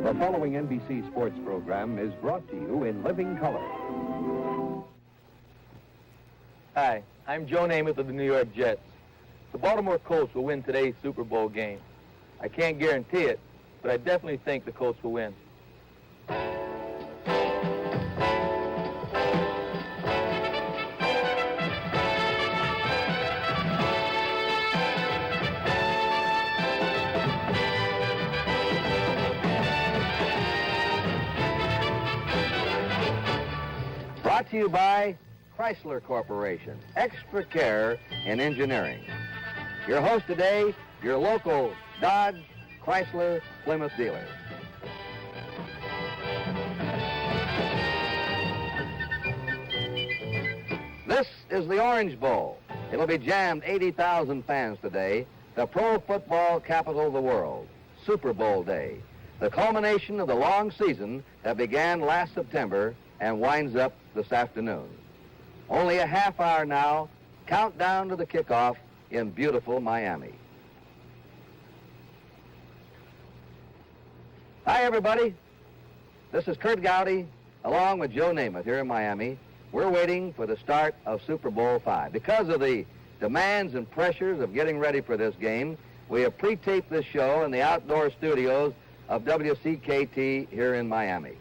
The following NBC sports program is brought to you in living color. Hi, I'm Joe Namath of the New York Jets. The Baltimore Colts will win today's Super Bowl game. I can't guarantee it, but I definitely think the Colts will win. Brought to you by Chrysler Corporation, extra care in engineering. Your host today, your local Dodge, Chrysler, Plymouth dealer. This is the Orange Bowl. It'll be jammed 80,000 fans today, the pro football capital of the world, Super Bowl day, the culmination of the long season that began last September and winds up this afternoon. Only a half hour now, countdown to the kickoff in beautiful Miami. Hi, everybody. This is Kurt Gowdy, along with Joe Namath here in Miami. We're waiting for the start of Super Bowl V. Because of the demands and pressures of getting ready for this game, we have pre-taped this show in the outdoor studios of WCKT here in Miami.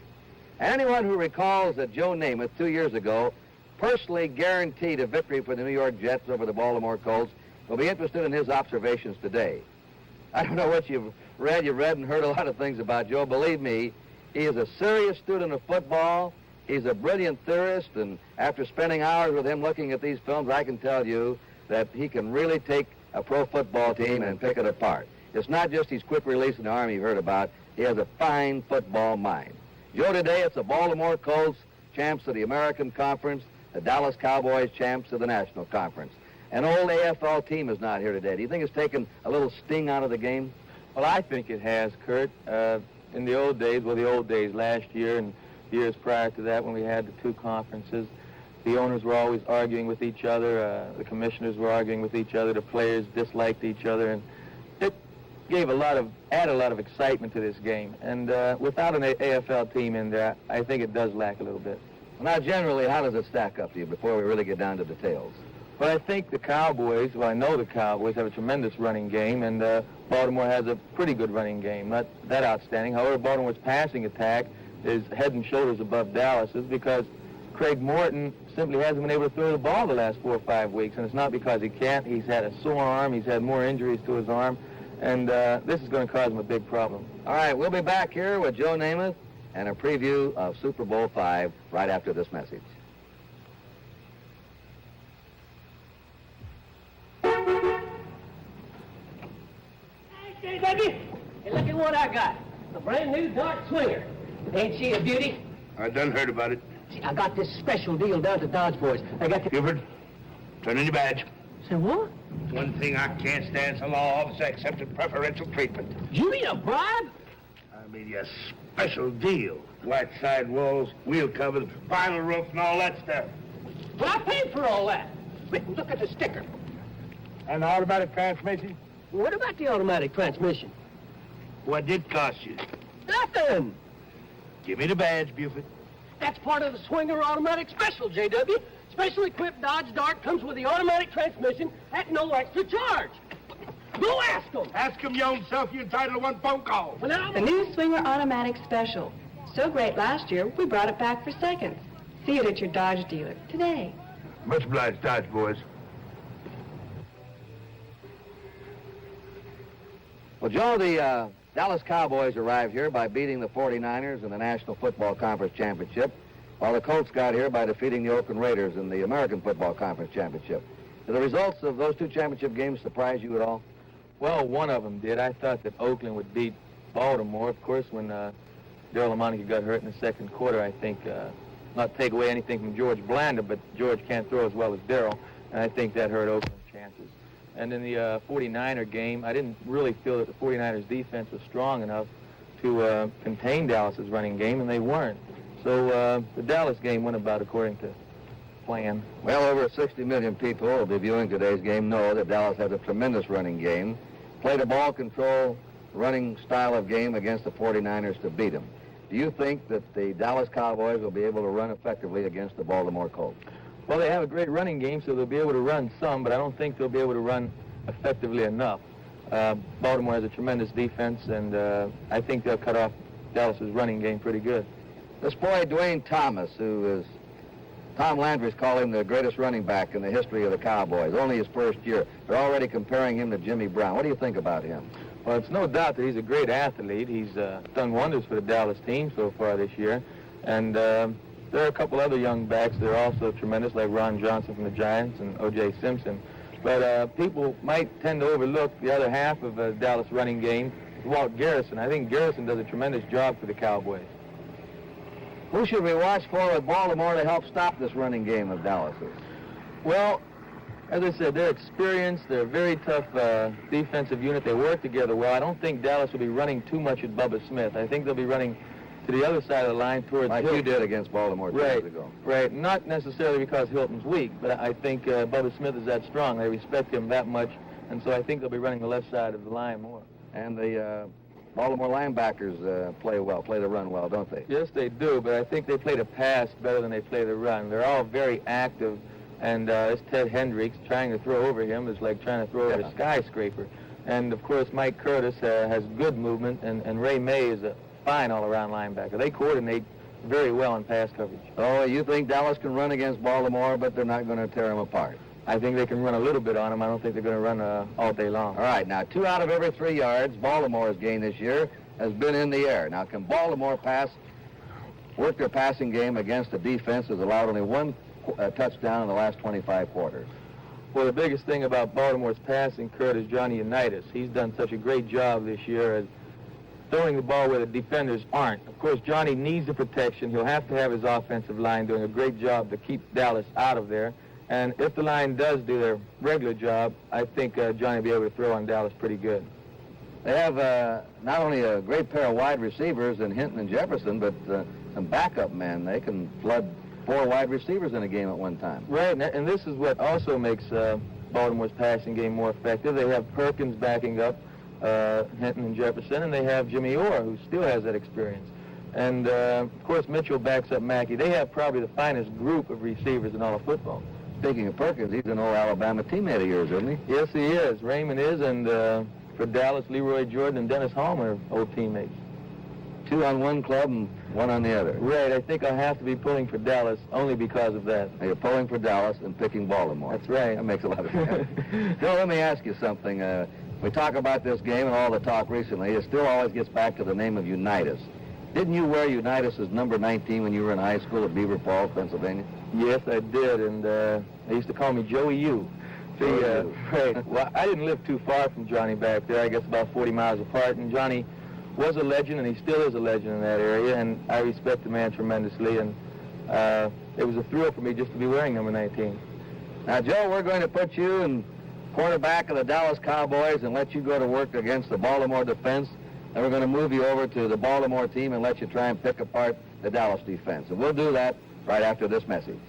Anyone who recalls that Joe Namath 2 years ago personally guaranteed a victory for the New York Jets over the Baltimore Colts will be interested in his observations today. I don't know what you've read. You've read and heard a lot of things about Joe. Believe me, he is a serious student of football. He's a brilliant theorist, and after spending hours with him looking at these films, I can tell you that he can really take a pro football team and pick it apart. It's not just his quick release in the Army you've heard about. He has a fine football mind. Joe, today it's the Baltimore Colts, champs of the American Conference, the Dallas Cowboys, champs of the National Conference. An old AFL team is not here today. Do you think it's taken a little sting out of the game? Well, I think it has, Kurt. In the old days, last year and years prior to that when we had the two conferences, the owners were always arguing with each other, the commissioners were arguing with each other, the players disliked each other, and it added a lot of excitement to this game. And without an AFL team in there, I think it does lack a little bit. Now, generally, how does it stack up to you before we really get down to details? Well, I think the Cowboys, I know the Cowboys have a tremendous running game, and Baltimore has a pretty good running game, not that outstanding. However, Baltimore's passing attack is head and shoulders above Dallas's because Craig Morton simply hasn't been able to throw the ball the last 4 or 5 weeks, and it's not because he can't. He's had a sore arm. He's had more injuries to his arm, and this is going to cause him a big problem. All right, we'll be back here with Joe Namath and a preview of Super Bowl V right after this message. Hey, baby, hey, look at what I got. A brand new dart swinger. Ain't she a beauty? I done heard about it. See, I got this special deal down to Dodge Boys. I got the... Buford, turn in your badge. Say what? One thing I can't stand is a law officer accepting preferential treatment. You mean a bribe? I mean your special deal. White side walls, wheel covers, vinyl roof, and all that stuff. Well, I paid for all that. Wait, look at the sticker. And the automatic transmission? What about the automatic transmission? What did it cost you? Nothing. Give me the badge, Buford. That's part of the Swinger Automatic Special, J.W. Special equipped Dodge Dart comes with the automatic transmission at no extra charge. Go ask them. Ask him your own self. You're entitled to one phone call. Well, now, The new Swinger Automatic Special. So great last year, we brought it back for seconds. See it at your Dodge dealer today. Much obliged, Dodge boys. Well, Joe, the Dallas Cowboys arrived here by beating the 49ers in the National Football Conference Championship, while the Colts got here by defeating the Oakland Raiders in the American Football Conference Championship. Did the results of those two championship games surprise you at all? Well, one of them did. I thought that Oakland would beat Baltimore. Of course, when Daryl LaMonica got hurt in the second quarter, I think, not take away anything from George Blanda, but George can't throw as well as Daryl, and I think that hurt Oakland's chances. And in the 49er game, I didn't really feel that the 49ers defense was strong enough to contain Dallas's running game, and they weren't. So the Dallas game went about according to plan. Well, over 60 million people will be viewing today's game know that Dallas has a tremendous running game, played a ball control running style of game against the 49ers to beat them. Do you think that the Dallas Cowboys will be able to run effectively against the Baltimore Colts? Well, they have a great running game, so they'll be able to run some, but I don't think they'll be able to run effectively enough. Baltimore has a tremendous defense, and I think they'll cut off Dallas's running game pretty good. This boy, Dwayne Thomas, who is, Tom Landry's called him the greatest running back in the history of the Cowboys, only his first year. They're already comparing him to Jimmy Brown. What do you think about him? Well, it's no doubt that he's a great athlete. He's done wonders for the Dallas team so far this year. And there are a couple other young backs that are also tremendous, like Ron Johnson from the Giants and O.J. Simpson. But people might tend to overlook the other half of the Dallas running game, Walt Garrison. I think Garrison does a tremendous job for the Cowboys. Who should we watch for with Baltimore to help stop this running game of Dallas's? Well, as I said, they're experienced. They're a very tough defensive unit. They work together well. I don't think Dallas will be running too much at Bubba Smith. I think they'll be running to the other side of the line towards like Hilton. You did against Baltimore 2 years ago. Right. Not necessarily because Hilton's weak, but I think Bubba Smith is that strong. They respect him that much, and so I think they'll be running the left side of the line more. And the Baltimore linebackers play the run well, don't they? Yes, they do, but I think they play the pass better than they play the run. They're all very active, and this Ted Hendricks, trying to throw over him is like trying to throw over a skyscraper. And, of course, Mike Curtis has good movement, and Ray May is a fine all-around linebacker. They coordinate very well in pass coverage. Oh, you think Dallas can run against Baltimore, but they're not going to tear them apart? I think they can run a little bit on them. I don't think they're going to run all day long. All right, now 2 out of every 3 yards Baltimore's gained this year has been in the air. Now, can Baltimore work their passing game against a defense that's allowed only 1 touchdown in the last 25 quarters? Well, the biggest thing about Baltimore's passing, Kurt, is Johnny Unitas. He's done such a great job this year at throwing the ball where the defenders aren't. Of course, Johnny needs the protection. He'll have to have his offensive line doing a great job to keep Dallas out of there. And if the line does do their regular job, I think Johnny will be able to throw on Dallas pretty good. They have not only a great pair of wide receivers in Hinton and Jefferson, but some backup men. They can flood 4 wide receivers in a game at one time. Right, and this is what also makes Baltimore's passing game more effective. They have Perkins backing up Hinton and Jefferson, and they have Jimmy Orr, who still has that experience. And, of course, Mitchell backs up Mackey. They have probably the finest group of receivers in all of football. Speaking of Perkins, he's an old Alabama teammate of yours, isn't he? Yes, he is. Raymond is, and for Dallas, Leroy Jordan and Dennis Holm are old teammates. 2 on one club and 1 on the other. Right. I think I'll have to be pulling for Dallas only because of that. Now, you're pulling for Dallas and picking Baltimore. That's right. That makes a lot of sense. Joe, let me ask you something. We talk about this game and all the talk recently. It still always gets back to the name of Unitas. Didn't you wear Unitas' number 19 when you were in high school at Beaver Falls, Pennsylvania? Yes, I did, and they used to call me Joey U. Right. Well, I didn't live too far from Johnny back there, I guess about 40 miles apart, and Johnny was a legend, and he still is a legend in that area, and I respect the man tremendously, and it was a thrill for me just to be wearing number 19. Now, Joe, we're going to put you in quarterback of the Dallas Cowboys and let you go to work against the Baltimore defense, and we're going to move you over to the Baltimore team and let you try and pick apart the Dallas defense. And we'll do that right after this message.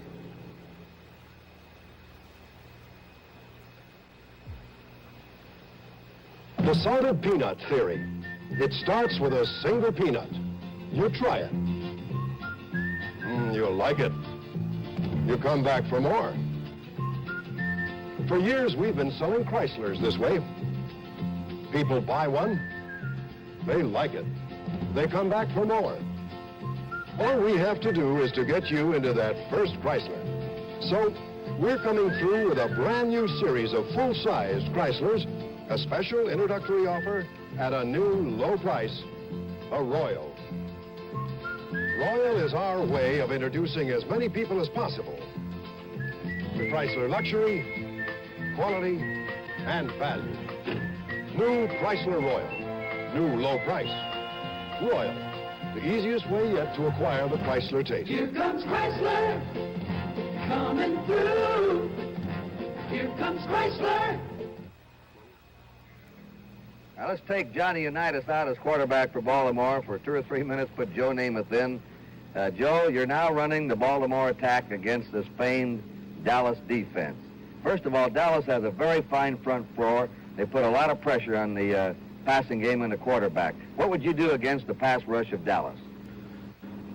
The salted peanut theory. It starts with a single peanut. You try it. You'll like it. You come back for more. For years, we've been selling Chryslers this way. People buy one. They like it. They come back for more. All we have to do is to get you into that first Chrysler. So, we're coming through with a brand new series of full-sized Chryslers, a special introductory offer at a new low price, a Royal. Royal is our way of introducing as many people as possible to Chrysler luxury, quality, and value. New Chrysler Royal. New low price. Royal. The easiest way yet to acquire the Chrysler taste. Here comes Chrysler, coming through. Here comes Chrysler. Now, let's take Johnny Unitas out as quarterback for Baltimore for 2 or 3 minutes, put Joe Namath in. Joe, you're now running the Baltimore attack against this famed Dallas defense. First of all, Dallas has a very fine front four. They put a lot of pressure on the passing game and a quarterback. What would you do against the pass rush of Dallas?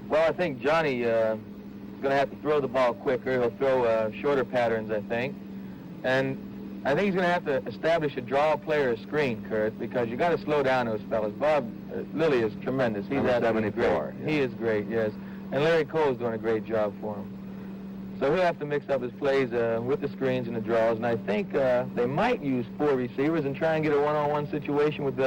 Well, I think Johnny is going to have to throw the ball quicker. He'll throw shorter patterns, I think. And I think he's going to have to establish a draw play or a screen, Kurt, because you got to slow down those fellas. Bob Lilly is tremendous. He's Number 74. great. Yeah. He is great, yes. And Larry Cole's doing a great job for him. So he'll have to mix up his plays with the screens and the draws. And I think they might use 4 receivers and try and get a one-on-one situation with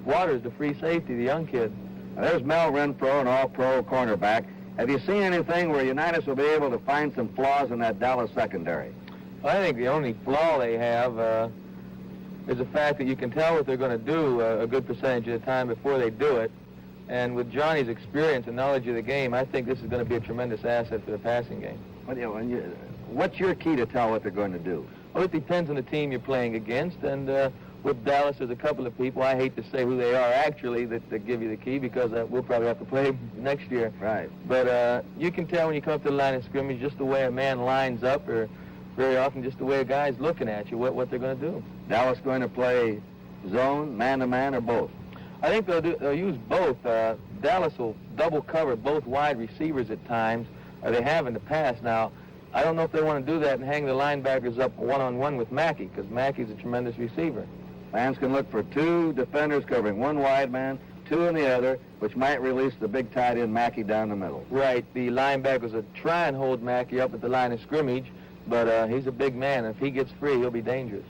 Waters, the free safety, the young kid. Now, there's Mel Renfro, an all-pro cornerback. Have you seen anything where Unitas will be able to find some flaws in that Dallas secondary? Well, I think the only flaw they have is the fact that you can tell what they're going to do a good percentage of the time before they do it. And with Johnny's experience and knowledge of the game, I think this is going to be a tremendous asset for the passing game. What's your key to tell what they're going to do? Well, it depends on the team you're playing against. And with Dallas, there's a couple of people, I hate to say who they are actually, that give you the key, because we'll probably have to play next year. Right. But you can tell when you come up to the line of scrimmage just the way a man lines up, or very often just the way a guy's looking at you, what they're going to do. Dallas going to play zone, man-to-man, or both? I think they'll use both. Dallas will double cover both wide receivers at times, or they have in the past. Now, I don't know if they want to do that and hang the linebackers up one-on-one with Mackey, because Mackey's a tremendous receiver. Fans can look for 2 defenders covering 1 wide man, 2 in the other, which might release the big tight end Mackey down the middle. Right. The linebackers will try and hold Mackey up at the line of scrimmage, but he's a big man. If he gets free, he'll be dangerous.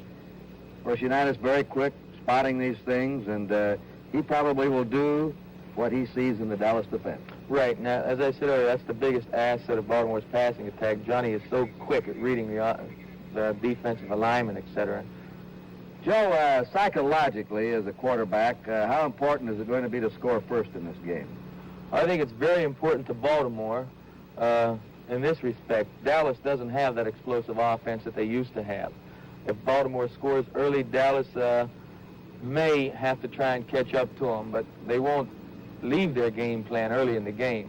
Of course, Unitas very quick spotting these things, and he probably will do what he sees in the Dallas defense. Right. Now, as I said earlier, that's the biggest asset of Baltimore's passing attack. Johnny is so quick at reading the defensive alignment, etc. Joe, psychologically, as a quarterback, how important is it going to be to score first in this game? I think it's very important to Baltimore in this respect. Dallas doesn't have that explosive offense that they used to have. If Baltimore scores early, Dallas may have to try and catch up to them, but they won't leave their game plan early in the game.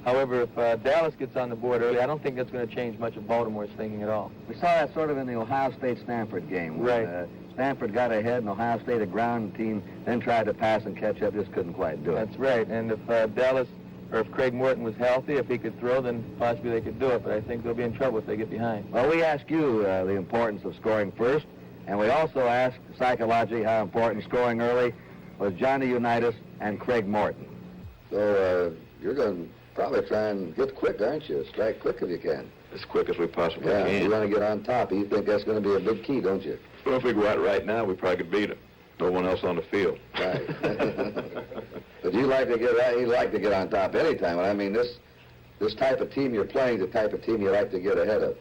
However, if Dallas gets on the board early, I don't think that's going to change much of Baltimore's thinking at all. We saw that sort of in the Ohio State-Stanford game. Right. Stanford got ahead, and Ohio State, a ground team, then tried to pass and catch up, just couldn't quite do it. That's right. And if Dallas, or if Craig Morton was healthy, if he could throw, then possibly they could do it. But I think they'll be in trouble if they get behind. Well, we asked you the importance of scoring first, and we also asked psychologically how important scoring early was Johnny Unitas and Craig Morton. So you're going to probably try and get quick, aren't you? Strike quick if you can. As quick as we possibly can. You want to get on top. You think that's going to be a big key, don't you? Well, if we go out right now, we probably could beat them. No one else on the field. Right. But you like to get on top anytime. I mean, this type of team you're playing is the type of team you like to get ahead of.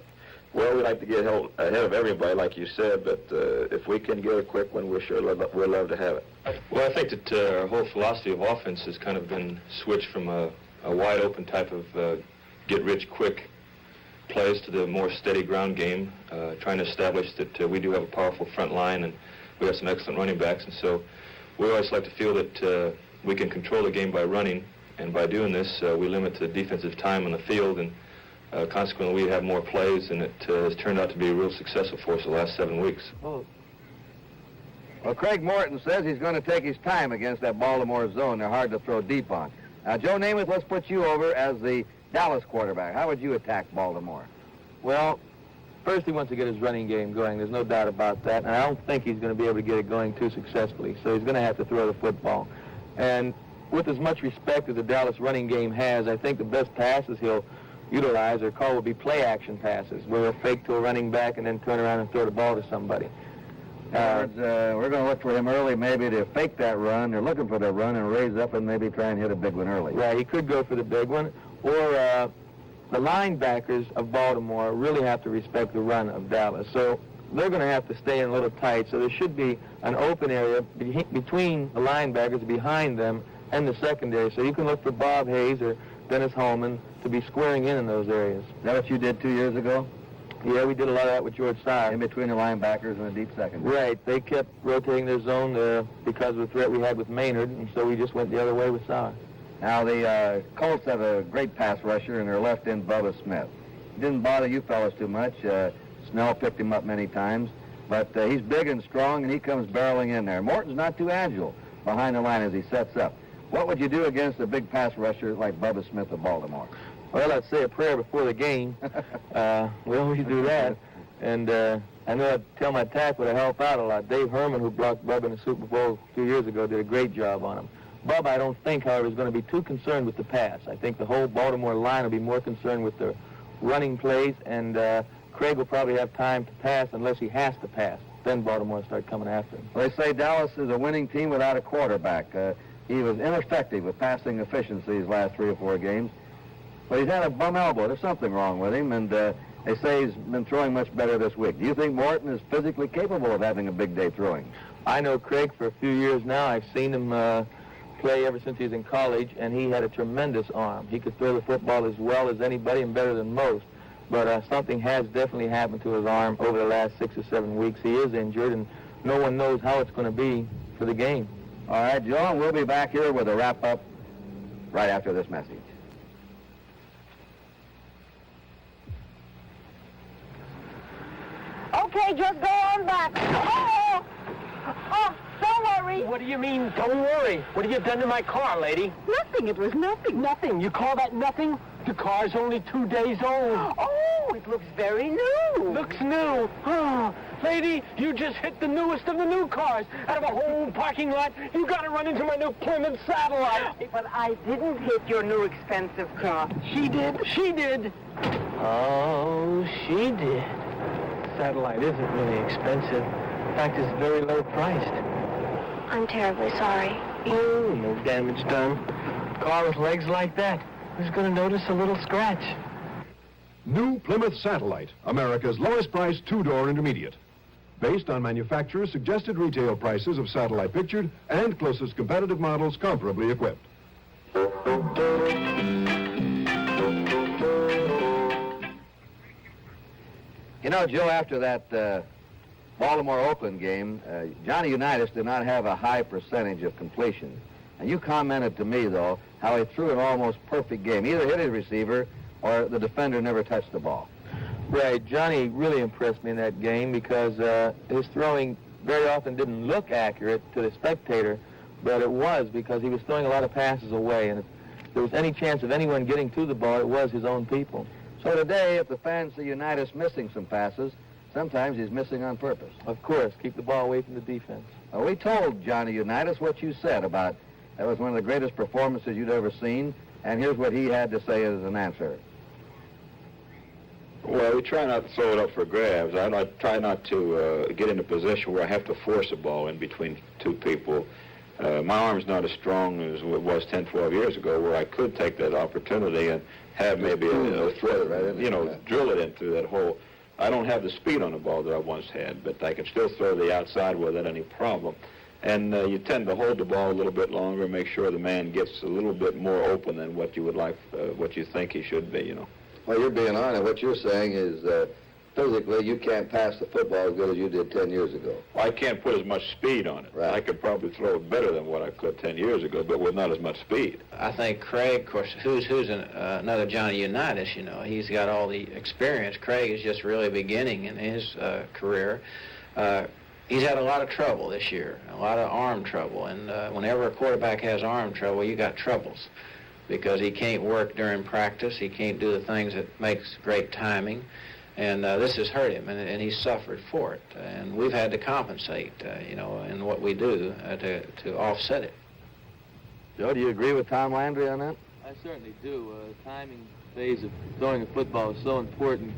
Well, we like to get ahead of everybody, like you said, but if we can get a quick one, we'll love to have it. Well, I think that our whole philosophy of offense has kind of been switched from a wide-open type of get-rich-quick plays to the more steady ground game, trying to establish that we do have a powerful front line and we have some excellent running backs. And so we always like to feel that we can control the game by running, and by doing this, we limit the defensive time on the field, and consequently we have more plays, and it has turned out to be real successful for us the last 7 weeks. Well, Craig Morton says he's going to take his time against that Baltimore zone. They're hard to throw deep on. Now, Joe Namath, let's put you over as the Dallas quarterback. How would you attack Baltimore? Well, first he wants to get his running game going. There's no doubt about that. And I don't think he's going to be able to get it going too successfully. So he's going to have to throw the football. And with as much respect as the Dallas running game has, I think the best passes he'll utilize or call will be play-action passes, where he'll fake to a running back and then turn around and throw the ball to somebody. In other words, we're going to look for him early maybe to fake that run. They're looking for the run and raise up and maybe try and hit a big one early. Right, he could go for the big one. Or the linebackers of Baltimore really have to respect the run of Dallas. So they're going to have to stay in a little tight. So there should be an open area between the linebackers behind them and the secondary. So you can look for Bob Hayes or Dennis Holman to be squaring in those areas. Is that what you did 2 years ago? Yeah, we did a lot of that with George Sire. In between the linebackers and the deep secondary. Right. They kept rotating their zone because of the threat we had with Maynard, and so we just went the other way with Sire. Now, the Colts have a great pass rusher in their left end, Bubba Smith. He didn't bother you fellas too much. Snell picked him up many times. But he's big and strong, and he comes barreling in there. Morton's not too agile. behind the line as he sets up. What would you do against a big pass rusher like Bubba Smith of Baltimore? Well, I'd say a prayer before the game. We always do that. And I know I'd tell my tackle to help out a lot. Dave Herman, who blocked Bubba in the Super Bowl a few years ago, did a great job on him. Bubba, I don't think, however, is going to be too concerned with the pass. I think the whole Baltimore line will be more concerned with the running plays, and Craig will probably have time to pass unless he has to pass. Then Baltimore will start coming after him. Well, they say Dallas is a winning team without a quarterback. He was ineffective with passing efficiency his last 3 or 4 games. But he's had a bum elbow. There's something wrong with him, and they say he's been throwing much better this week. Do you think Morton is physically capable of having a big day throwing? I know Craig for a few years now. I've seen him play ever since he was in college, and he had a tremendous arm. He could throw the football as well as anybody and better than most. But something has definitely happened to his arm over the last 6 or 7 weeks. He is injured, and no one knows how it's going to be for the game. All right, Joe, we'll be back here with a wrap-up right after this message. Okay, just go on back. Oh, don't worry. What do you mean, don't worry? What have you done to my car, lady? Nothing. It was nothing. Nothing. You call that nothing? The car's only 2 days old. Oh, it looks very new. Looks new. Oh, lady, you just hit the newest of the new cars. Out of a whole parking lot, you got to run into my new Plymouth Satellite. But I didn't hit your new expensive car. She did. She did. Oh, she did. Satellite isn't really expensive. In fact, it's very low priced. I'm terribly sorry. Oh, no damage done. Car with legs like that. Who's going to notice a little scratch? New Plymouth Satellite, America's lowest price 2-door intermediate. Based on manufacturer's suggested retail prices of Satellite pictured and closest competitive models comparably equipped. You know, Joe, after that Baltimore-Oakland game, Johnny Unitas did not have a high percentage of completion. And you commented to me, though, how he threw an almost perfect game. Either hit his receiver or the defender never touched the ball. Right. Johnny really impressed me in that game because his throwing very often didn't look accurate to the spectator, but it was because he was throwing a lot of passes away. And if there was any chance of anyone getting to the ball, it was his own people. So today, if the fans see Unitas missing some passes, sometimes he's missing on purpose. Of course. Keep the ball away from the defense. We told Johnny Unitas what you said about that was one of the greatest performances you'd ever seen, and here's what he had to say as an answer. Well, we try not to throw it up for grabs. I try not to get in a position where I have to force a ball in between 2 people. My arm's not as strong as it was 10, 12 years ago, where I could take that opportunity and have maybe drill it into that hole. I don't have the speed on the ball that I once had, but I can still throw the outside without any problem. And you tend to hold the ball a little bit longer, make sure the man gets a little bit more open than what you would like, what you think he should be, you know. Well, you're being honest. What you're saying is physically you can't pass the football as good as you did 10 years ago. I can't put as much speed on it. Right. I could probably throw it better than what I could 10 years ago, but with not as much speed. I think Craig, of course, who's another Johnny Unitas, you know, he's got all the experience. Craig is just really beginning in his career. He's had a lot of trouble this year, a lot of arm trouble, and whenever a quarterback has arm trouble, you got troubles because he can't work during practice, he can't do the things that makes great timing, and this has hurt him, and he's suffered for it, and we've had to compensate, you know, in what we do to offset it. Joe, do you agree with Tom Landry on that? I certainly do. Timing phase of throwing a football is so important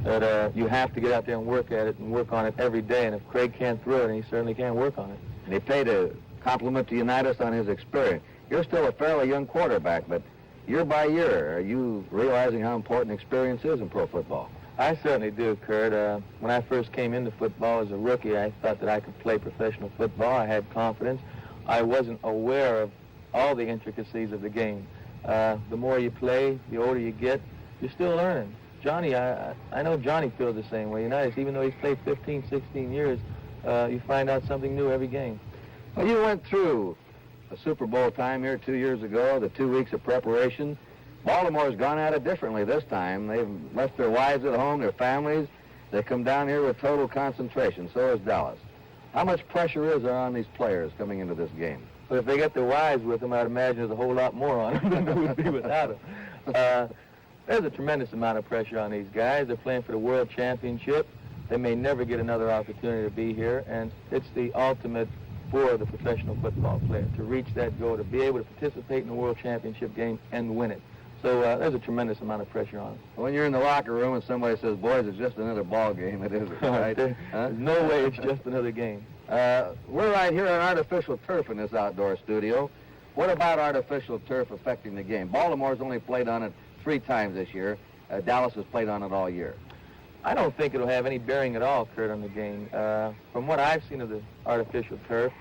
that you have to get out there and work at it and work on it every day. And if Craig can't throw it, he certainly can't work on it. And he paid a compliment to Unitas on his experience. You're still a fairly young quarterback, but year by year, are you realizing how important experience is in pro football? I certainly do, Kurt. When I first came into football as a rookie, I thought that I could play professional football. I had confidence. I wasn't aware of all the intricacies of the game. The more you play, the older you get, you're still learning. Johnny, I know Johnny feels the same way. Unitas, even though he's played 15, 16 years, you find out something new every game. Well, you went through a Super Bowl time here 2 years ago, the 2 weeks of preparation. Baltimore's gone at it differently this time. They've left their wives at home, their families. They come down here with total concentration. So has Dallas. How much pressure is there on these players coming into this game? But if they get their wives with them, I'd imagine there's a whole lot more on them than there would be without them. There's a tremendous amount of pressure on these guys. They're playing for the World Championship. They may never get another opportunity to be here, and it's the ultimate for the professional football player to reach that goal, to be able to participate in the World Championship game and win it. So there's a tremendous amount of pressure on them. When you're in the locker room and somebody says, boys, it's just another ball game, it isn't, right? There's no way it's just another game. We're right here on artificial turf in this outdoor studio. What about artificial turf affecting the game? Baltimore's only played on it 3 times this year. Dallas has played on it all year. I don't think it'll have any bearing at all, Kurt, on the game. From what I've seen of the artificial turf,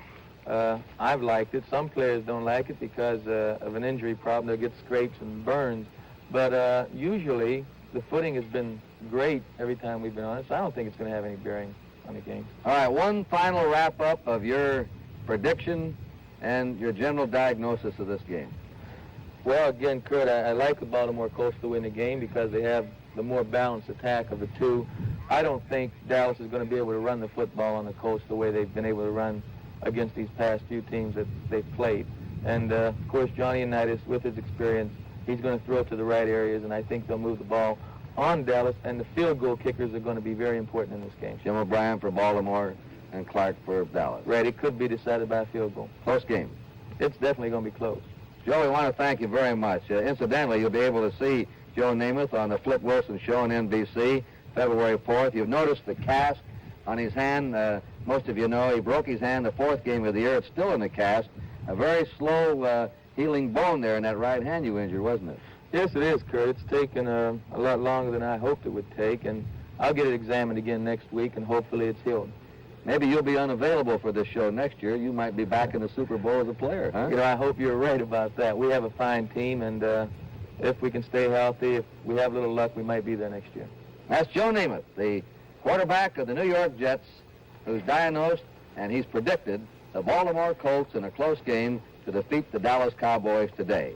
I've liked it. Some players don't like it because of an injury problem. They'll get scrapes and burns. But usually the footing has been great every time we've been on it, so I don't think it's going to have any bearing on the game. All right, one final wrap-up of your prediction and your general diagnosis of this game. Well, again, Kurt, I like the Baltimore Colts to win the game because they have the more balanced attack of the two. I don't think Dallas is going to be able to run the football on the Colts the way they've been able to run against these past few teams that they've played. And, of course, Johnny Unitas, with his experience, he's going to throw it to the right areas, and I think they'll move the ball on Dallas, and the field goal kickers are going to be very important in this game. Jim O'Brien for Baltimore and Clark for Dallas. Right, it could be decided by a field goal. Close game. It's definitely going to be close. Joe, we want to thank you very much. Incidentally, you'll be able to see Joe Namath on the Flip Wilson Show on NBC, February 4th. You've noticed the cast on his hand. Most of you know he broke his hand the 4th game of the year. It's still in the cast. A very slow healing bone there in that right hand you injured, wasn't it? Yes, it is, Kurt. It's taken a lot longer than I hoped it would take, and I'll get it examined again next week, and hopefully it's healed. Maybe you'll be unavailable for this show next year. You might be back in the Super Bowl as a player, huh? You know, I hope you're right about that. We have a fine team, and if we can stay healthy, if we have a little luck, we might be there next year. That's Joe Namath, the quarterback of the New York Jets, who's diagnosed and he's predicted the Baltimore Colts in a close game to defeat the Dallas Cowboys today.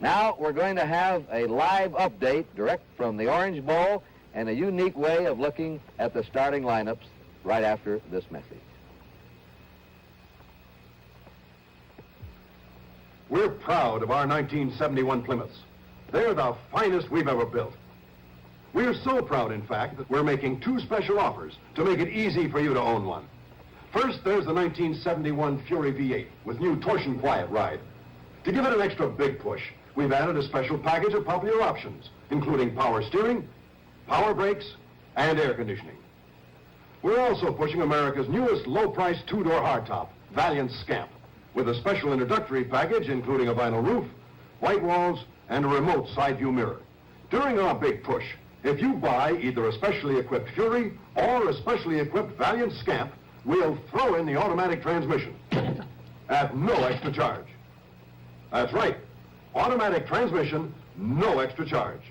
Now we're going to have a live update direct from the Orange Bowl and a unique way of looking at the starting lineups right after this message. We're proud of our 1971 Plymouths. They're the finest we've ever built. We're so proud, in fact, that we're making 2 special offers to make it easy for you to own one. First, there's the 1971 Fury V8 with new torsion quiet ride. To give it an extra big push, we've added a special package of popular options, including power steering, power brakes, and air conditioning. We're also pushing America's newest low-price 2-door hardtop, Valiant Scamp, with a special introductory package including a vinyl roof, white walls, and a remote side view mirror. During our big push, if you buy either a specially equipped Fury or a specially equipped Valiant Scamp, we'll throw in the automatic transmission at no extra charge. That's right, automatic transmission, no extra charge.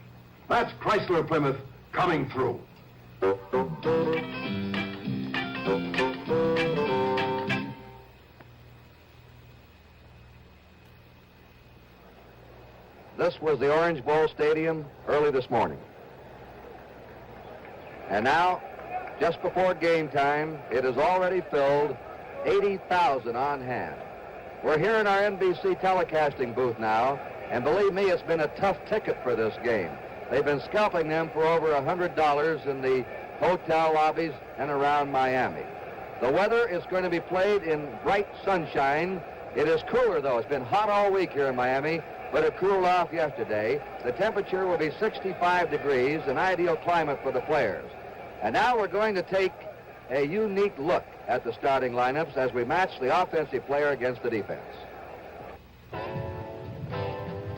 That's Chrysler Plymouth coming through. This was the Orange Bowl Stadium early this morning. And now, just before game time, it is already filled, 80,000 on hand. We're here in our NBC telecasting booth now, and believe me, it's been a tough ticket for this game. They've been scalping them for over $100 in the hotel lobbies and around Miami. The weather is going to be played in bright sunshine. It is cooler, though. It's been hot all week here in Miami, but it cooled off yesterday. The temperature will be 65 degrees, an ideal climate for the players. And now we're going to take a unique look at the starting lineups as we match the offensive player against the defense.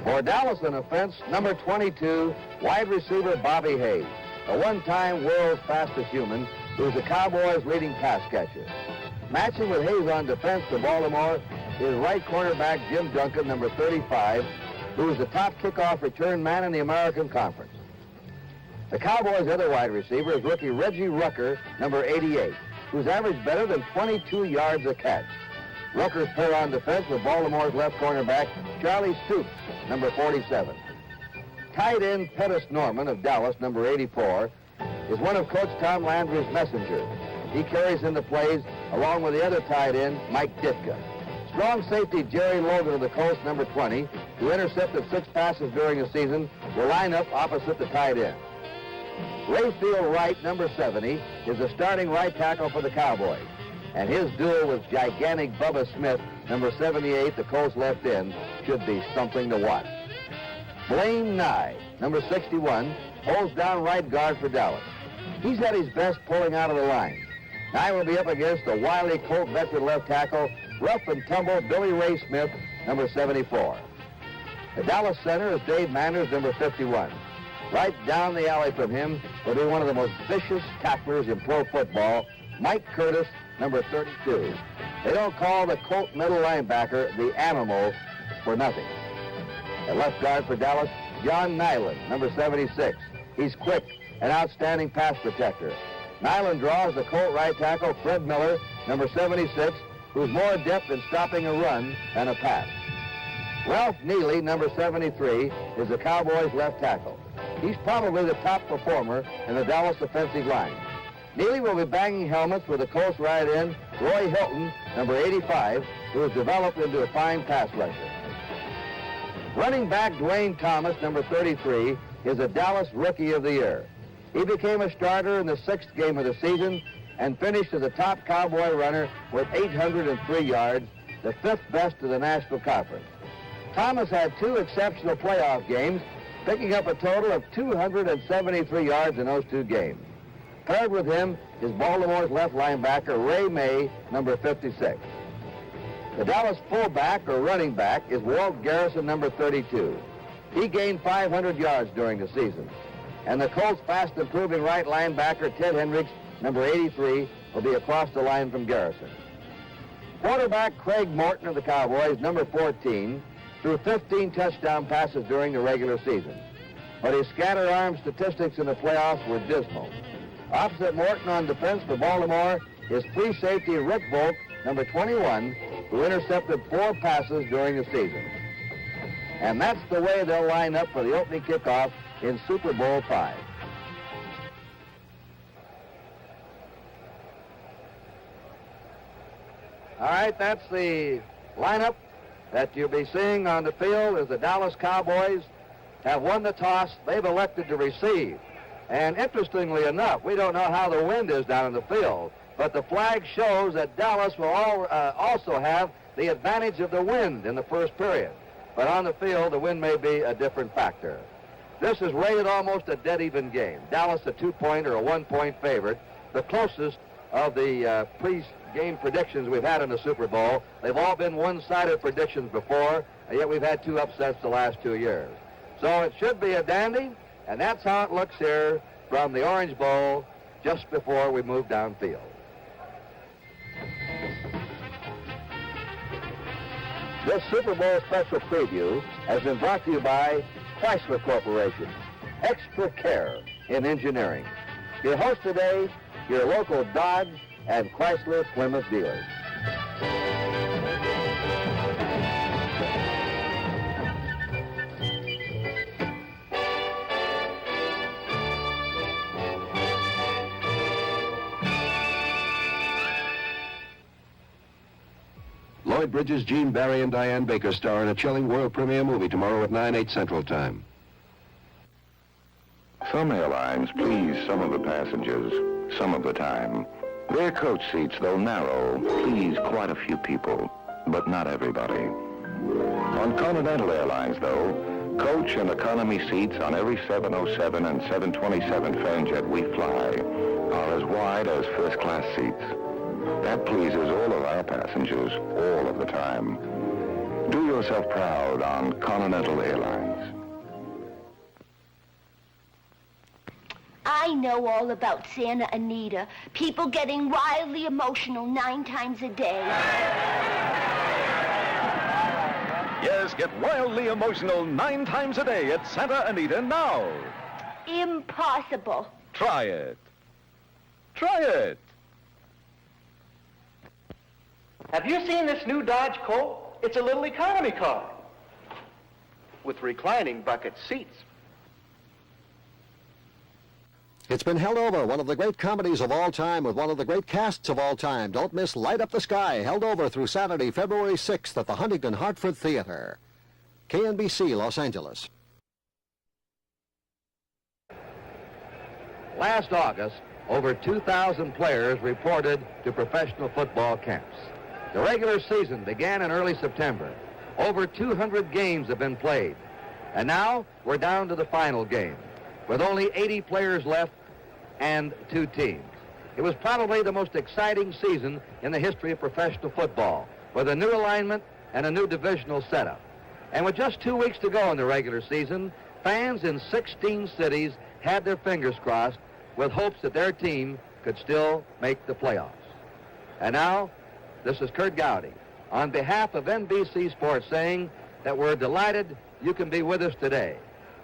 For Dallas in offense, number 22, wide receiver Bobby Hayes, a one-time world's fastest human who's the Cowboys' leading pass catcher. Matching with Hayes on defense for Baltimore is right cornerback Jim Duncan, number 35, who is the top kickoff return man in the American Conference. The Cowboys' other wide receiver is rookie Reggie Rucker, number 88, who's averaged better than 22 yards a catch. Rucker's pair on defense with Baltimore's left cornerback Charlie Stoops, number 47. Tight end Pettis Norman of Dallas, number 84, is one of Coach Tom Landry's messengers. He carries in the plays along with the other tight end, Mike Ditka. Strong safety Jerry Logan of the Colts, number 20, who intercepted 6 passes during the season, will line up opposite the tight end. Rayfield Wright, number 70, is the starting right tackle for the Cowboys, and his duel with gigantic Bubba Smith, number 78, the Colts left end, should be something to watch. Blaine Nye, number 61, holds down right guard for Dallas. He's at his best pulling out of the line. Nye will be up against the wily Colt veteran left tackle, rough and tumble Billy Ray Smith, number 74. The Dallas center is Dave Manners, number 51. Right down the alley from him will be one of the most vicious tacklers in pro football, Mike Curtis, number 32. They don't call the Colt middle linebacker the Animal for nothing. At left guard for Dallas, John Nyland, number 76. He's quick, an outstanding pass protector. Nyland draws the Colt right tackle, Fred Miller, number 76, who's more adept in stopping a run than a pass. Ralph Neely, number 73, is the Cowboys' left tackle. He's probably the top performer in the Dallas offensive line. Neely will be banging helmets with the Colts right end, Roy Hilton, number 85, who has developed into a fine pass rusher. Running back Dwayne Thomas, number 33, is a Dallas Rookie of the Year. He became a starter in the 6th game of the season and finished as the top Cowboy runner with 803 yards, the 5th best of the National Conference. Thomas had 2 exceptional playoff games, picking up a total of 273 yards in those 2 games. Paired with him is Baltimore's left linebacker Ray May, number 56. The Dallas fullback or running back is Walt Garrison, number 32. He gained 500 yards during the season. And the Colts' fast improving right linebacker Ted Hendricks, number 83, will be across the line from Garrison. Quarterback Craig Morton of the Cowboys, number 14, threw 15 touchdown passes during the regular season. But his scatter-arm statistics in the playoffs were dismal. Opposite Morton on defense for Baltimore is free safety Rick Volk, number 21, who intercepted 4 passes during the season. And that's the way they'll line up for the opening kickoff in Super Bowl V. All right, that's the lineup that you'll be seeing on the field as the Dallas Cowboys have won the toss. They've elected to receive. And interestingly enough, we don't know how the wind is down in the field, but the flag shows that Dallas will also have the advantage of the wind in the first period. But on the field, the wind may be a different factor. This is rated almost a dead-even game. Dallas a 2-point or a 1-point favorite, the closest of the pre-game predictions we've had in the Super Bowl. They've all been one-sided predictions before, and yet we've had 2 upsets the last 2 years. So it should be a dandy, and that's how it looks here from the Orange Bowl just before we move downfield. This Super Bowl special preview has been brought to you by Chrysler Corporation, extra care in engineering. Your host today, your local Dodge and Chrysler Plymouth dealers. Lloyd Bridges, Gene Barry, and Diane Baker star in a chilling world premiere movie tomorrow at 9/8 Central Time. Some airlines please some of the passengers some of the time. Their coach seats, though narrow, please quite a few people, but not everybody. On Continental Airlines, though, coach and economy seats on every 707 and 727 Fanjet we fly are as wide as first-class seats. That pleases all of our passengers all of the time. Do yourself proud on Continental Airlines. I know all about Santa Anita. People getting wildly emotional 9 times a day. Yes, get wildly emotional 9 times a day at Santa Anita now. Impossible. Try it. Try it. Have you seen this new Dodge Colt? It's a little economy car with reclining bucket seats. It's been held over, one of the great comedies of all time with one of the great casts of all time. Don't miss Light Up the Sky, held over through Saturday, February 6th at the Huntington Hartford Theater. KNBC, Los Angeles. Last August, over 2,000 players reported to professional football camps. The regular season began in early September. Over 200 games have been played. And now we're down to the final game, with only 80 players left and 2 teams. It was probably the most exciting season in the history of professional football, with a new alignment and a new divisional setup. And with just 2 weeks to go in the regular season, fans in 16 cities had their fingers crossed with hopes that their team could still make the playoffs. And now, this is Kurt Gowdy on behalf of NBC Sports saying that we're delighted you can be with us today,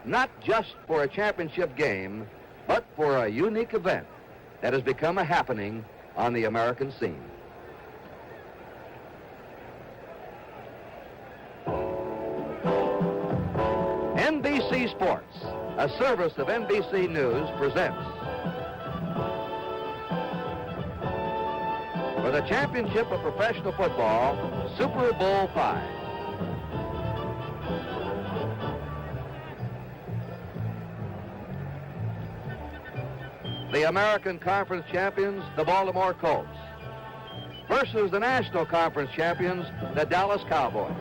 not just for a championship game, but for a unique event that has become a happening on the American scene. NBC Sports, a service of NBC News, presents for the championship of professional football, Super Bowl V. The American Conference champions, the Baltimore Colts, versus the National Conference champions, the Dallas Cowboys.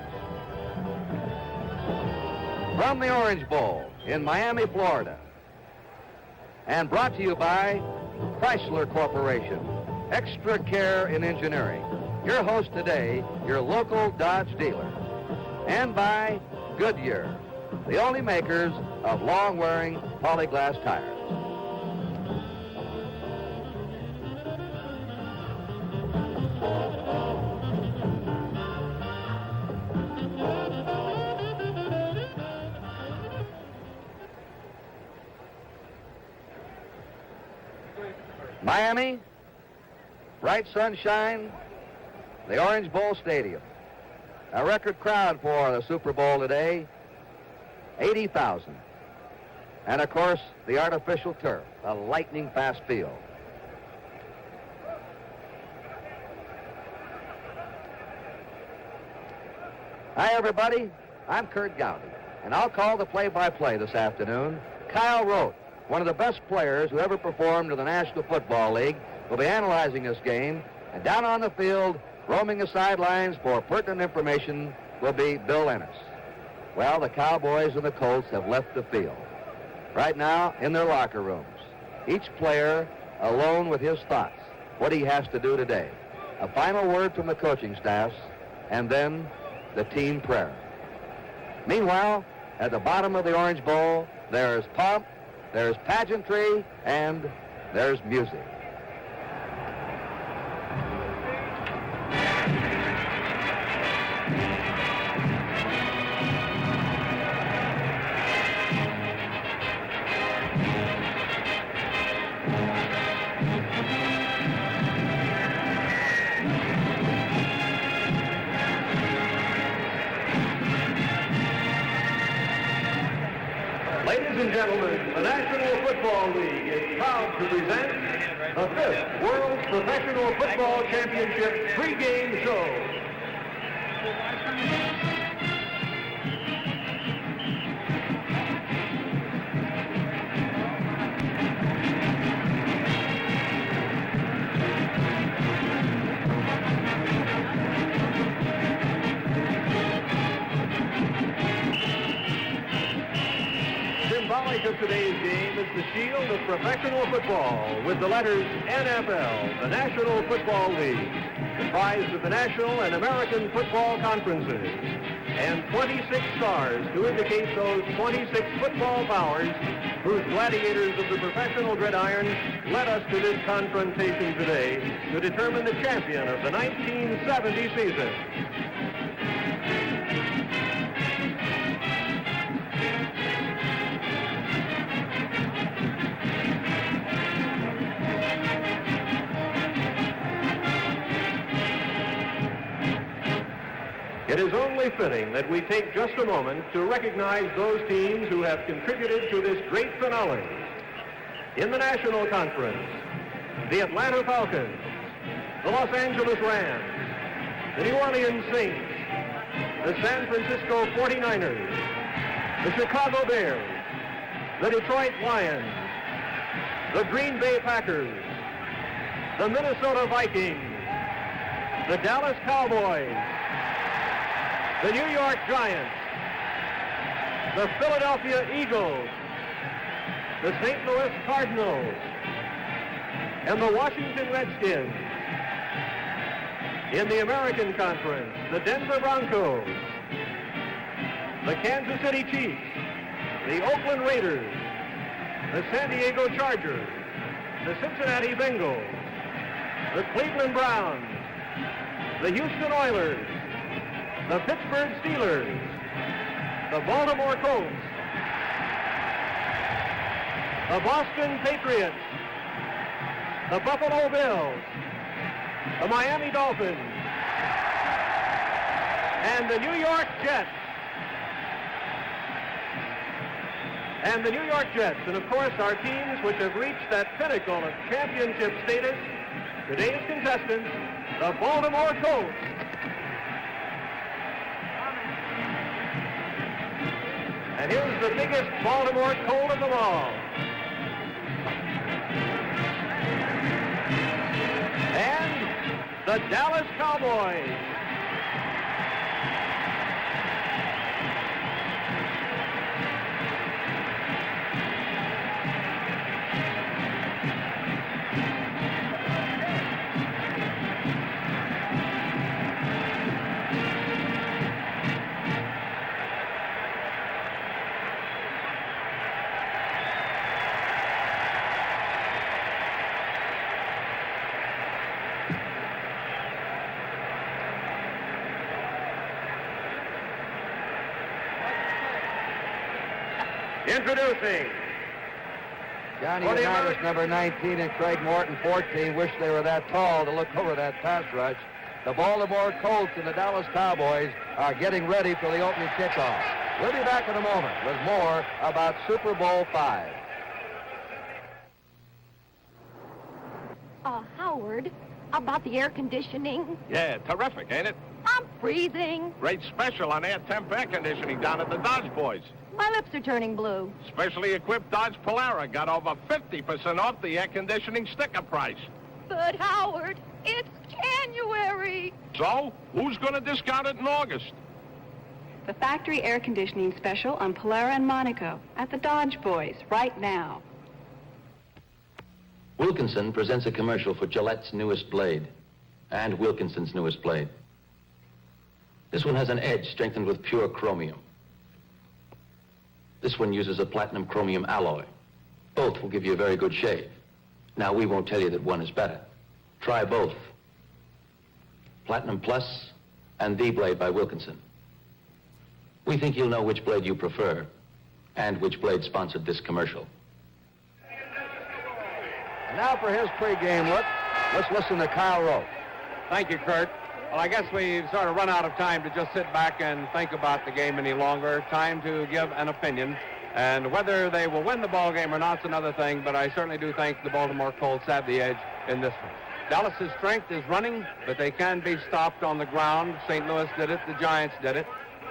From the Orange Bowl in Miami, Florida, and brought to you by Chrysler Corporation, extra care in engineering. Your host today, your local Dodge dealer. And by Goodyear, the only makers of long-wearing polyglass tires. Miami, bright sunshine, the Orange Bowl Stadium. A record crowd for the Super Bowl today, 80,000. And of course, the artificial turf, a lightning-fast field. Hi, everybody. I'm Kurt Gowdy, and I'll call the play-by-play this afternoon. Kyle Rote, one of the best players who ever performed in the National Football League, will be analyzing this game. And down on the field, roaming the sidelines for pertinent information, will be Bill Ennis. Well, the Cowboys and the Colts have left the field. Right now, in their locker rooms, each player alone with his thoughts, what he has to do today. A final word from the coaching staffs, and then the team prayer. Meanwhile, at the bottom of the Orange Bowl, there's pomp, there's pageantry, and there's music. Ladies and gentlemen, the National Football League is proud to present the 5th World Professional Football Championship pregame show. Symbolic of today's game is the shield of professional football with the letters NFL, the National Football League, comprised of the National and American Football Conferences, and 26 stars to indicate those 26 football powers whose gladiators of the professional gridiron led us to this confrontation today to determine the champion of the 1970 season. It is only fitting that we take just a moment to recognize those teams who have contributed to this great finale. In the National Conference, the Atlanta Falcons, the Los Angeles Rams, the New Orleans Saints, the San Francisco 49ers, the Chicago Bears, the Detroit Lions, the Green Bay Packers, the Minnesota Vikings, the Dallas Cowboys, the New York Giants, the Philadelphia Eagles, the St. Louis Cardinals, and the Washington Redskins. In the American Conference, the Denver Broncos, the Kansas City Chiefs, the Oakland Raiders, the San Diego Chargers, the Cincinnati Bengals, the Cleveland Browns, the Houston Oilers, the Pittsburgh Steelers, the Baltimore Colts, the Boston Patriots, the Buffalo Bills, the Miami Dolphins, and the New York Jets. And the New York Jets, and of course our teams which have reached that pinnacle of championship status, today's contestants, the Baltimore Colts. And here's the biggest Baltimore Colt of them all. And the Dallas Cowboys. Introducing Johnny Unitas, number 19, and Craig Morton, 14, wish they were that tall to look over that pass rush. The Baltimore Colts and the Dallas Cowboys are getting ready for the opening kickoff. We'll be back in a moment with more about Super Bowl V. Howard, about the air conditioning. Yeah, terrific, ain't it? I'm freezing. Great special on air temp air conditioning down at the Dodge Boys. My lips are turning blue. Specially equipped Dodge Polara got over 50% off the air conditioning sticker price. But, Howard, it's January. So, who's going to discount it in August? The factory air conditioning special on Polara and Monaco at the Dodge Boys right now. Wilkinson presents a commercial for Gillette's newest blade and Wilkinson's newest blade. This one has an edge strengthened with pure chromium. This one uses a platinum chromium alloy. Both will give you a very good shave. Now, we won't tell you that one is better. Try both. Platinum Plus and the blade by Wilkinson. We think you'll know which blade you prefer and which blade sponsored this commercial. And now for his pregame look, let's listen to Kyle Rote. Thank you, Kurt. Well, I guess we've sort of run out of time to just sit back and think about the game any longer. Time to give an opinion. And whether they will win the ball game or not is another thing, but I certainly do think the Baltimore Colts have the edge in this one. Dallas's strength is running, but they can be stopped on the ground. St. Louis did it. The Giants did it.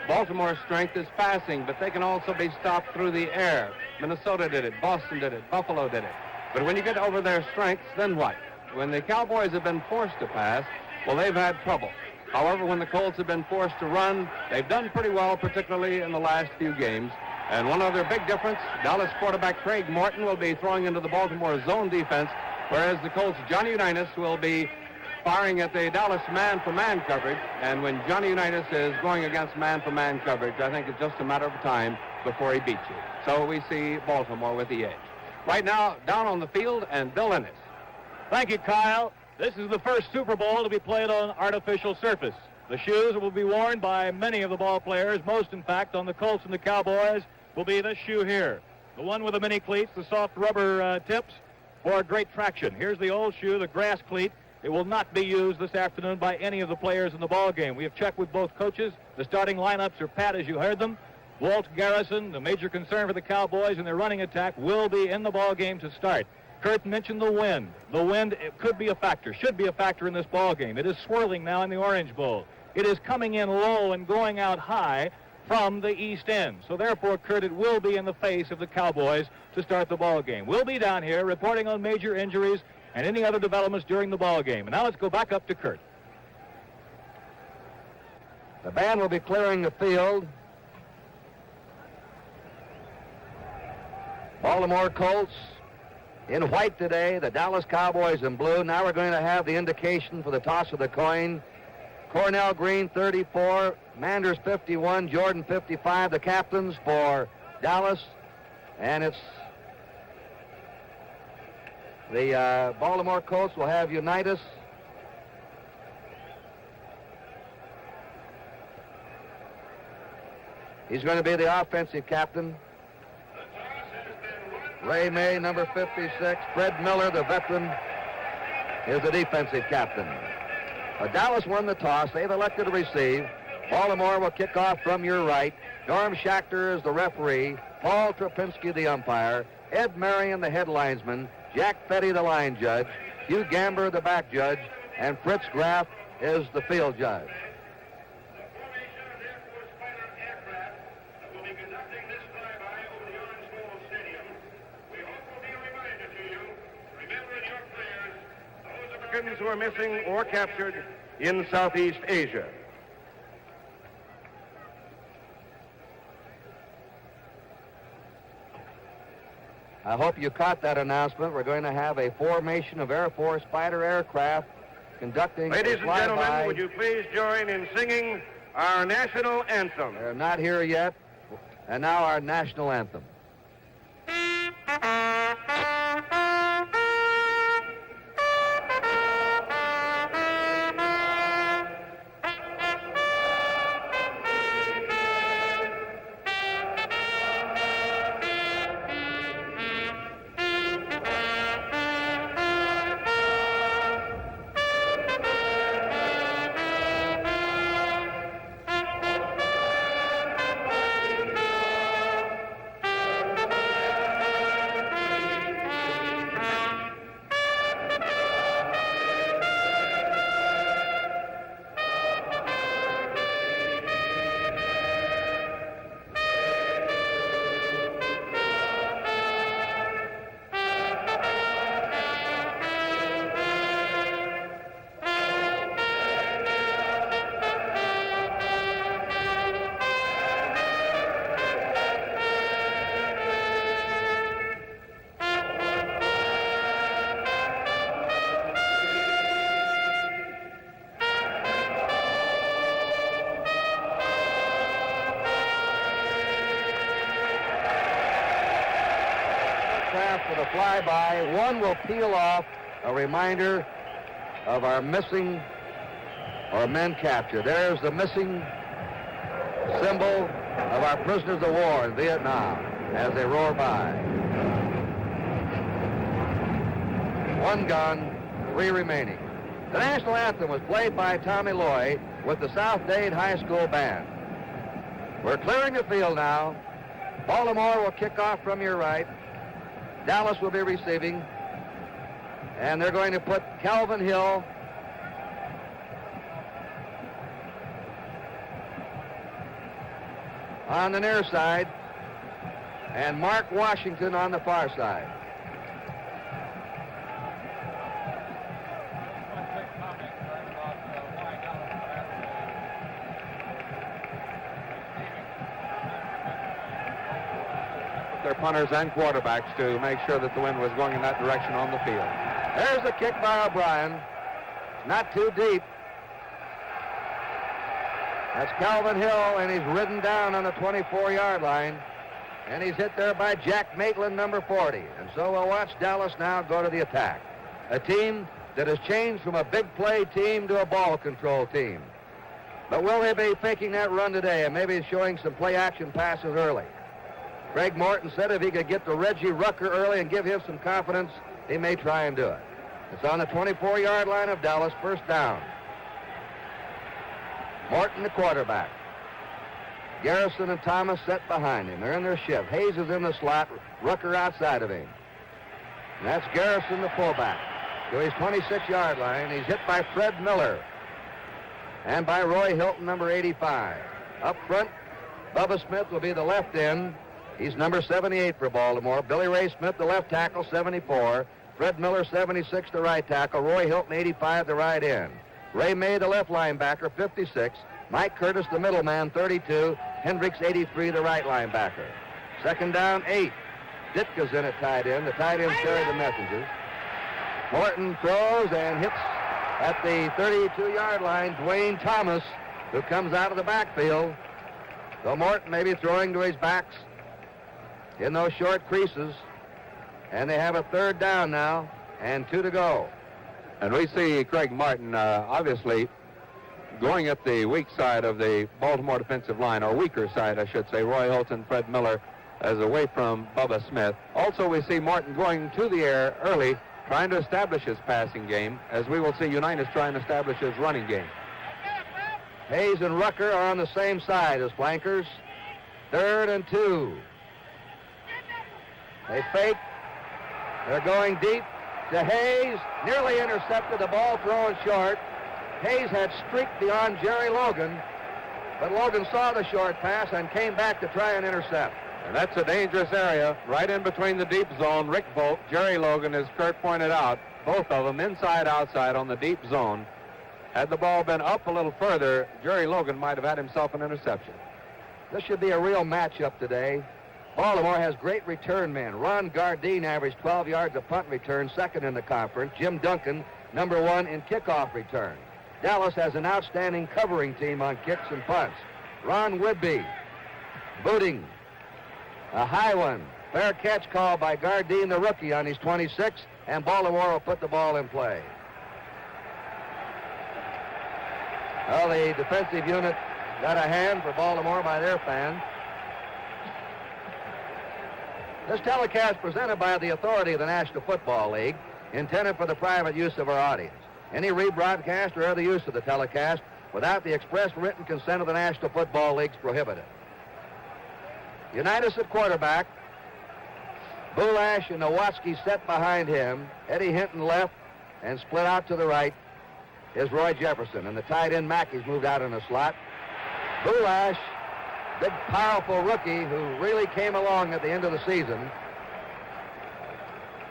Baltimore's strength is passing, but they can also be stopped through the air. Minnesota did it. Boston did it. Buffalo did it. But when you get over their strengths, then what? When the Cowboys have been forced to pass, well, they've had trouble. However, when the Colts have been forced to run, they've done pretty well, particularly in the last few games. And one other big difference, Dallas quarterback Craig Morton will be throwing into the Baltimore zone defense, whereas the Colts' Johnny Unitas will be firing at the Dallas man-for-man coverage. And when Johnny Unitas is going against man-for-man coverage, I think it's just a matter of time before he beats you. So we see Baltimore with the edge. Right now, down on the field, and Bill Ennis. Thank you, Kyle. This is the first Super Bowl to be played on artificial surface. The shoes will be worn by many of the ball players. Most, in fact, on the Colts and the Cowboys will be this shoe here. The one with the mini cleats, the soft rubber tips for great traction. Here's the old shoe, the grass cleat. It will not be used this afternoon by any of the players in the ball game. We have checked with both coaches. The starting lineups are pat as you heard them. Walt Garrison, the major concern for the Cowboys in their running attack, will be in the ball game to start. Kurt mentioned the wind. The wind could be a factor, should be a factor in this ball game. It is swirling now in the Orange Bowl. It is coming in low and going out high from the east end. So therefore, Kurt, it will be in the face of the Cowboys to start the ball game. We'll be down here reporting on major injuries and any other developments during the ball game. And now let's go back up to Kurt. The band will be clearing the field. Baltimore Colts in white today, the Dallas Cowboys in blue. Now we're going to have the indication for the toss of the coin. Cornell Green 34, Manders 51, Jordan 55, the captains for Dallas. And it's the Baltimore Colts will have Unitas. He's going to be the offensive captain. Ray May, number 56. Fred Miller, the veteran, is the defensive captain. Dallas won the toss. They've elected to receive. Baltimore will kick off from your right. Norm Schachter is the referee. Paul Trapinski, the umpire. Ed Marion, the head linesman. Jack Fetty, the line judge. Hugh Gamber, the back judge. And Fritz Graff is the field judge. Who are missing or captured in Southeast Asia. I hope you caught that announcement. We're going to have a formation of Air Force fighter aircraft conducting Ladies and gentlemen, flyby. would you please join in singing our national anthem? They're not here yet. And now our national anthem. For the flyby, one will peel off, a reminder of our missing or men captured. There's the missing symbol of our prisoners of war in Vietnam as they roar by. One gone, three remaining. The national anthem was played by Tommy Loy with the South Dade High School band. We're clearing the field now. Baltimore will kick off from your right. Dallas will be receiving, and they're going to put Calvin Hill on the near side and Mark Washington on the far side. Their punters and quarterbacks to make sure that the wind was going in that direction on the field. There's the kick by O'Brien. Not too deep. That's Calvin Hill, and he's ridden down on the 24-yard line. And he's hit there by Jack Maitland, number 40. And so we'll watch Dallas now go to the attack. A team that has changed from a big play team to a ball control team. But will they be faking that run today and maybe showing some play action passes early? Greg Morton said if he could get to Reggie Rucker early and give him some confidence, he may try and do it. It's on the 24-yard line of Dallas, first down. Morton, the quarterback. Garrison and Thomas set behind him. They're in their shift. Hayes is in the slot. Rucker outside of him. And that's Garrison, the fullback, to his 26-yard line. He's hit by Fred Miller and by Roy Hilton, number 85. Up front, Bubba Smith will be the left end. He's number 78 for Baltimore. Billy Ray Smith, the left tackle, 74. Fred Miller, 76, the right tackle. Roy Hilton, 85, the right end. Ray May, the left linebacker, 56. Mike Curtis, the middleman, 32. Hendricks, 83, the right linebacker. Second down, 8. Ditka's in at tight end. The tight ends carry the messages. Morton throws and hits at the 32-yard line Dwayne Thomas, who comes out of the backfield. So Morton may be throwing to his backs in those short creases. And they have a third down now and 2 to go. And we see Craig Martin obviously going at the weak side of the Baltimore defensive line, or weaker side, I should say. Roy Hilton, Fred Miller as away from Bubba Smith. Also, we see Martin going to the air early, trying to establish his passing game, as we will see Unitas trying to establish his running game. Hayes and Rucker are on the same side as flankers. 3rd and 2. They fake. They're going deep to Hayes. Nearly intercepted, the ball thrown short. Hayes had streaked beyond Jerry Logan, but Logan saw the short pass and came back to try and intercept. And that's a dangerous area, right in between the deep zone. Rick Volk, Jerry Logan, as Kurt pointed out, both of them inside, outside on the deep zone. Had the ball been up a little further, Jerry Logan might have had himself an interception. This should be a real matchup today. Baltimore has great return men. Ron Gardine averaged 12 yards a punt return, second in the conference. Jim Duncan, number 1 in kickoff return. Dallas has an outstanding covering team on kicks and punts. Ron Whitby booting a high one. Fair catch call by Gardine, the rookie, on his 26, and Baltimore will put the ball in play. Well, the defensive unit got a hand for Baltimore by their fans. This telecast presented by the authority of the National Football League, intended for the private use of our audience. Any rebroadcast or other use of the telecast without the express written consent of the National Football League is prohibited. Unitas at quarterback. Bulash and Nowatzki set behind him. Eddie Hinton left and split out to the right is Roy Jefferson. And the tight end Mackey's moved out in the slot. Bulash, big powerful rookie who really came along at the end of the season,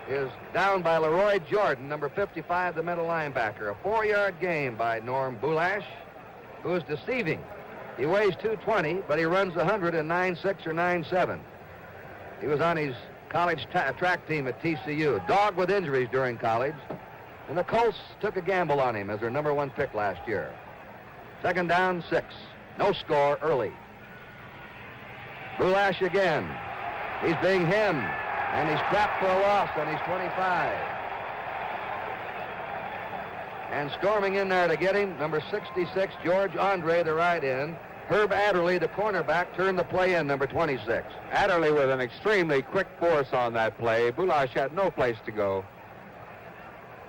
is down by Leroy Jordan, number 55, the middle linebacker. A 4-yard gain by Norm Bulash, who is deceiving. He weighs 220, but he runs 100 in 9.6 or 9.7. He was on his college track team at TCU. Dog with injuries during college. And the Colts took a gamble on him as their number 1 pick last year. Second down, 6. No score early. Bulash again. He's being hemmed. And he's trapped for a loss on his 25. And storming in there to get him, number 66, George Andre, the right end. Herb Adderley, the cornerback, turned the play in, number 26. Adderley with an extremely quick force on that play. Bulash had no place to go.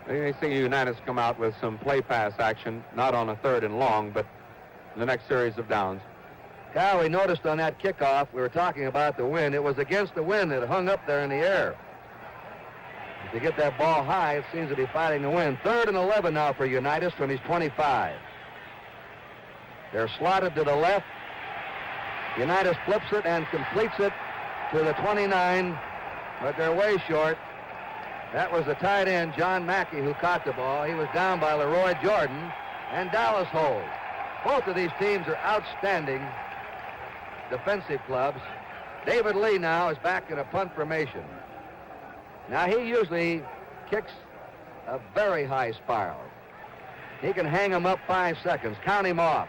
They see Unitas come out with some play pass action, not on a 3rd and long, but the next series of downs. Cal, we noticed on that kickoff, we were talking about the wind. It was against the wind that hung up there in the air. To get that ball high, it seems to be fighting the wind. 3rd and 11 now for Unitas from his 25. They're slotted to the left. Unitas flips it and completes it to the 29, but they're way short. That was the tight end, John Mackey, who caught the ball. He was down by Leroy Jordan, and Dallas holds. Both of these teams are outstanding defensive clubs. David Lee now is back in a punt formation. Now, he usually kicks a very high spiral. He can hang him up 5 seconds, count him off.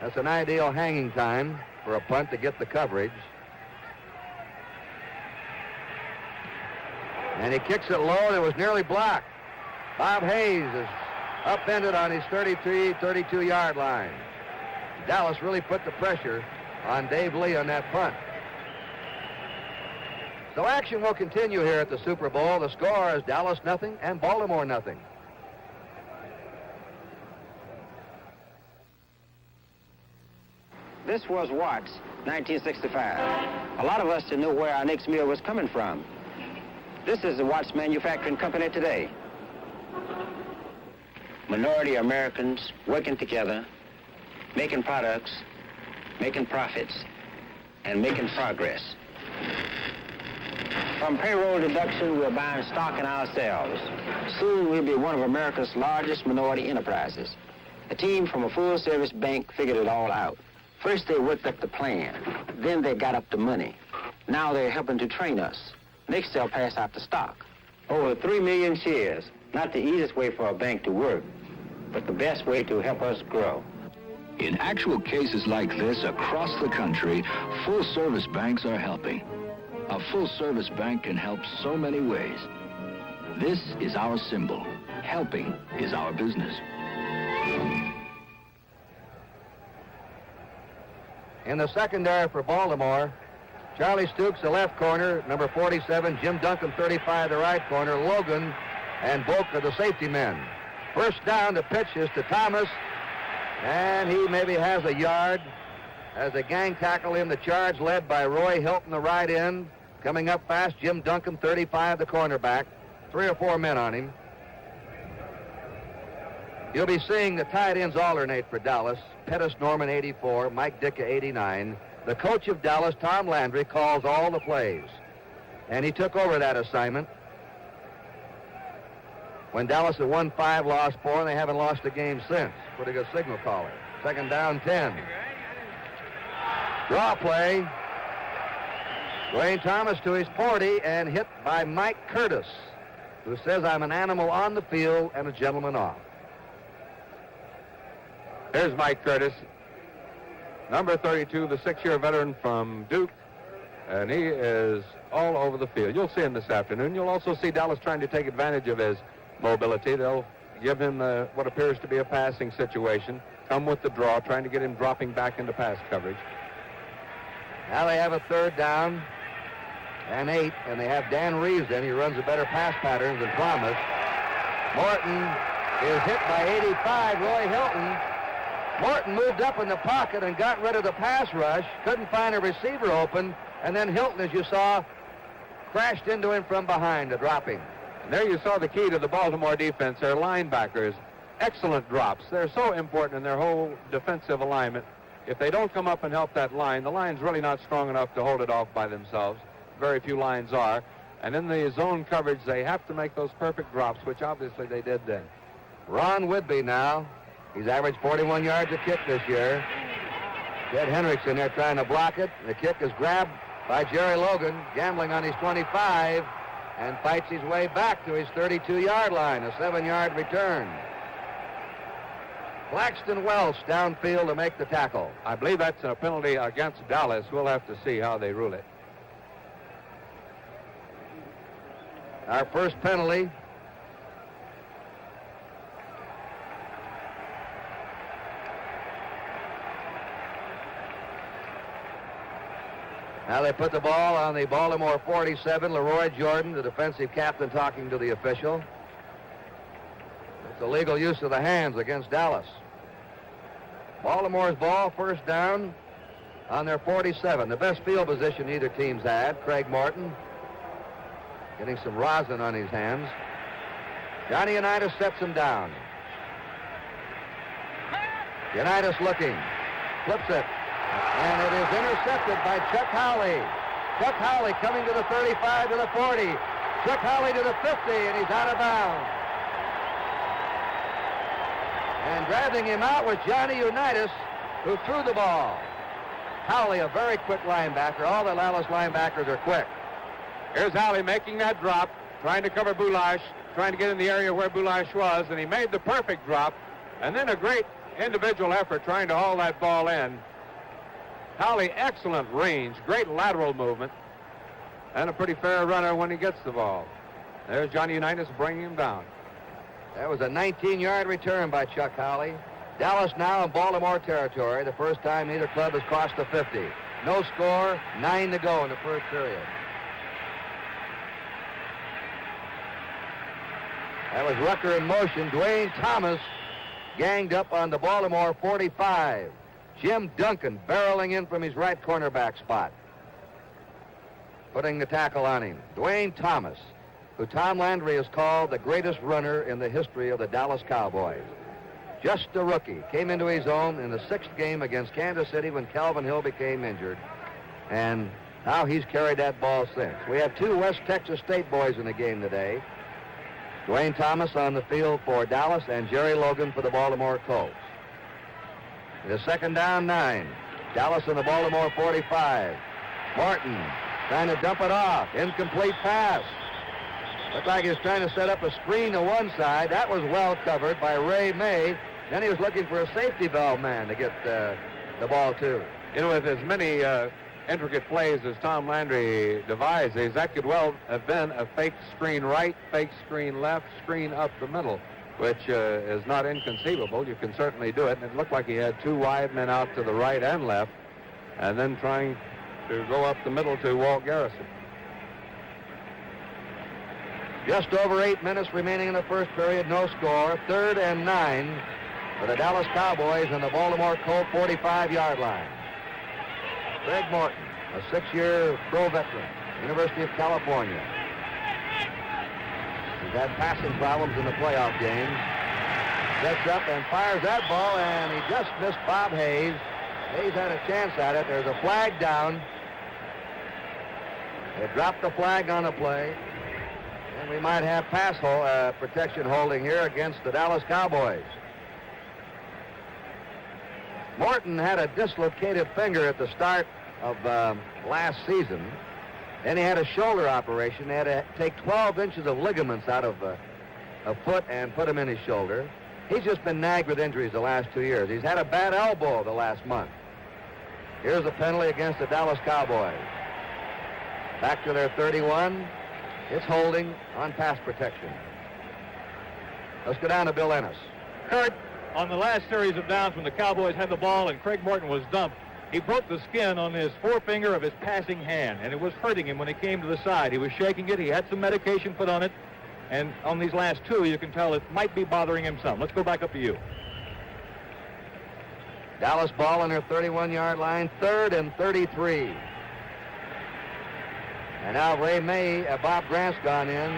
That's an ideal hanging time for a punt to get the coverage. And he kicks it low, and it was nearly blocked. Bob Hayes is upended on his 32-yard line. Dallas really put the pressure on Dave Lee on that punt. So action will continue here at the Super Bowl. The score is Dallas 0 and Baltimore 0. This was Watts, 1965. A lot of us didn't know where our next meal was coming from. This is the Watts Manufacturing Company today. Minority Americans working together, making products, making profits, and making progress. From payroll deduction, we're buying stock in ourselves. Soon we'll be one of America's largest minority enterprises. A team from a full-service bank figured it all out. First, they worked up the plan. Then they got up the money. Now they're helping to train us. Next, they'll pass out the stock. Over 3 million shares. Not the easiest way for a bank to work, but the best way to help us grow. In actual cases like this across the country, full-service banks are helping. A full-service bank can help so many ways. This is our symbol. Helping is our business. In the secondary for Baltimore, Charlie Stooks, the left corner, number 47, Jim Duncan, 35, the right corner, Logan and Volk are the safety men. First down, the pitch is to Thomas, and he maybe has a yard as the gang tackle him. The charge led by Roy Hilton, the right end. Coming up fast, Jim Duncan, 35, the cornerback. 3 or 4 men on him. You'll be seeing the tight ends alternate for Dallas. Pettis Norman, 84, Mike Ditka, 89. The coach of Dallas, Tom Landry, calls all the plays. And he took over that assignment when Dallas had won 5, lost 4, and they haven't lost a game since. Pretty good signal caller. Second down, 10. Draw play. Dwayne Thomas to his 40 and hit by Mike Curtis, who says, I'm an animal on the field and a gentleman off. Here's Mike Curtis, number 32, the 6-year veteran from Duke, and he is all over the field. You'll see him this afternoon. You'll also see Dallas trying to take advantage of his mobility. They'll give him what appears to be a passing situation, come with the draw, trying to get him dropping back into pass coverage. Now they have a third down and 8, and they have Dan Reeves in. He runs a better pass pattern than promised. Morton is hit by 85, Roy Hilton. Morton moved up in the pocket and got rid of the pass rush, couldn't find a receiver open, and then Hilton, as you saw, crashed into him from behind to drop him. And there you saw the key to the Baltimore defense, their linebackers. Excellent drops. They're so important in their whole defensive alignment. If they don't come up and help that line, the line's really not strong enough to hold it off by themselves. Very few lines are. And in the zone coverage, they have to make those perfect drops, which obviously they did then. Ron Whitby now. He's averaged 41 yards a kick this year. Ted Hendricks in there trying to block it. The kick is grabbed by Jerry Logan, gambling on his 25, and fights his way back to his 32-yard line, a 7-yard return. Claxton Welch downfield to make the tackle. I believe that's a penalty against Dallas. We'll have to see how they rule it. Our first penalty. Now they put the ball on the Baltimore 47, Leroy Jordan, the defensive captain, talking to the official. It's a legal use of the hands against Dallas. Baltimore's ball, first down on their 47. The best field position either team's had. Craig Morton getting some rosin on his hands. Johnny Unitas sets him down. Unitas looking, flips it, and it is intercepted by Chuck Howley. Chuck Howley coming to the 35, to the 40. Chuck Howley to the 50, and he's out of bounds. And grabbing him out was Johnny Unitas, who threw the ball. Howley, a very quick linebacker. All the Dallas linebackers are quick. Here's Howley making that drop, trying to cover Boulash, trying to get in the area where Boulash was, and he made the perfect drop, and then a great individual effort trying to haul that ball in. Howley, excellent range, great lateral movement, and a pretty fair runner when he gets the ball. There's Johnny Unitas bringing him down. That was a 19-yard return by Chuck Howley. Dallas now in Baltimore territory, the first time either club has crossed the 50. No score, 9 to go in the first period. That was Rucker in motion. Dwayne Thomas ganged up on the Baltimore 45. Jim Duncan barreling in from his right cornerback spot, putting the tackle on him. Dwayne Thomas, who Tom Landry has called the greatest runner in the history of the Dallas Cowboys. Just a rookie, came into his own in the 6th game against Kansas City when Calvin Hill became injured, and now he's carried that ball since. We have 2 West Texas State boys in the game today. Dwayne Thomas on the field for Dallas and Jerry Logan for the Baltimore Colts. It is 2nd down 9. Dallas in the Baltimore 45. Martin trying to dump it off. Incomplete pass. Looked like he was trying to set up a screen to one side. That was well covered by Ray May. Then he was looking for a safety valve man to get the ball to. You know, with as many intricate plays as Tom Landry devises, that could well have been a fake screen right, fake screen left, screen up the middle, which is not inconceivable. You can certainly do it. And it looked like he had 2 wide men out to the right and left, and then trying to go up the middle to Walt Garrison. Just over 8 minutes remaining in the first period, no score. 3rd and 9 for the Dallas Cowboys on the Baltimore Colt 45-yard line. Greg Morton, a 6-year pro veteran, University of California. He's had passing problems in the playoff games. Sets up and fires that ball, and he just missed Bob Hayes. Hayes had a chance at it. There's a flag down. They dropped the flag on the play. And we might have pass protection holding here against the Dallas Cowboys. Morton had a dislocated finger at the start of last season. Then he had a shoulder operation. They had to take 12 inches of ligaments out of a foot and put them in his shoulder. He's just been nagged with injuries the last 2 years. He's had a bad elbow the last month. Here's a penalty against the Dallas Cowboys. Back to their 31. It's holding on pass protection. Let's go down to Bill Ennis. Kurt, on the last series of downs when the Cowboys had the ball and Craig Morton was dumped, he broke the skin on his forefinger of his passing hand, and it was hurting him when he came to the side. He was shaking it. He had some medication put on it, and on these last 2, you can tell it might be bothering him some. Let's go back up to you. Dallas ball on their 31-yard line, 3rd and 33. And now Ray May, Bob Grant's gone in,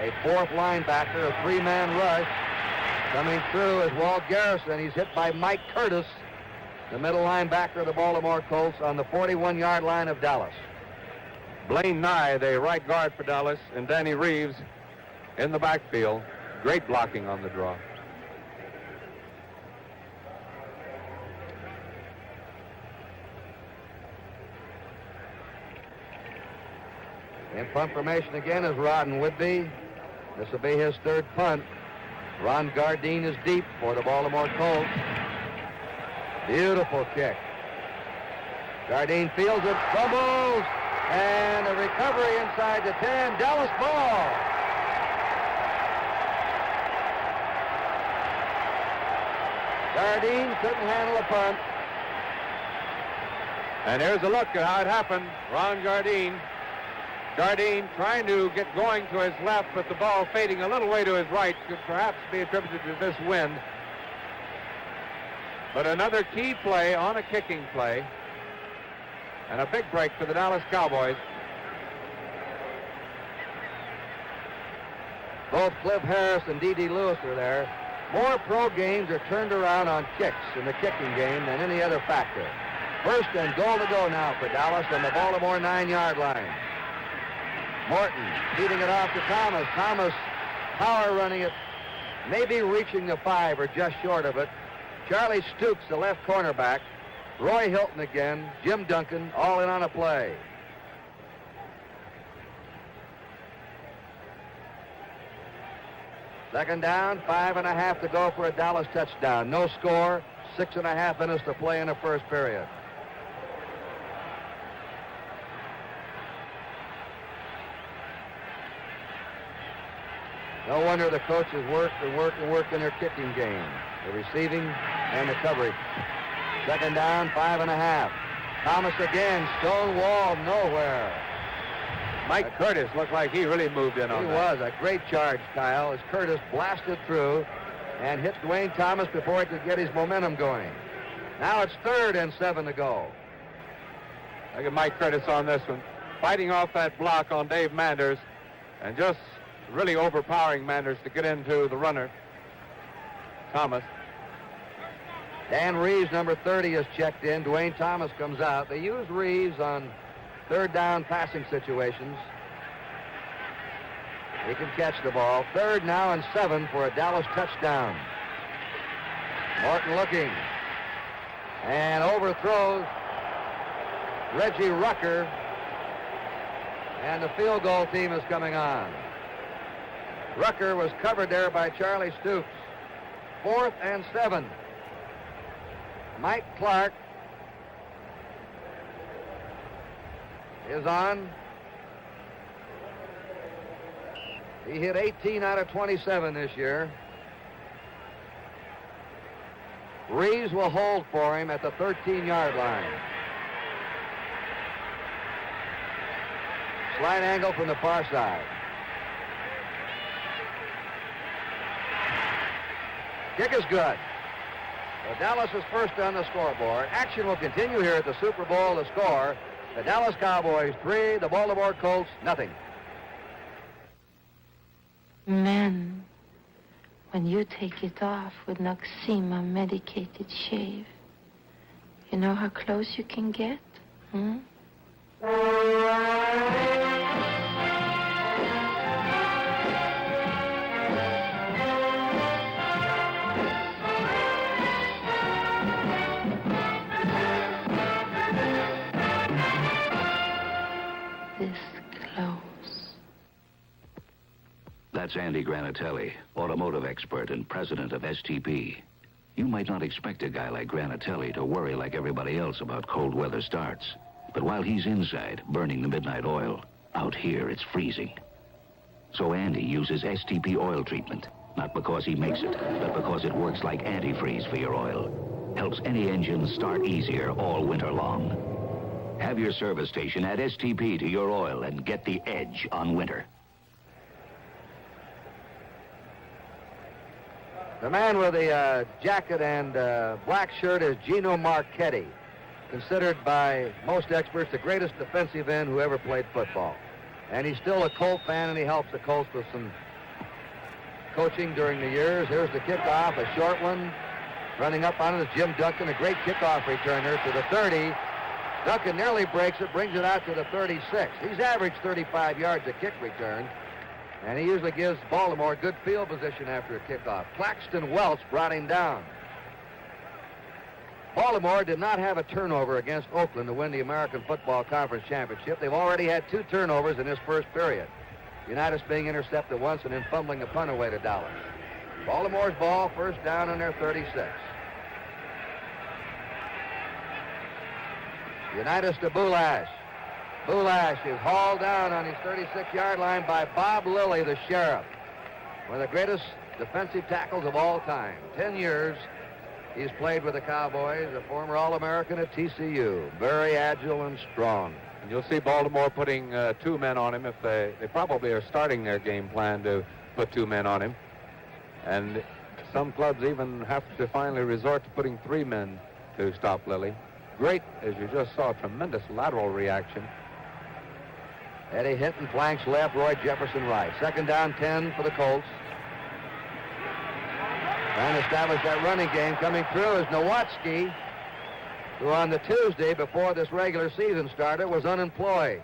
a 4th linebacker, a 3-man rush. Coming through is Walt Garrison. He's hit by Mike Curtis, the middle linebacker of the Baltimore Colts, on the 41-yard line of Dallas. Blaine Nye, the right guard for Dallas, and Danny Reeves in the backfield. Great blocking on the draw. In punt formation again is Rodden Whitby. This will be his 3rd punt. Ron Gardine is deep for the Baltimore Colts. Beautiful kick. Gardine fields it, fumbles, and a recovery inside the 10. Dallas ball. Gardine couldn't handle a punt. And here's a look at how it happened. Ron Gardine. Gardine trying to get going to his left, but the ball fading a little way to his right could perhaps be attributed to this wind. But another key play on a kicking play. And a big break for the Dallas Cowboys. Both Cliff Harris and D.D. Lewis are there. More pro games are turned around on kicks in the kicking game than any other factor. 1st and goal to go now for Dallas on the Baltimore 9-yard line. Morton feeding it off to Thomas. Thomas power running it, maybe reaching the 5 or just short of it. Charlie Stoops, the left cornerback. Roy Hilton again. Jim Duncan, all in on a play. Second down, 5.5 to go for a Dallas touchdown. No score, 6.5 minutes to play in the first period. No wonder the coaches work in their kicking game. The receiving and the coverage. Second down, 5.5. Thomas again, stonewalled nowhere. Mike Curtis looked like he really moved in on that. He was a great charge, Kyle, as Curtis blasted through and hit Dwayne Thomas before he could get his momentum going. Now it's 3rd and 7 to go. I give Mike Curtis on this one. Fighting off that block on Dave Manders and just really overpowering Manders to get into the runner, Thomas. Dan Reeves, number 30, is checked in. Dwayne Thomas comes out. They use Reeves on 3rd down passing situations. He can catch the ball. 3rd now and 7 for a Dallas touchdown. Morton looking. And overthrows Reggie Rucker. And the field goal team is coming on. Rucker was covered there by Charlie Stoops. 4th and 7. Mike Clark is on. He hit 18 out of 27 this year. Reeves will hold for him at the 13-yard line. Slight angle from the far side. Kick is good. So Dallas is first on the scoreboard. Action will continue here at the Super Bowl. The score, the Dallas Cowboys 3, the Baltimore Colts nothing. Men, when you take it off with Noxema medicated shave, you know how close you can get? This close. That's Andy Granatelli, automotive expert and president of STP. You might not expect a guy like Granatelli to worry like everybody else about cold weather starts. But while he's inside, burning the midnight oil, out here it's freezing. So Andy uses STP oil treatment, not because he makes it, but because it works like antifreeze for your oil. Helps any engine start easier all winter long. Have your service station add STP to your oil and get the edge on winter. The man with the jacket and black shirt is Gino Marchetti, considered by most experts the greatest defensive end who ever played football. And he's still a Colt fan, and he helps the Colts with some coaching during the years. Here's the kickoff, a short one. Running up on it is Jim Duncan, a great kickoff returner to the 30. Duncan nearly breaks it, brings it out to the 36. He's averaged 35 yards a kick return, and he usually gives Baltimore good field position after a kickoff. Claxton Welch brought him down. Baltimore did not have a turnover against Oakland to win the American Football Conference Championship. They've already had 2 turnovers in this first period. Unitas being intercepted once and then fumbling the punt away to Dallas. Baltimore's ball, first down on their 36. Unitas to Boulash. Boulash is hauled down on his 36-yard line by Bob Lilly, the sheriff. One of the greatest defensive tackles of all time. 10 years he's played with the Cowboys, a former All-American at TCU. Very agile and strong. And you'll see Baltimore putting 2 men on him. If they probably are starting their game plan to put 2 men on him. And some clubs even have to finally resort to putting 3 men to stop Lilly. Great, as you just saw, tremendous lateral reaction. Eddie Hinton flanks left, Roy Jefferson right. Second down, 10 for the Colts. Trying to establish that running game. Coming through is Nowatzki, who on the Tuesday before this regular season started was unemployed.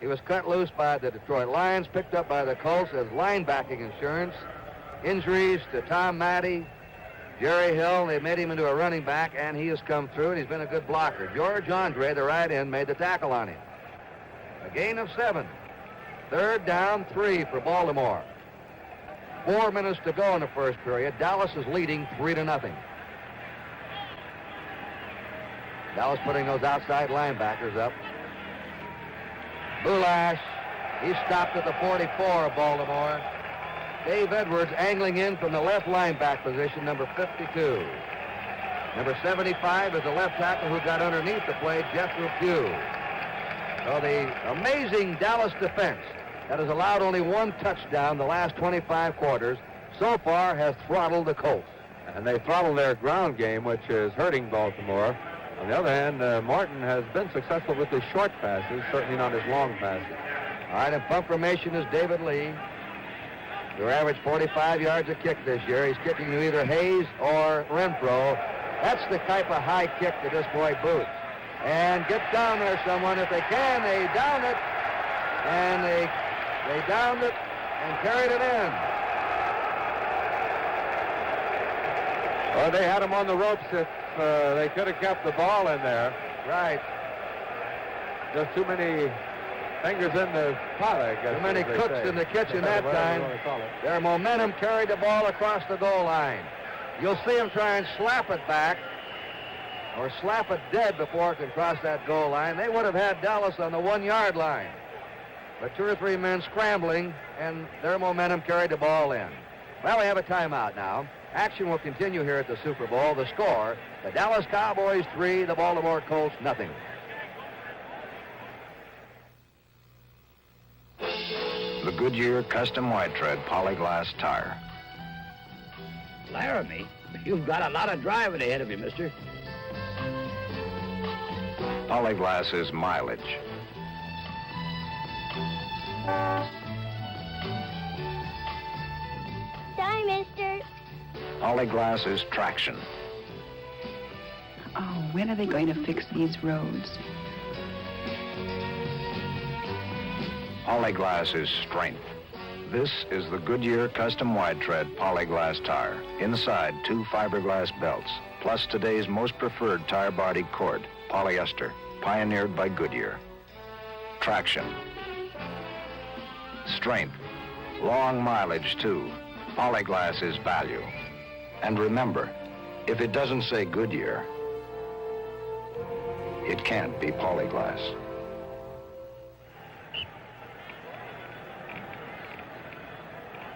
He was cut loose by the Detroit Lions, picked up by the Colts as linebacking insurance. Injuries to Tom Matty, Jerry Hill, they made him into a running back, and he has come through, and he's been a good blocker. George Andre, the right end, made the tackle on him. A gain of 7. Third down, 3 for Baltimore. 4 minutes to go in the first period. Dallas is leading 3-0. Dallas putting those outside linebackers up. Boulash, he stopped at the 44 of Baltimore. Dave Edwards angling in from the left lineback position, number 52. Number 75 is the left tackle who got underneath the play, Jethro Pugh. So the amazing Dallas defense that has allowed only 1 touchdown the last 25 quarters so far has throttled the Colts. And they throttle their ground game, which is hurting Baltimore. On the other hand, Martin has been successful with his short passes, certainly not his long passes. All right, in punt formation is David Lee, who averaged 45 yards a kick this year. He's kicking to either Hayes or Renfro. That's the type of high kick that this boy boots. And gets down there someone. If they can, they down it. And they downed it and carried it in. Well, they had him on the ropes if they could have kept the ball in there. Right. Just too many fingers in the pot, I guess. Too many cooks in the kitchen that time. Their momentum carried the ball across the goal line. You'll see him try and slap it back or slap it dead before it can cross that goal line. They would have had Dallas on the 1-yard line. But 2 or 3 men scrambling, and their momentum carried the ball in. Well, we have a timeout now. Action will continue here at the Super Bowl. The score, the Dallas Cowboys 3, the Baltimore Colts nothing. The Goodyear Custom White Tread Polyglass Tire. Laramie, you've got a lot of driving ahead of you, mister. Polyglass is mileage. Sorry, mister. Polyglass is traction. Oh, when are they going to fix these roads? Polyglass is strength. This is the Goodyear Custom Wide Tread Polyglass tire. Inside, 2 fiberglass belts, plus today's most preferred tire body cord, polyester, pioneered by Goodyear. Traction. Strength. Long mileage, too. Polyglass is value. And remember, if it doesn't say Goodyear, it can't be Polyglass.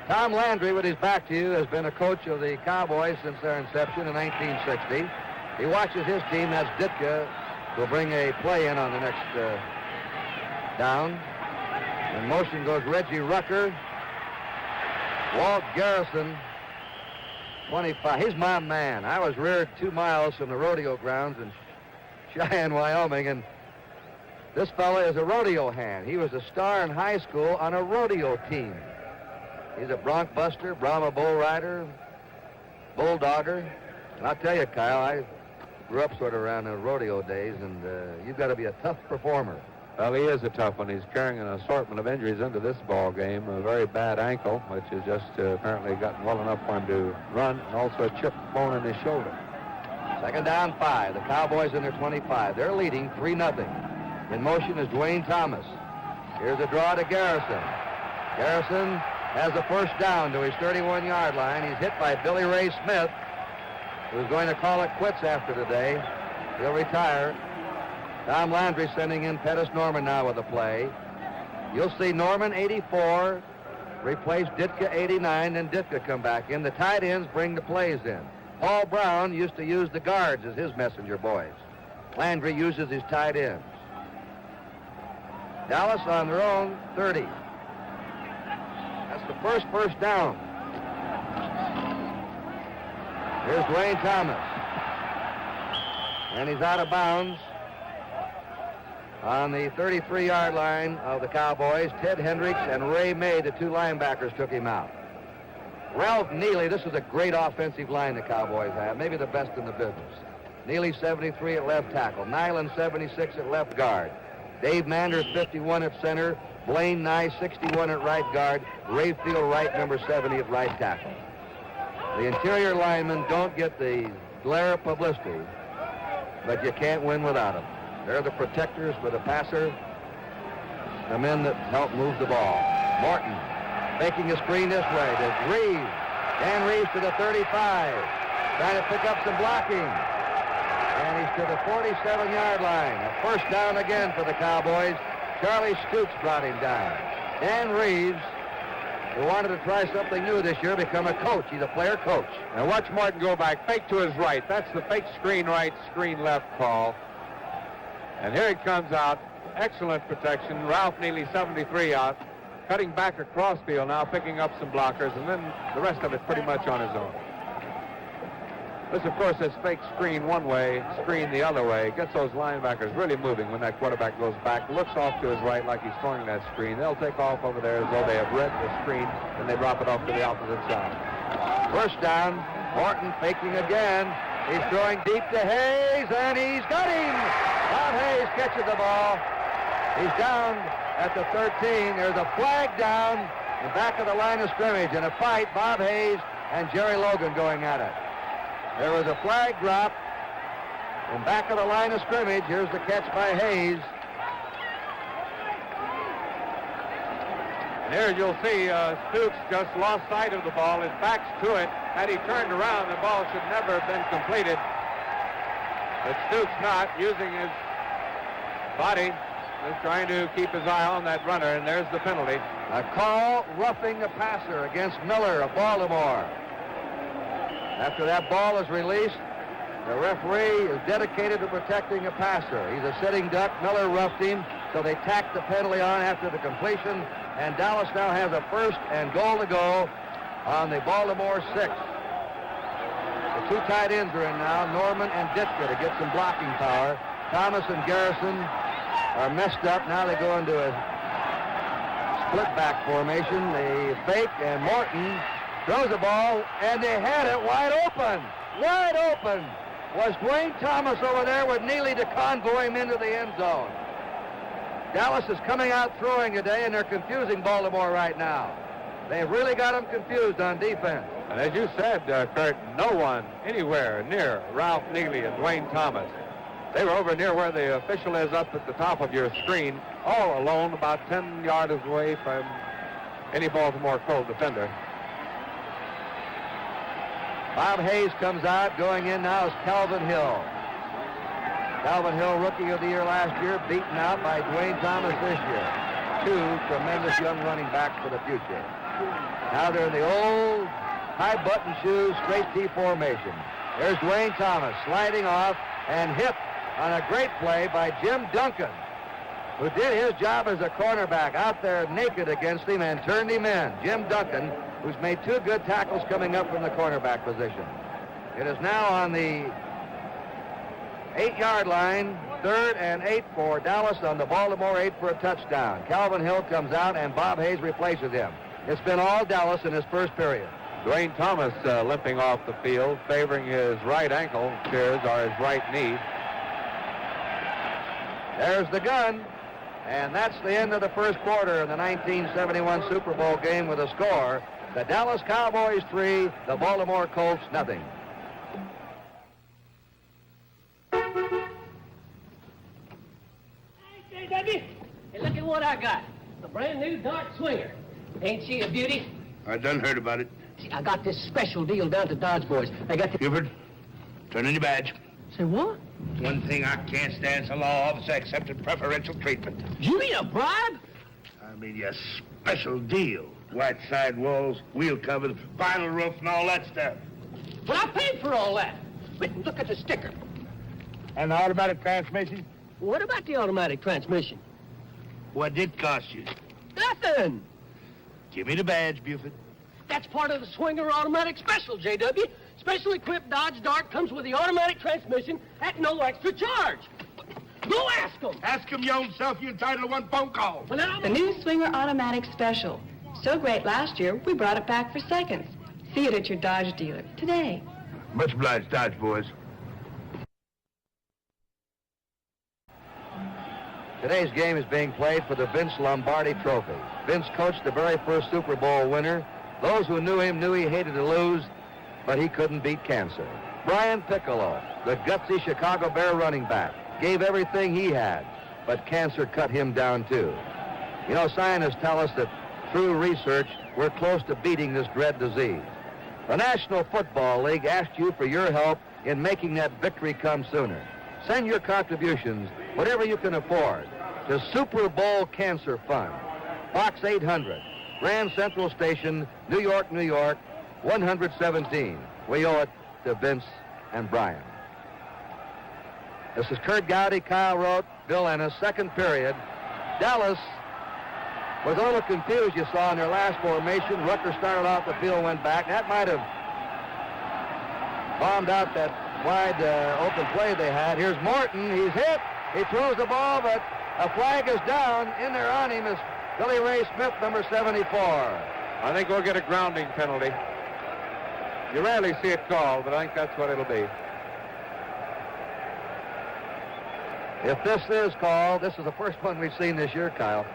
Tom Landry, with his back to you, has been a coach of the Cowboys since their inception in 1960. He watches his team. That's Ditka, who'll bring a play in on the next down. In motion goes Reggie Rucker. Walt Garrison, 25. He's my man. I was reared 2 miles from the rodeo grounds in Cheyenne, Wyoming, and this fella is a rodeo hand. He was a star in high school on a rodeo team. He's a bronc buster, Brahma bull rider, bulldogger. And I'll tell you, Kyle, I grew up sort of around the rodeo days, and you've got to be a tough performer. Well, he is a tough one. He's carrying an assortment of injuries into this ball game. A very bad ankle, which has just apparently gotten well enough for him to run, and also a chipped bone in his shoulder. Second down, 5. The Cowboys in their 25. They're leading 3-0. In motion is Dwayne Thomas. Here's a draw to Garrison. Garrison has the first down to his 31-yard line. He's hit by Billy Ray Smith, who's going to call it quits after today. He'll retire. Tom Landry sending in Pettis Norman now with the play. You'll see Norman, 84, replace Ditka, 89, and Ditka come back in. The tight ends bring the plays in. Paul Brown used to use the guards as his messenger boys. Landry uses his tight ends. Dallas on their own 30. That's the first down. Here's Dwayne Thomas. And he's out of bounds on the 33-yard line of the Cowboys. Ted Hendricks and Ray May, the 2 linebackers, took him out. Ralph Neely, this is a great offensive line the Cowboys have, maybe the best in the business. Neely, 73 at left tackle. Nyland, 76 at left guard. Dave Manders, 51 at center. Blaine Nye, 61 at right guard. Rayfield Wright, number 70 at right tackle. The interior linemen don't get the glare of publicity, but you can't win without them. They're the protectors for the passer, the men that help move the ball. Morton making a screen this way to Reeves. Dan Reeves to the 35, trying to pick up some blocking. And he's to the 47-yard line. A first down again for the Cowboys. Charlie Stoops brought him down. Dan Reeves, who wanted to try something new this year, become a coach. He's a player coach. Now watch Martin go back, fake to his right. That's the fake screen right, screen left call. And here he comes out. Excellent protection. Ralph Neely, 73 out. Cutting back across field now, picking up some blockers, and then the rest of it pretty much on his own. This, of course, is fake screen one way, screen the other way. Gets those linebackers really moving when that quarterback goes back, looks off to his right like he's throwing that screen. They'll take off over there as though they have read the screen, and they drop it off to the opposite side. First down, Morton faking again. He's throwing deep to Hayes, and he's got him. Bob Hayes catches the ball. He's down at the 13. There's a flag down in back of the line of scrimmage. In a fight, Bob Hayes and Jerry Logan going at it. There was a flag drop in back of the line of scrimmage. Here's the catch by Hayes. And here you'll see Stooks just lost sight of the ball. His back's to it. Had he turned around, the ball should never have been completed. But Stooks not, using his body, just trying to keep his eye on that runner, and there's the penalty. A call roughing the passer against Miller of Baltimore. After that ball is released, the referee is dedicated to protecting a passer. He's a sitting duck. Miller roughed him, so they tacked the penalty on after the completion, and Dallas now has a first and goal to go on the Baltimore 6. The two tight ends are in now, Norman and Ditka, to get some blocking power. Thomas and Garrison are messed up. Now they go into a split back formation. They fake, and Morton throws the ball, and they had it wide open. Wide open was Dwayne Thomas over there with Neely to convoy him into the end zone. Dallas is coming out throwing today, and they're confusing Baltimore right now. They've really got them confused on defense. And as you said, Kurt, no one anywhere near Ralph Neely and Dwayne Thomas. They were over near where the official is up at the top of your screen, all alone, about 10 yards away from any Baltimore Colt defender. Bob Hayes comes out. Going in now is Calvin Hill. Calvin Hill, Rookie of the Year last year, beaten out by Dwayne Thomas this year. Two tremendous young running backs for the future. Now they're in the old high-button shoes, straight T formation. There's Dwayne Thomas sliding off and hit on a great play by Jim Duncan, who did his job as a cornerback, out there naked against him and turned him in. Jim Duncan, who's made two good tackles coming up from the cornerback position. It is now on the 8-yard line, 3rd and 8 for Dallas on the Baltimore 8 for a touchdown. Calvin Hill comes out, and Bob Hayes replaces him. It's been all Dallas in his first period. Dwayne Thomas limping off the field, favoring his right ankle, tears, or his right knee. There's the gun, and that's the end of the first quarter in the 1971 Super Bowl game with a score. The Dallas Cowboys 3, the Baltimore Colts nothing. Hey, JW, hey, look at what I got. A brand new dart swinger. Ain't she a beauty? I done heard about it. See, I got this special deal down to Dodge Boys. I got the... Buford, turn in your badge. Say what? One thing I can't stand is a law officer accepting preferential treatment. You mean a bribe? I mean a special deal. White side walls, wheel covers, vinyl roof, and all that stuff. But I paid for all that. But look at the sticker. And the automatic transmission? What about the automatic transmission? What did it cost you? Nothing. Give me the badge, Buford. That's part of the Swinger Automatic Special, JW. Special equipped Dodge Dart comes with the automatic transmission at no extra charge. Go ask them. Ask them your own self. You're entitled to one phone call. Well, now, The new Swinger Automatic Special. So great last year, we brought it back for seconds. See it at your Dodge dealer today. Much obliged, Dodge boys. Today's game is being played for the Vince Lombardi Trophy. Vince coached the very first Super Bowl winner. Those who knew him knew he hated to lose, but he couldn't beat cancer. Brian Piccolo, the gutsy Chicago Bear running back, gave everything he had, but cancer cut him down too. You know, scientists tell us that through research, we're close to beating this dread disease. The National Football League asked you for your help in making that victory come sooner. Send your contributions, whatever you can afford, to Super Bowl Cancer Fund, Box 800, Grand Central Station, New York, New York, 117. We owe it to Vince and Brian. This is Kurt Gowdy, Kyle Rote, Bill Ennis, second period. Dallas was a little confused, you saw, in their last formation. Rucker started off the field, went back. That might have bombed out that wide open play they had. Here's Morton. He's hit. He throws the ball, but a flag is down. In there on him is Billy Ray Smith, number 74. I think we'll get a grounding penalty. You rarely see it called, but I think that's what it'll be. If this is called, this is the first one we've seen this year, Kyle.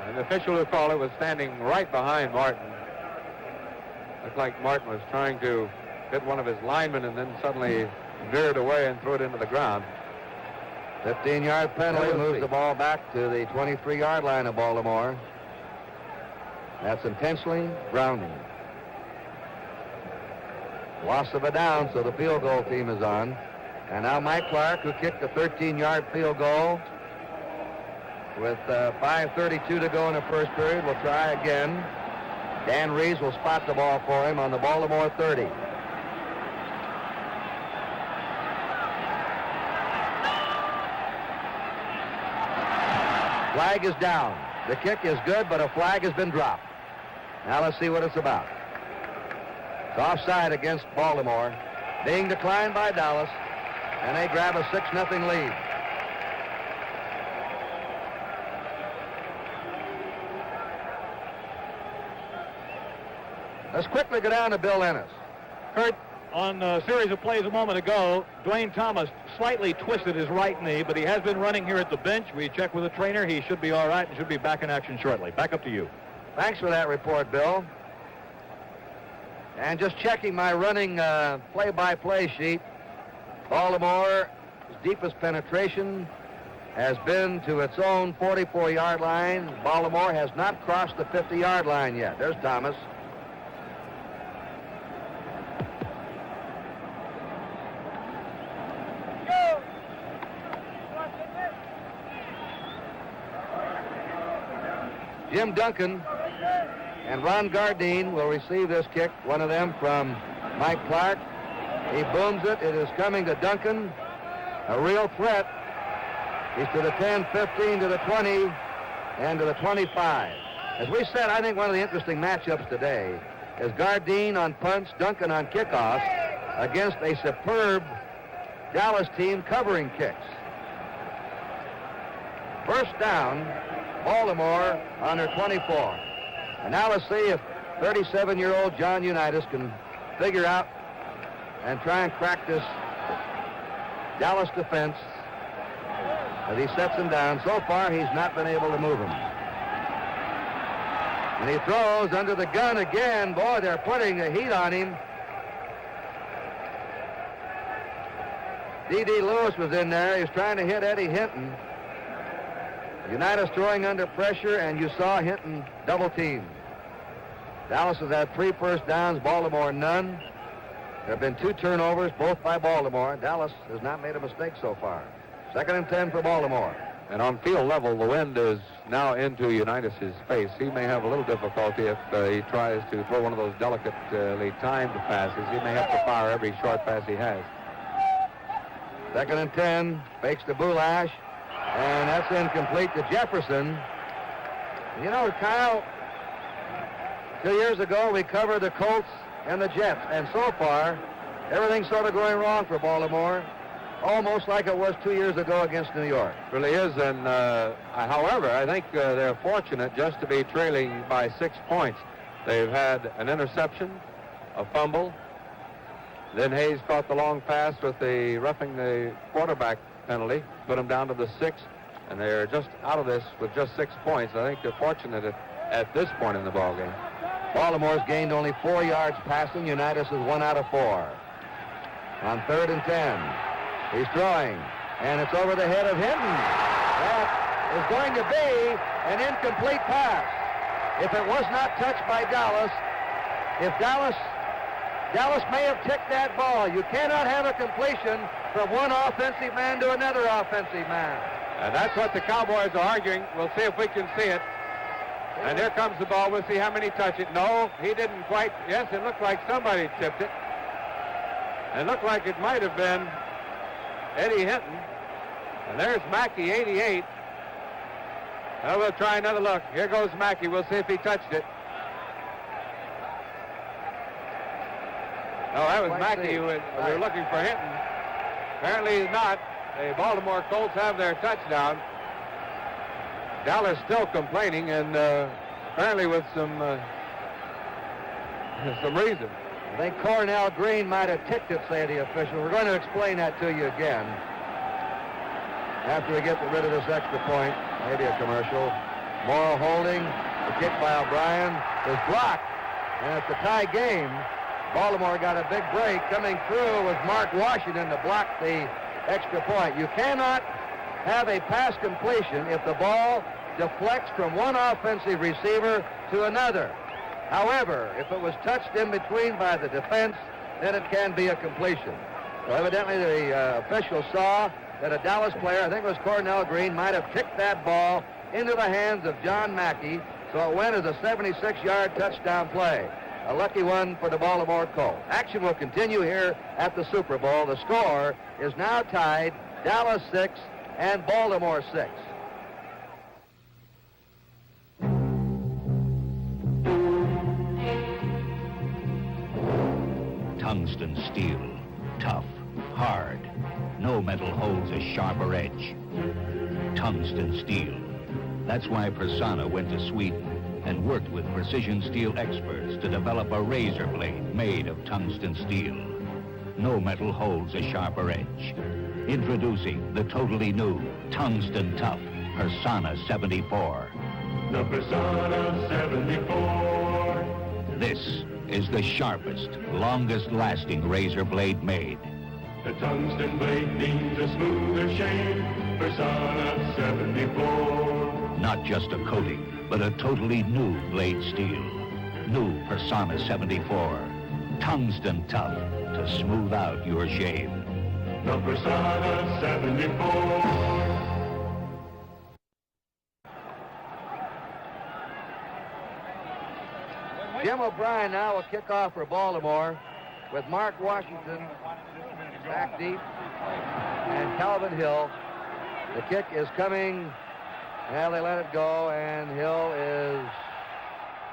And the official who called it was standing right behind Martin. Looked like Martin was trying to hit one of his linemen and then suddenly veered away and threw it into the ground. 15-yard penalty moves the ball back to the 23-yard line of Baltimore. That's intentionally grounding. Loss of a down, so the field goal team is on. And now Mike Clark, who kicked a 13-yard field goal with 5:32 to go in the first period, will try again. Dan Reeves will spot the ball for him on the Baltimore 30. Flag is down. The kick is good, but a flag has been dropped. Now let's see what it's about. It's offside against Baltimore, being declined by Dallas, and they grab a 6-0 lead. Let's quickly go down to Bill Ennis. Kurt, on a series of plays a moment ago, Dwayne Thomas slightly twisted his right knee, but he has been running here at the bench. We checked with the trainer. He should be all right and should be back in action shortly. Back up to you. Thanks for that report, Bill. And just checking my running play-by-play sheet, Baltimore's deepest penetration has been to its own 44-yard line. Baltimore has not crossed the 50-yard line yet. There's Thomas. Jim Duncan and Ron Gardine will receive this kick, one of them from Mike Clark. He booms it. It is coming to Duncan. A real threat. He's to the 10, 15, to the 20, and to the 25. As we said, I think one of the interesting matchups today is Gardine on punts, Duncan on kickoffs against a superb Dallas team covering kicks. First down, Baltimore on their 24. And now let's see if 37-year-old John Unitas can figure out and try and crack this Dallas defense as he sets him down. So far, he's not been able to move him. And he throws under the gun again. Boy, they're putting the heat on him. D.D. Lewis was in there. He was trying to hit Eddie Hinton. Unitas throwing under pressure, and you saw Hinton double team. Dallas has had 3 first downs, Baltimore none. There have been 2 turnovers, both by Baltimore. Dallas has not made a mistake so far. 2nd and 10 for Baltimore. And on field level, the wind is now into Unitas' face. He may have a little difficulty if he tries to throw one of those delicately timed passes. He may have to fire every short pass he has. 2nd and 10, fakes to Boulash, and that's incomplete to Jefferson. You know, Kyle, 2 years ago we covered the Colts and the Jets, and so far everything's sort of going wrong for Baltimore, almost like it was 2 years ago against New York. Really is, and however, I think they're fortunate just to be trailing by 6 points. They've had an interception, a fumble, then Hayes caught the long pass with the roughing the quarterback penalty, put them down to the 6, and they're just out of this with just 6 points. I think they're fortunate at this point in the ballgame. Baltimore's gained only 4 yards passing. Unitas is 1 out of 4. On 3rd and 10, he's throwing, and it's over the head of Hinton. That is going to be an incomplete pass. If it was not touched by Dallas, Dallas may have ticked that ball. You cannot have a completion from one offensive man to another offensive man. And that's what the Cowboys are arguing. We'll see if we can see it. And here comes the ball. We'll see how many touch it. No, he didn't quite. Yes, it looked like somebody tipped it. It looked like it might have been Eddie Hinton. And there's Mackey, 88. Well, we'll try another look. Here goes Mackey. We'll see if he touched it. No, that was Quite Mackey see. who we were looking for Hinton. Apparently he's not. The Baltimore Colts have their touchdown. Dallas still complaining, and apparently with some reason. I think Cornell Green might have ticked it, say the official. We're going to explain that to you again. After we get rid of this extra point, maybe a commercial. Morrow holding. The kick by O'Brien is blocked, and it's a tie game. Baltimore got a big break. Coming through was Mark Washington to block the extra point. You cannot have a pass completion if the ball deflects from one offensive receiver to another. However, if it was touched in between by the defense, then it can be a completion. So evidently the official saw that a Dallas player, I think it was Cornell Green, might have kicked that ball into the hands of John Mackey, so it went as a 76-yard touchdown play. A lucky one for the Baltimore Colts. Action will continue here at the Super Bowl. The score is now tied, Dallas 6 and Baltimore 6. Tungsten steel, tough, hard. No metal holds a sharper edge. Tungsten steel. That's why Prasanna went to Sweden and worked with precision steel experts to develop a razor blade made of tungsten steel. No metal holds a sharper edge. Introducing the totally new Tungsten Tough Prasanna 74. The Prasanna 74. This is the sharpest, longest-lasting razor blade made. The tungsten blade means a smoother shave. Prasanna 74. Not just a coating, but a totally new blade steel. New Prasanna 74. Tungsten tough to smooth out your shave. The Prasanna 74. Jim O'Brien now will kick off for Baltimore with Mark Washington back deep and Calvin Hill. The kick is coming. Well, they let it go, and Hill is,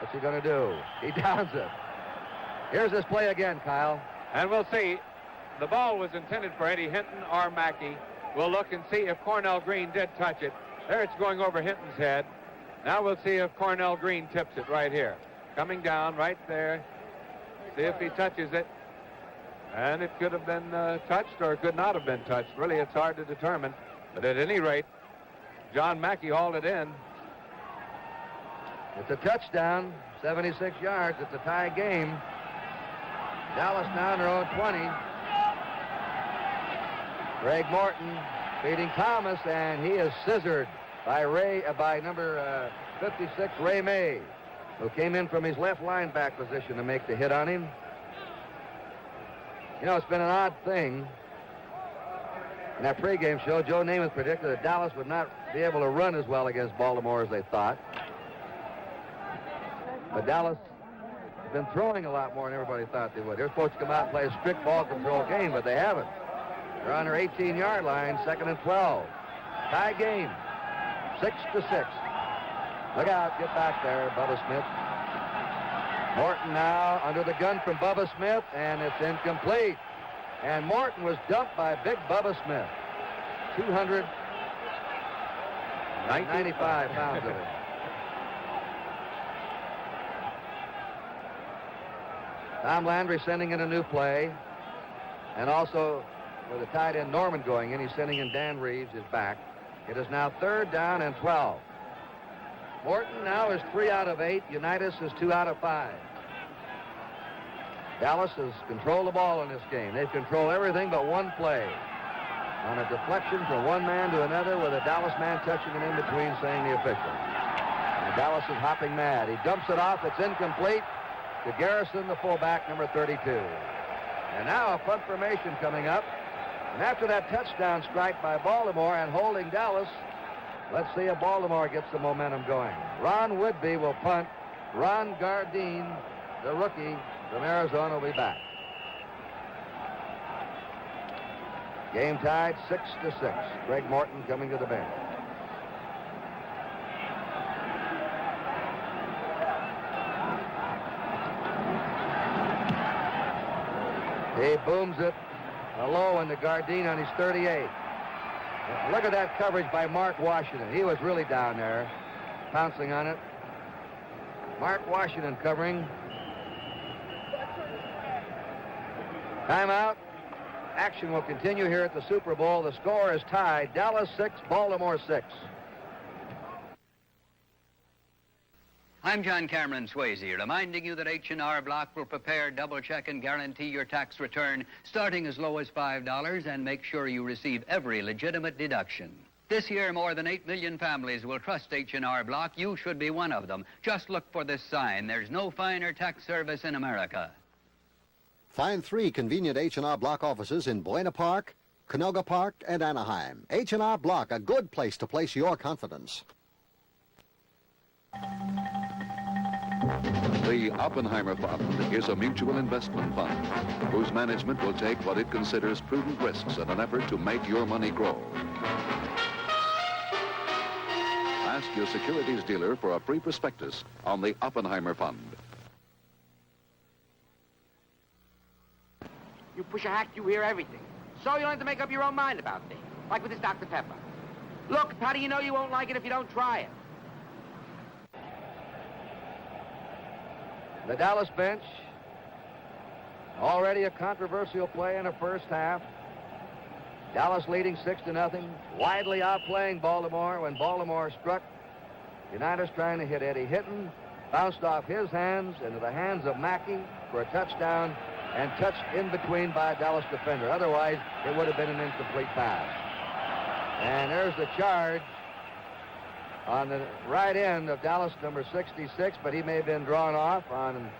what's he going to do? He downs it. Here's this play again, Kyle. And we'll see. The ball was intended for Eddie Hinton or Mackey. We'll look and see if Cornell Green did touch it. There it's going over Hinton's head. Now we'll see if Cornell Green tips it right here. Coming down right there. See if he touches it. And it could have been touched or it could not have been touched. Really, it's hard to determine. But at any rate, John Mackey hauled it in. It's a touchdown, 76 yards. It's a tie game. Dallas now on their own 20. Greg Morton beating Thomas, and he is scissored by number 56, Ray May, who came in from his left linebacker position to make the hit on him. You know, it's been an odd thing. In that pregame show, Joe Namath predicted that Dallas would not be able to run as well against Baltimore as they thought. But Dallas has been throwing a lot more than everybody thought they would. They're supposed to come out and play a strict ball control game, but they haven't. They're on their 18-yard line, 2nd and 12. Tie game, 6-6. Look out, get back there, Bubba Smith. Morton now under the gun from Bubba Smith, and it's incomplete. And Morton was dumped by big Bubba Smith. 295 pounds of it. Tom Landry sending in a new play. And also with the tight end Norman going in, he's sending in Dan Reeves, his back. It is now 3rd down and 12. Morton now is 3 out of 8. Unitas is 2 out of 5. Dallas has controlled the ball in this game. They've controlled everything but one play. On a deflection from one man to another with a Dallas man touching it in between, saying the official. And Dallas is hopping mad. He dumps it off. It's incomplete to Garrison, the fullback, number 32. And now a punt formation coming up. And after that touchdown strike by Baltimore and holding Dallas, let's see if Baltimore gets the momentum going. Ron Woodby will punt. Ron Gardine, the rookie from Arizona, will be back. Game tied 6-6. Greg Morton coming to the bench. He booms it low into Gardine on his 38. Look at that coverage by Mark Washington. He was really down there, pouncing on it. Mark Washington covering. Timeout. Action will continue here at the Super Bowl. The score is tied. Dallas 6, Baltimore 6. I'm John Cameron Swayze, reminding you that H&R Block will prepare, double-check, and guarantee your tax return starting as low as $5 and make sure you receive every legitimate deduction. This year, more than 8 million families will trust H&R Block. You should be one of them. Just look for this sign. There's no finer tax service in America. Find 3 convenient H&R Block offices in Buena Park, Canoga Park, and Anaheim. H&R Block, a good place to place your confidence. The Oppenheimer Fund is a mutual investment fund whose management will take what it considers prudent risks in an effort to make your money grow. Ask your securities dealer for a free prospectus on the Oppenheimer Fund. You push a hack, you hear everything. So you'll have to make up your own mind about things, like with this Dr. Pepper. Look, how do you know you won't like it if you don't try it? The Dallas bench, already a controversial play in the first half. Dallas leading 6-0, widely outplaying Baltimore when Baltimore struck. Unitas trying to hit Eddie Hinton, bounced off his hands into the hands of Mackey for a touchdown and touched in between by a Dallas defender. Otherwise, it would have been an incomplete pass. And there's the charge on the right end of Dallas number 66, but he may have been drawn off on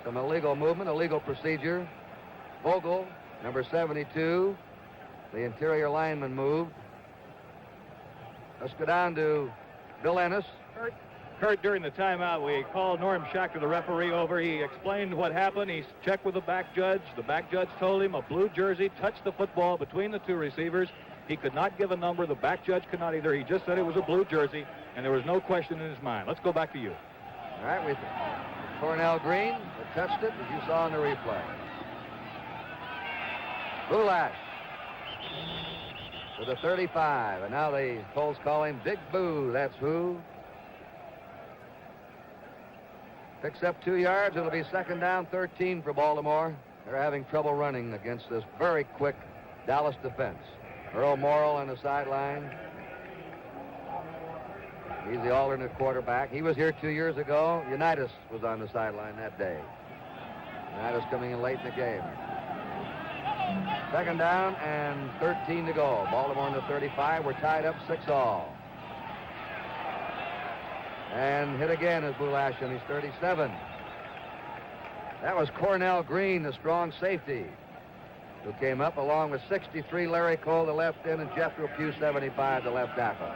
some illegal movement, illegal procedure. Vogel, number 72, the interior lineman moved. Let's go down to Bill Ennis. Kurt, during the timeout, we called Norm Schachter, the referee, over. He explained what happened. He checked with the back judge. The back judge told him a blue jersey touched the football between the 2 receivers. He could not give a number. The back judge could not either. He just said it was a blue jersey, and there was no question in his mind. Let's go back to you. All right, with Cornell Green that touched it, as you saw in the replay. Boulash to the 35, and now the Colts call him Big Boo. That's who. Picks up 2 yards. It'll be 2nd down, 13 for Baltimore. They're having trouble running against this very quick Dallas defense. Earl Morrill on the sideline. He's the alternate quarterback. He was here 2 years ago. Unitas was on the sideline that day. Unitas coming in late in the game. 2nd down and 13 to go. Baltimore on the 35. We're tied up 6-all. And hit again is Boulash on his 37. That was Cornell Green, the strong safety, who came up along with 63 Larry Cole, the left end, and Jethro Pugh, 75, the left tackle.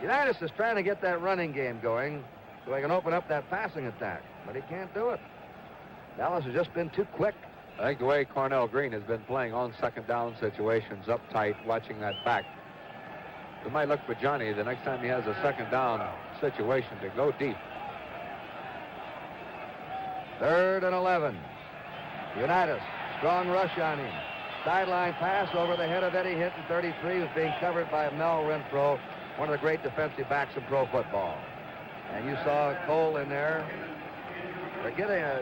Unitas is trying to get that running game going so they can open up that passing attack, but he can't do it. Dallas has just been too quick. I think the way Cornell Green has been playing on 2nd down situations, uptight, watching that back. We might look for Johnny the next time he has a 2nd down situation to go deep. 3rd and 11. Unitas, strong rush on him. Sideline pass over the head of Eddie Hinton, 33, who's being covered by Mel Renfro, one of the great defensive backs in pro football. And you saw Cole in there.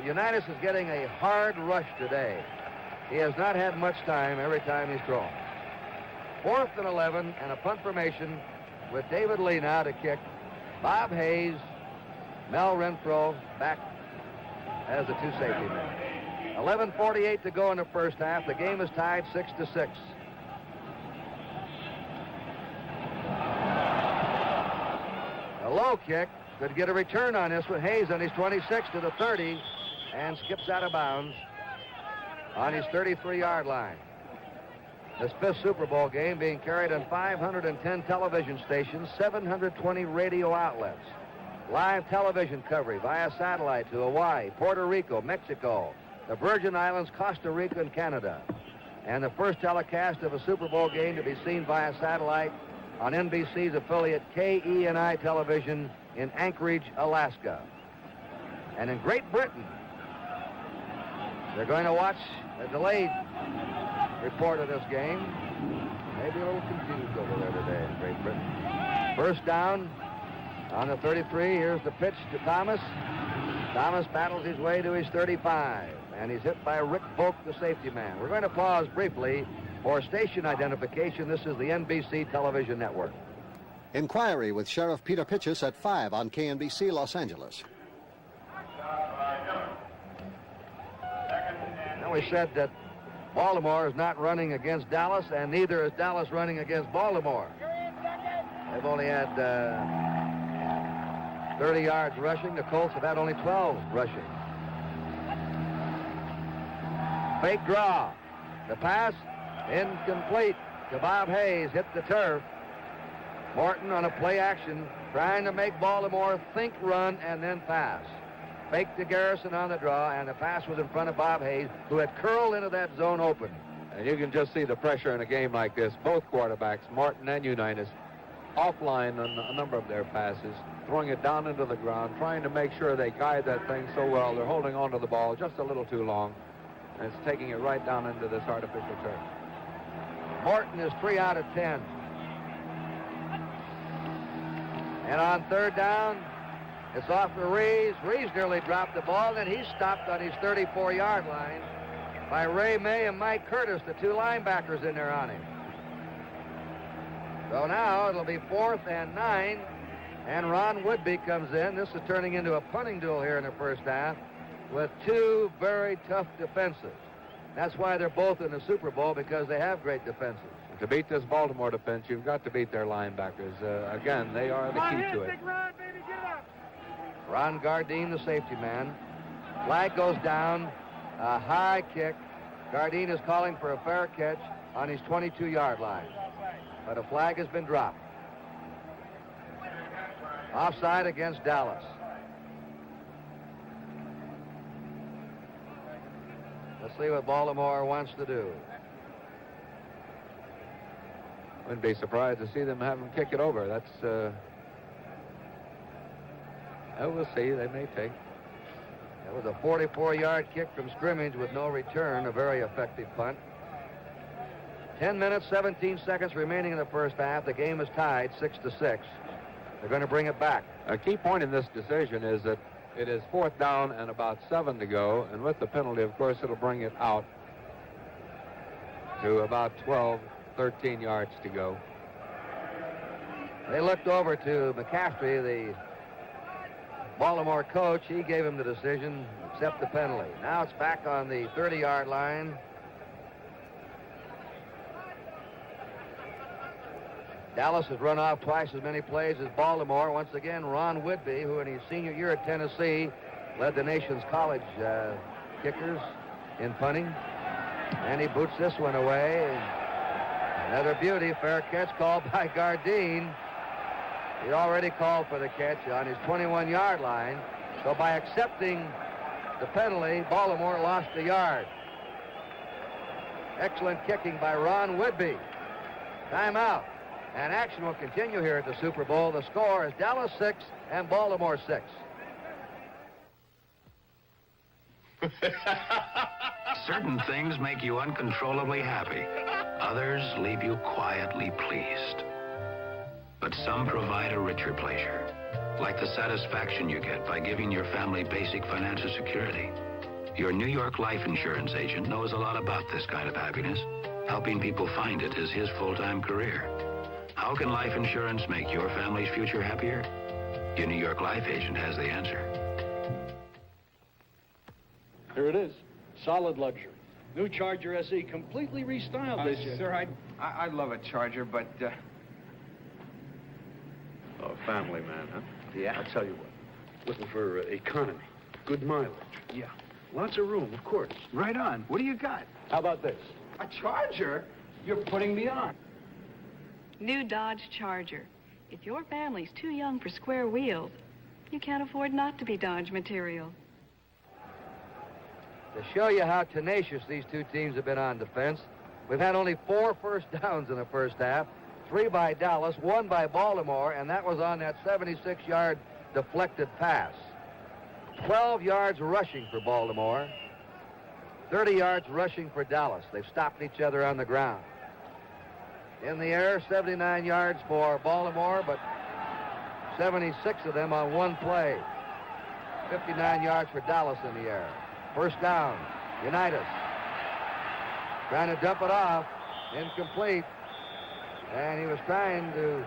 Unitas is getting a hard rush today. He has not had much time every time he's thrown. 4th and 11 and a punt formation with David Lee now to kick. Bob Hayes, Mel Renfro back as the 2 safety men. 11:48 to go in the first half. The game is tied 6-6. A low kick could get a return on this with Hayes on his 26 to the 30 and skips out of bounds on his 33-yard line. This 5th Super Bowl game being carried on 510 television stations, 720 radio outlets. Live television coverage via satellite to Hawaii, Puerto Rico, Mexico, the Virgin Islands, Costa Rica, and Canada. And the first telecast of a Super Bowl game to be seen via satellite on NBC's affiliate KENI Television in Anchorage, Alaska. And in Great Britain, they're going to watch a delayed report of this game. Maybe a little confused over there today in Great Britain. First down on the 33. Here's the pitch to Thomas. Thomas battles his way to his 35, and he's hit by Rick Volk, the safety man. We're going to pause briefly for station identification. This is the NBC television network. Inquiry with Sheriff Peter Pitchess at 5 on KNBC Los Angeles. Now we said that Baltimore is not running against Dallas, and neither is Dallas running against Baltimore. They've only had 30 yards rushing. The Colts have had only 12 rushing. Fake draw. The pass incomplete to Bob Hayes. Hit the turf. Morton on a play action, trying to make Baltimore think run and then pass. Fake to Garrison on the draw, and the pass was in front of Bob Hayes, who had curled into that zone open. And you can just see the pressure in a game like this. Both quarterbacks, Morton and Unitas, offline on a number of their passes, throwing it down into the ground, trying to make sure they guide that thing so well. They're holding on to the ball just a little too long, and it's taking it right down into this artificial turf. Morton is 3 out of 10. And on third down, it's off to Reeves. Reeves nearly dropped the ball, and he's stopped on his 34-yard line by Ray May and Mike Curtis, the two linebackers in there on him. So now it'll be 4th and 9, and Ron Woodby comes in. This is turning into a punting duel here in the first half with two very tough defenses. That's why they're both in the Super Bowl, because they have great defenses. To beat this Baltimore defense, you've got to beat their linebackers. Again, they are the key to it. Ron Gardine, the safety man. Flag goes down. A high kick. Gardine is calling for a fair catch on his 22-yard line. But a flag has been dropped. Offside against Dallas. Let's see what Baltimore wants to do. Wouldn't be surprised to see them have them kick it over. That's, we'll see. They may take. That was a 44-yard kick from scrimmage with no return, a very effective punt. 10 minutes, 17 seconds remaining in the first half. The game is tied 6-6. They're going to bring it back. A key point in this decision is that it is 4th down and about 7 to go, and with the penalty, of course, it'll bring it out to about 12, 13 yards to go. They looked over to McCaffrey, the Baltimore coach. He gave him the decision, accept the penalty. Now it's back on the 30-yard line. Dallas has run off twice as many plays as Baltimore. Once again, Ron Whitby, who in his senior year at Tennessee led the nation's college kickers in punting. And he boots this one away. Another beauty, fair catch called by Gardine. He already called for the catch on his 21-yard line. So by accepting the penalty, Baltimore lost a yard. Excellent kicking by Ron Whitby. Timeout. And action will continue here at the Super Bowl. The score is Dallas 6 and Baltimore 6. Certain things make you uncontrollably happy. Others leave you quietly pleased. But some provide a richer pleasure, like the satisfaction you get by giving your family basic financial security. Your New York life insurance agent knows a lot about this kind of happiness. Helping people find it is his full-time career. How can life insurance make your family's future happier? Your New York life agent has the answer. Here it is. Solid luxury. New Charger SE, completely restyled this year. Sir, I love a Charger, but... Oh, family man, huh? Yeah. I'll tell you what. Looking for economy, good mileage. Yeah. Lots of room, of course. Right on. What do you got? How about this? A Charger? You're putting me on. New Dodge Charger. If your family's too young for square wheels, you can't afford not to be Dodge material. To show you how tenacious these two teams have been on defense, we've had only 4 first downs in the first half, 3 by Dallas, 1 by Baltimore, and that was on that 76-yard deflected pass. 12 yards rushing for Baltimore, 30 yards rushing for Dallas. They've stopped each other on the ground. In the air, 79 yards for Baltimore, but 76 of them on one play. 59 yards for Dallas in the air. First down, Unitas. Trying to dump it off. Incomplete. And he was trying to...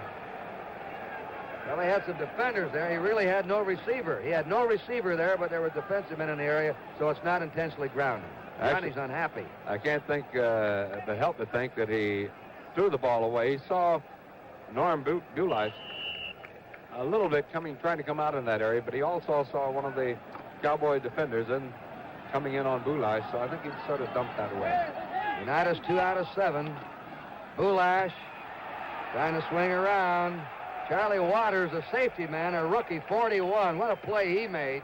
Well, he had some defenders there. He really had no receiver. He had no receiver there, but there were defensive men in the area, so it's not intentionally grounded. Johnny's unhappy. I can't think, but help but think that he threw the ball away. He saw Norm Bulis a little bit trying to come out in that area, but he also saw one of the Cowboy defenders coming in on Bulis, so I think he sort of dumped that away. Unitas 2 out of 7. Bulis trying to swing around. Charlie Waters, a safety man, a rookie, 41. What a play he made.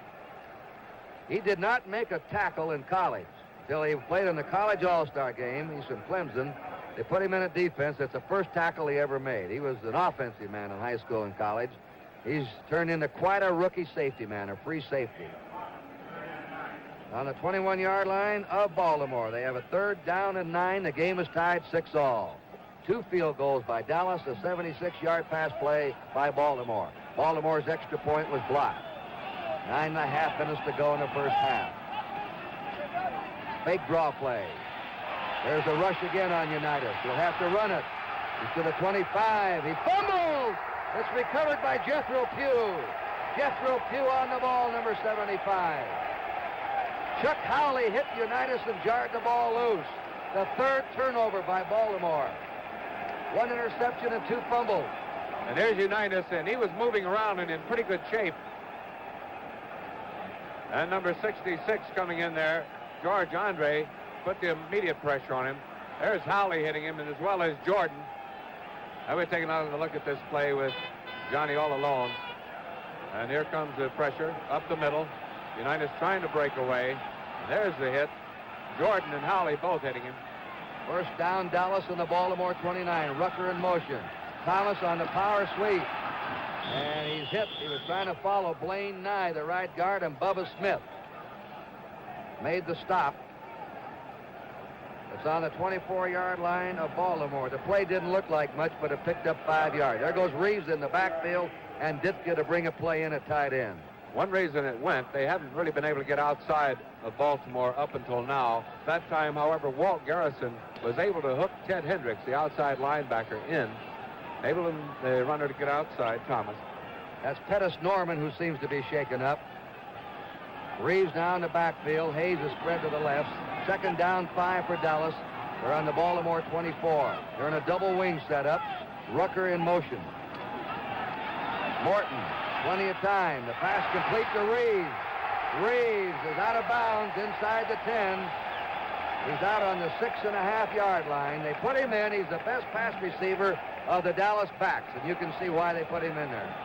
He did not make a tackle in college until he played in the college all-star game. He's from Clemson. They put him in a defense. That's the first tackle he ever made. He was an offensive man in high school and college. He's turned into quite a rookie safety man, a free safety. On the 21-yard line of Baltimore, they have a 3rd down and 9. The game is tied 6-all. 2 field goals by Dallas, a 76-yard pass play by Baltimore. Baltimore's extra point was blocked. 9.5 minutes to go in the first half. Fake draw play. There's a rush again on Unitas. He'll have to run it. He's to the 25. He fumbles. It's recovered by Jethro Pugh. Jethro Pugh on the ball, number 75. Chuck Howley hit Unitas and jarred the ball loose. The 3rd turnover by Baltimore. 1 interception and 2 fumbles. And there's Unitas, and he was moving around and in pretty good shape. And number 66 coming in there, George Andre, put the immediate pressure on him. There's Howley hitting him, and as well as Jordan. And we're taking another look at this play with Johnny all alone. And here comes the pressure up the middle. Unitas trying to break away. And there's the hit. Jordan and Howley both hitting him. First down, Dallas in the Baltimore 29. Rucker in motion. Thomas on the power sweep. And he's hit. He was trying to follow Blaine Nye, the right guard, and Bubba Smith made the stop. It's on the 24-yard line of Baltimore. The play didn't look like much, but it picked up 5 yards. There goes Reeves in the backfield, and Ditka to bring a play in at tight end. One reason it went, they haven't really been able to get outside of Baltimore up until now. That time, however, Walt Garrison was able to hook Ted Hendricks, the outside linebacker, in. Able the runner to get outside, Thomas. That's Pettis Norman, who seems to be shaken up. Reeves now in the backfield. Hayes is spread to the left. 2nd down, 5 for Dallas. They're on the Baltimore 24. They're in a double wing setup. Rucker in motion. Morton, plenty of time. The pass complete to Reeves. Reeves is out of bounds inside the 10. He's out on the 6.5-yard line. They put him in. He's the best pass receiver of the Dallas backs, and you can see why they put him in there.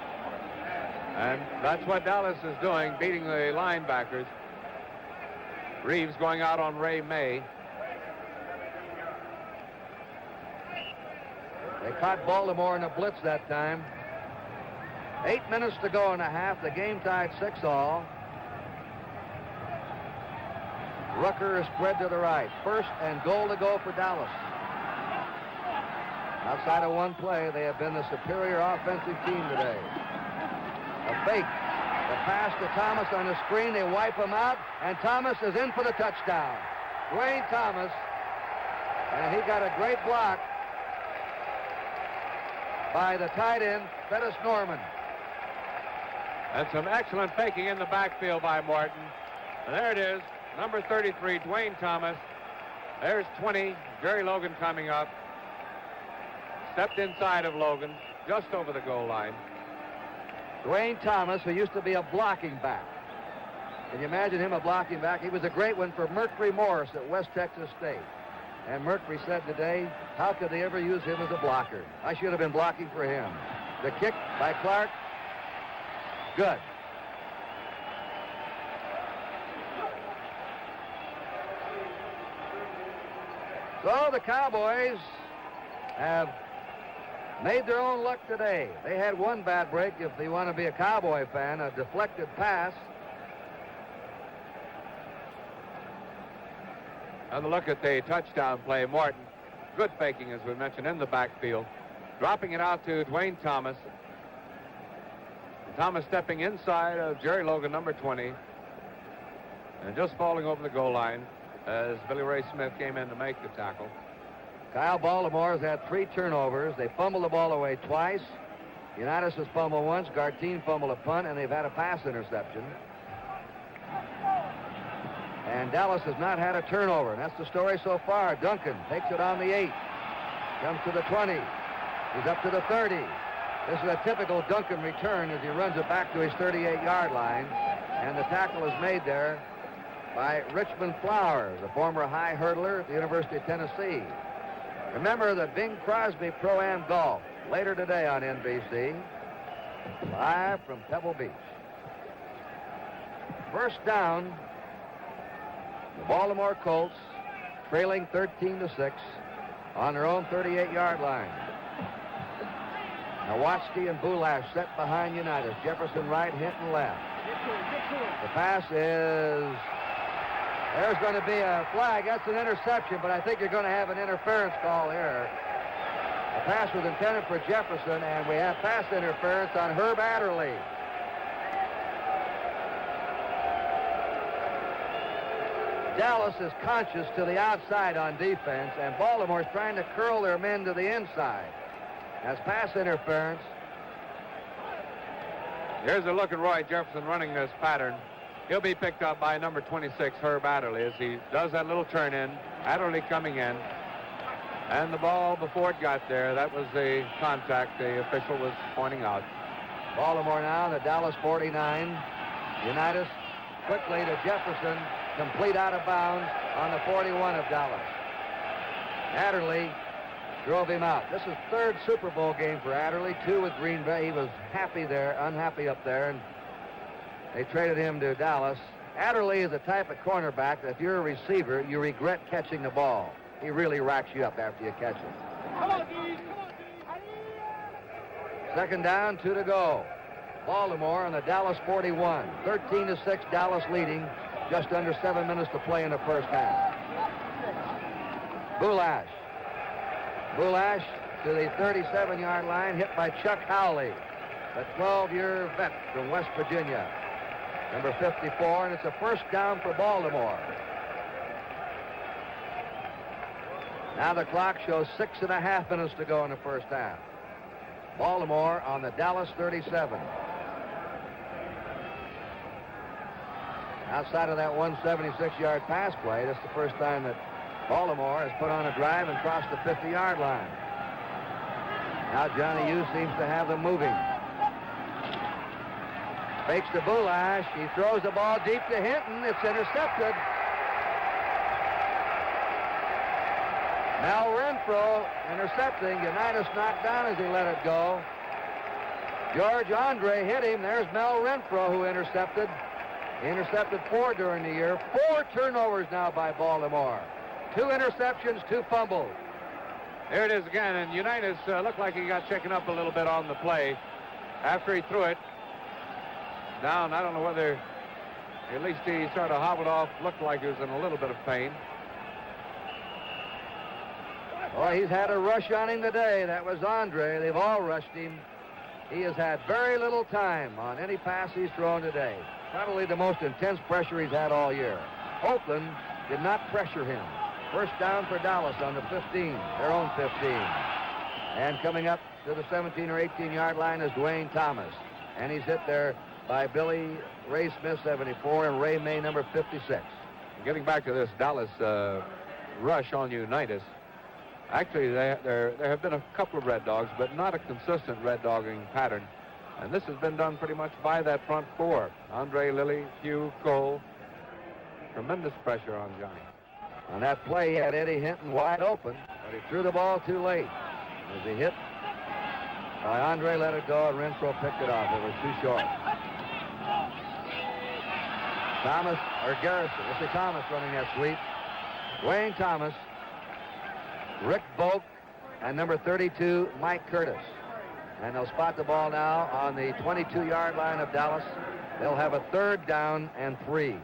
And that's what Dallas is doing, beating the linebackers. Reeves going out on Ray May. They caught Baltimore in a blitz that time. 8 minutes to go in the half. The game tied 6-all. Rucker is spread to the right. 1st and goal to go for Dallas. Outside of one play, they have been the superior offensive team today. A fake. The pass to Thomas on the screen. They wipe him out, and Thomas is in for the touchdown. Dwayne Thomas, and he got a great block by the tight end, Pettis Norman. And some excellent faking in the backfield by Morton. And there it is, number 33, Dwayne Thomas. There's 20, Jerry Logan coming up. Stepped inside of Logan, just over the goal line. Dwayne Thomas, who used to be a blocking back. Can you imagine him a blocking back? He was a great one for Mercury Morris at West Texas State. And Mercury said today, how could they ever use him as a blocker? I should have been blocking for him. The kick by Clark. Good. So the Cowboys have made their own luck today. They had one bad break, if you want to be a Cowboy fan, a deflected pass. Another look at the touchdown play. Morton, good faking, as we mentioned, in the backfield. Dropping it out to Dwayne Thomas. Thomas stepping inside of Jerry Logan, number 20. And just falling over the goal line as Billy Ray Smith came in to make the tackle. Kyle Baltimore has had 3 turnovers. They fumbled the ball away twice. Unitas has fumbled once. Gartine fumbled a punt, and they've had a pass interception. And Dallas has not had a turnover, and that's the story so far. Duncan takes it on the 8. Comes to the 20. He's up to the 30. This is a typical Duncan return as he runs it back to his 38-yard line. And the tackle is made there by Richmond Flowers, a former high hurdler at the University of Tennessee. Remember the Bing Crosby Pro-Am Golf later today on NBC, live from Pebble Beach. First down, the Baltimore Colts trailing 13-6 on their own 38-yard line. Nowatzki and Bulash set behind Unitas. Jefferson right, Hinton left. The pass is... There's going to be a flag. That's an interception, but I think you're going to have an interference call here. The pass was intended for Jefferson, and we have pass interference on Herb Adderley. Dallas is conscious to the outside on defense, and Baltimore's trying to curl their men to the inside. That's pass interference. Here's a look at Roy Jefferson running this pattern. He'll be picked up by number 26, Herb Adderley, as he does that little turn in. Adderley coming in. And the ball, before it got there, that was the contact the official was pointing out. Baltimore now, the Dallas 49. Unitas quickly to Jefferson, complete out of bounds on the 41 of Dallas. Adderley drove him out. This is third Super Bowl game for Adderley, 2 with Green Bay. He was unhappy up there, and they traded him to Dallas. Adderley is the type of cornerback that if you're a receiver, you regret catching the ball. He really racks you up after you catch it. Come on, Dees. Second down, 2 to go. Baltimore on the Dallas 41. 13-6, Dallas leading. Just under 7 minutes to play in the first half. Bulash to the 37-yard line, hit by Chuck Howley, the 12-year vet from West Virginia. Number 54, and it's a first down for Baltimore. Now the clock shows 6.5 minutes to go in the first half. Baltimore on the Dallas 37. Outside of that 176-yard pass play, this is the first time that Baltimore has put on a drive and crossed the 50-yard line. Now Johnny Hughes seems to have them moving. Fakes to Bulash. He throws the ball deep to Hinton. It's intercepted. Mel Renfro intercepting. Unitas knocked down as he let it go. George Andre hit him. There's Mel Renfro who intercepted. He intercepted 4 during the year. 4 turnovers now by Baltimore. 2 interceptions, 2 fumbles. There it is again, and Unitas looked like he got shaken up a little bit on the play. After he threw it down, I don't know whether, at least he sort of hobbled off, looked like he was in a little bit of pain. Boy, he's had a rush on him today. That was Andre. They've all rushed him. He has had very little time on any pass he's thrown today. Probably the most intense pressure he's had all year. Oakland did not pressure him. First down for Dallas on the 15, their own 15. And coming up to the 17 or 18-yard line is Dwayne Thomas. And he's hit there by Billy Ray Smith, 74, and Ray May, number 56. Getting back to this Dallas rush on Unitas, actually there have been a couple of Red Dogs, but not a consistent Red Dogging pattern. And this has been done pretty much by that front 4. Andre, Lilly, Hugh, Cole. Tremendous pressure on Johnny. On that play, he had Eddie Hinton wide open, but he threw the ball too late. As he hit by Andre, let it go, and Renfro picked it off. It was too short. Thomas, or Garrison. This is Thomas running that sweep. Dwayne Thomas, Rick Boak, and number 32, Mike Curtis. And they'll spot the ball now on the 22-yard line of Dallas. They'll have a 3rd down and 3.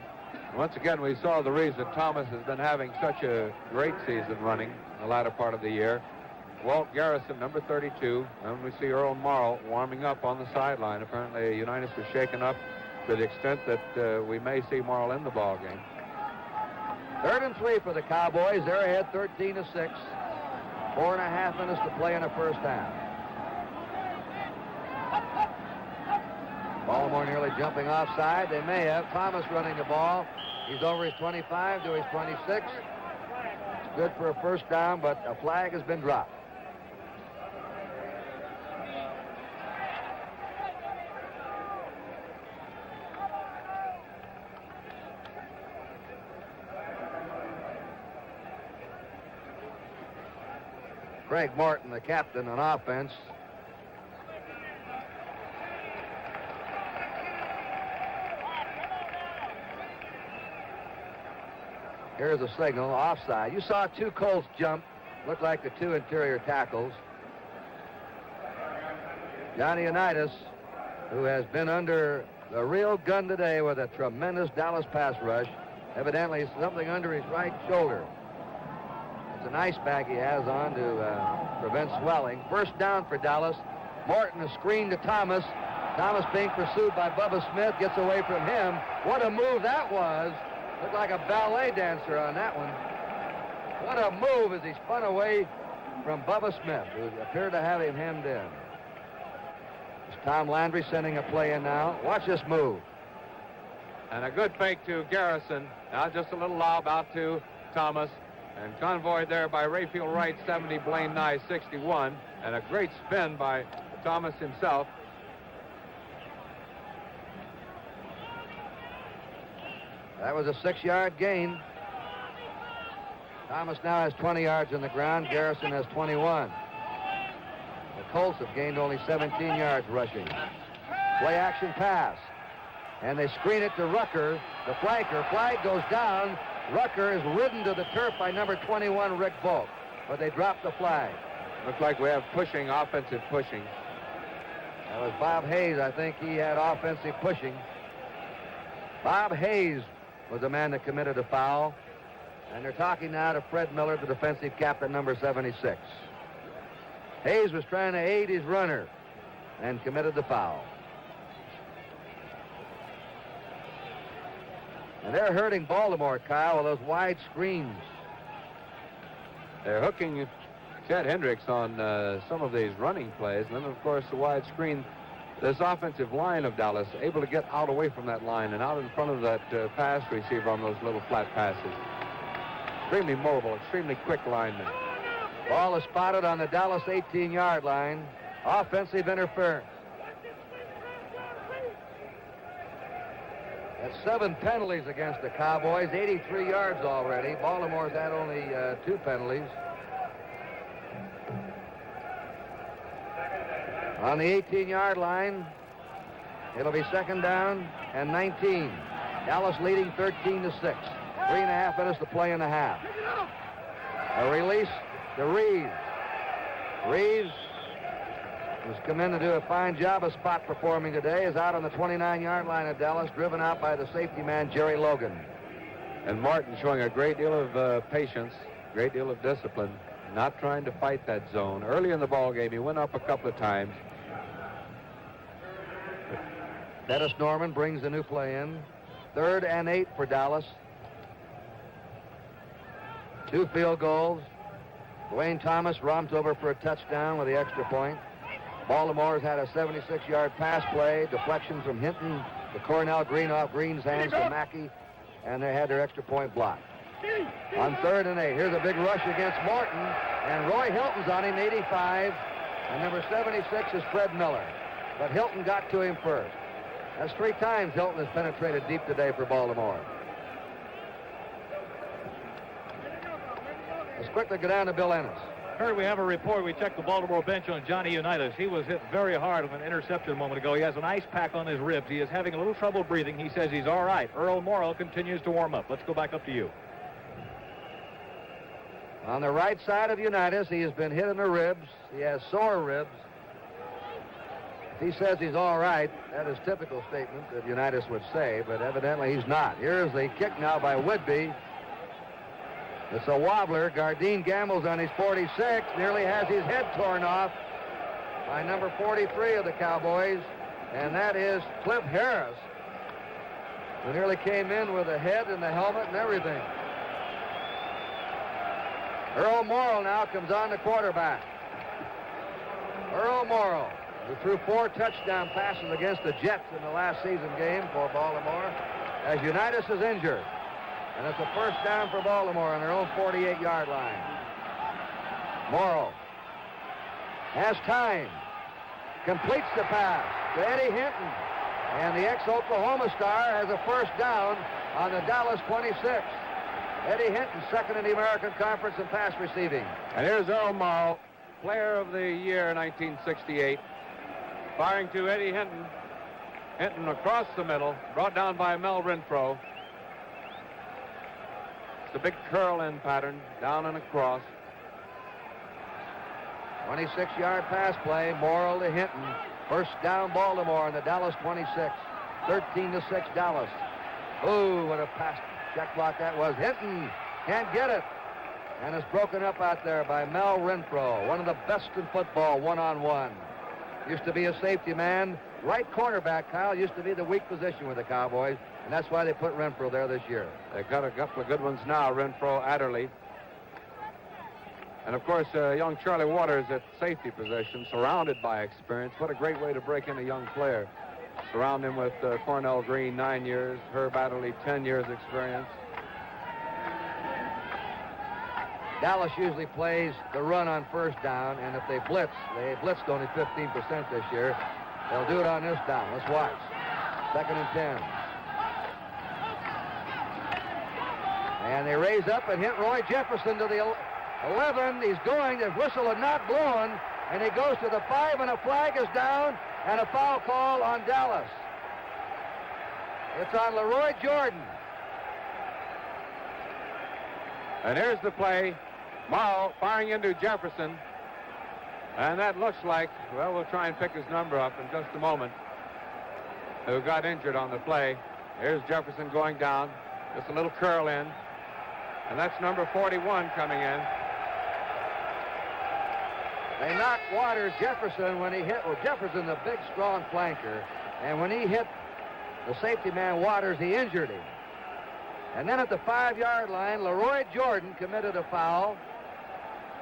Once again, we saw the reason Thomas has been having such a great season running the latter part of the year. Walt Garrison, number 32, and we see Earl Morrow warming up on the sideline. Apparently, Unitas was shaken up to the extent that we may see Morrow in the ball game. 3rd and 3 for the Cowboys. They're ahead 13-6. 4.5 minutes to play in the first half. Baltimore nearly jumping offside. They may have. Thomas running the ball. He's over his 25 to his 26. It's good for a first down, but a flag has been dropped. Craig Morton, the captain on offense. Here's a signal, offside. You saw 2 Colts jump. Looked like the 2 interior tackles. Johnny Unitas, who has been under the real gun today with a tremendous Dallas pass rush, evidently something under his right shoulder. It's an ice pack he has on to prevent swelling. First down for Dallas. Morton is screened to Thomas. Thomas being pursued by Bubba Smith, gets away from him. What a move that was. Looked like a ballet dancer on that one. What a move as he spun away from Bubba Smith, who appeared to have him hemmed in. It's Tom Landry sending a play in now. Watch this move. And a good fake to Garrison. Now just a little lob out to Thomas. And convoyed there by Rayfield Wright, 70, Blaine Nye, 61. And a great spin by Thomas himself. That was a 6-yard gain. Thomas now has 20 yards on the ground. Garrison has 21. The Colts have gained only 17 yards rushing. Play action pass. And they screen it to Rucker, the flanker. Flag goes down. Rucker is ridden to the turf by number 21, Rick Volk. But they dropped the flag. Looks like we have pushing, offensive pushing. That was Bob Hayes. I think he had offensive pushing. Bob Hayes was the man that committed a foul. And they're talking now to Fred Miller, the defensive captain, number 76. Hayes was trying to aid his runner and committed the foul. And they're hurting Baltimore, Kyle, with those wide screens. They're hooking Ted Hendricks on some of these running plays. And then, of course, the wide screen. This offensive line of Dallas able to get out away from that line and out in front of that pass receiver on those little flat passes. Extremely mobile, extremely quick lineman. Ball is spotted on the Dallas 18-yard line. Offensive interference. That's 7 penalties against the Cowboys, 83 yards already. Baltimore's had only 2 penalties. On the 18-yard line, it'll be 2nd down and 19. Dallas leading 13-6. 3.5 minutes to play in the half. A release to Reeves. Reeves, who's come in to do a fine job of spot performing today, is out on the 29-yard line of Dallas, driven out by the safety man, Jerry Logan. And Martin showing a great deal of patience, great deal of discipline, not trying to fight that zone. Early in the ball game, he went up a couple of times. Dennis Norman brings the new play in. 3rd and 8 for Dallas. 2 field goals. Dwayne Thomas romped over for a touchdown with the extra point. Baltimore's had a 76-yard pass play, deflection from Hinton to Cornell Green off Green's hands to Mackey, and they had their extra point blocked. On 3rd and 8, here's a big rush against Morton, and Roy Hilton's on him, 85, and number 76 is Fred Miller. But Hilton got to him first. That's 3 times Hilton has penetrated deep today for Baltimore. Let's quickly go down to Bill Ennis. Heard we have a report. We checked the Baltimore bench on Johnny Unitas. He was hit very hard on an interception a moment ago. He has an ice pack on his ribs. He is having a little trouble breathing. He says he's all right. Earl Morrow continues to warm up. Let's go back up to you. On the right side of Unitas, he has been hit in the ribs. He has sore ribs. he says he's all right, that is typical statement that Unitas would say, but evidently he's not. Here's the kick now by Whitby. It's a wobbler. Gardine gambles on his 46, nearly has his head torn off by number 43 of the Cowboys, and that is Cliff Harris, who nearly came in with the head and the helmet and everything. Earl Morrill now comes on the quarterback. Earl Morrill, who threw 4 touchdown passes against the Jets in the last season game for Baltimore, as Unitas is injured. And it's a first down for Baltimore on their own 48-yard line. Morrill has time, completes the pass to Eddie Hinton, and the ex-Oklahoma star has a first down on the Dallas 26. Eddie Hinton, second in the American Conference in pass receiving. And here's Earl Morrill, Player of the Year 1968, firing to Eddie Hinton. Hinton across the middle, brought down by Mel Renfro. It's a big curl-in pattern, down and across. 26-yard pass play, Morrill to Hinton. First down Baltimore on the Dallas 26. 13-6 Dallas. Ooh, what a pass check block that was. Hinton can't get it. And it's broken up out there by Mel Renfro, one of the best in football, one-on-one. Used to be a safety man. Right cornerback, Kyle, used to be the weak position with the Cowboys, and that's why they put Renfro there this year. They've got a couple of good ones now, Renfro, Adderley. And, of course, young Charlie Waters at safety position, surrounded by experience. What a great way to break in a young player. Surround him with Cornell Green, 9 years, Herb Adderley, 10 years experience. Dallas usually plays the run on first down, and if they blitzed only 15% this year. They'll do it on this down. Let's watch. 2nd and 10. And they raise up and hit Roy Jefferson to the 11. He's going. The whistle had not blown, and he goes to the 5, and a flag is down, and a foul call on Dallas. It's on Leroy Jordan. And here's the play. Morrill firing into Jefferson. And that looks like, well, we'll try and pick his number up in just a moment, who got injured on the play. Here's Jefferson going down. Just a little curl in. And that's number 41 coming in. They knocked Waters Jefferson when he hit, well, Jefferson, the big, strong flanker. And when he hit the safety man Waters, he injured him. And then at the 5-yard line, Leroy Jordan committed a foul.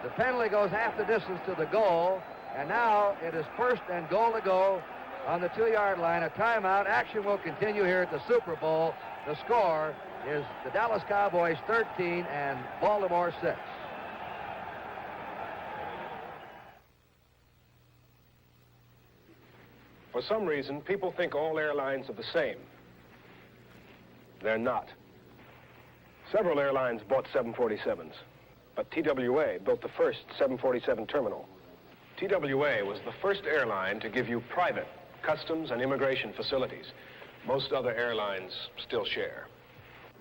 The penalty goes half the distance to the goal, and now it is 1st and goal to go on the 2-yard line. A timeout. Action will continue here at the Super Bowl. The score is the Dallas Cowboys 13 and Baltimore 6. For some reason, people think all airlines are the same. They're not. Several airlines bought 747s. But TWA built the first 747 terminal. TWA was the first airline to give you private customs and immigration facilities. Most other airlines still share.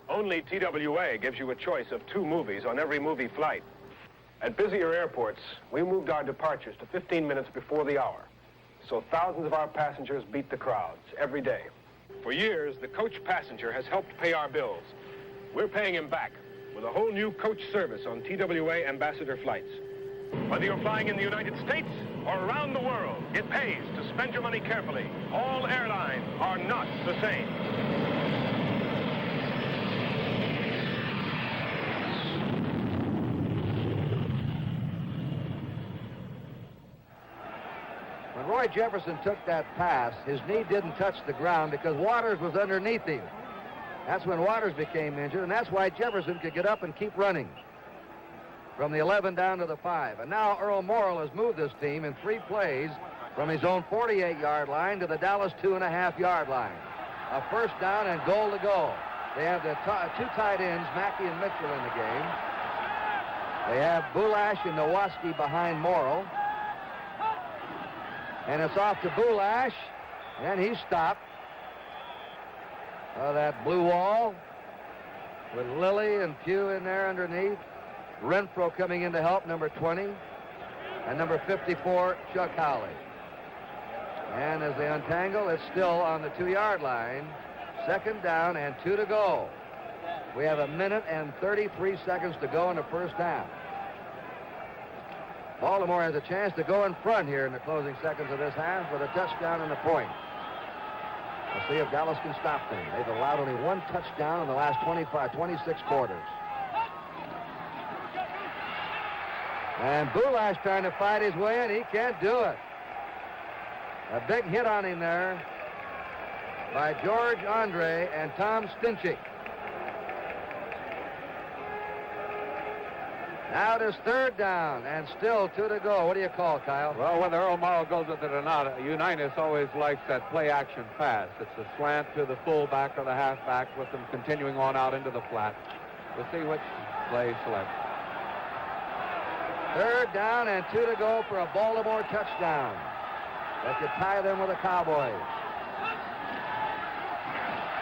Only TWA gives you a choice of 2 movies on every movie flight. At busier airports, we moved our departures to 15 minutes before the hour. So thousands of our passengers beat the crowds every day. For years, the coach passenger has helped pay our bills. We're paying him back with a whole new coach service on TWA ambassador flights. Whether you're flying in the United States or around the world, it pays to spend your money carefully. All airlines are not the same. When Roy Jefferson took that pass, his knee didn't touch the ground because Waters was underneath him. That's when Waters became injured, and that's why Jefferson could get up and keep running from the 11 down to the 5. And now Earl Morrill has moved this team in 3 plays from his own 48-yard line to the Dallas 2.5-yard line. A first down and goal to go. They have the 2 tight ends, Mackey and Mitchell, in the game. They have Bulash and Nowoski behind Morrill. And it's off to Bulash, and he's stopped. That blue wall with Lilly and Pugh in there underneath. Renfro coming in to help, number 20. And number 54, Chuck Howley. And as they untangle, it's still on the 2-yard line. 2nd down and 2 to go. We have 1 minute and 33 seconds to go in the first half. Baltimore has a chance to go in front here in the closing seconds of this half with a touchdown and a point. We'll see if Dallas can stop them. They've allowed only 1 touchdown in the last 26 quarters. And Bulash trying to fight his way in. He can't do it. A big hit on him there by George Andre and Tom Stinchik. Now it is 3rd down and still 2 to go. What do you call, Kyle? Well, whether Earl Morrow goes with it or not, Unitas always likes that play-action pass. It's a slant to the fullback or the halfback with them continuing on out into the flat. We'll see which play selects. 3rd down and 2 to go for a Baltimore touchdown. That could tie them with the Cowboys.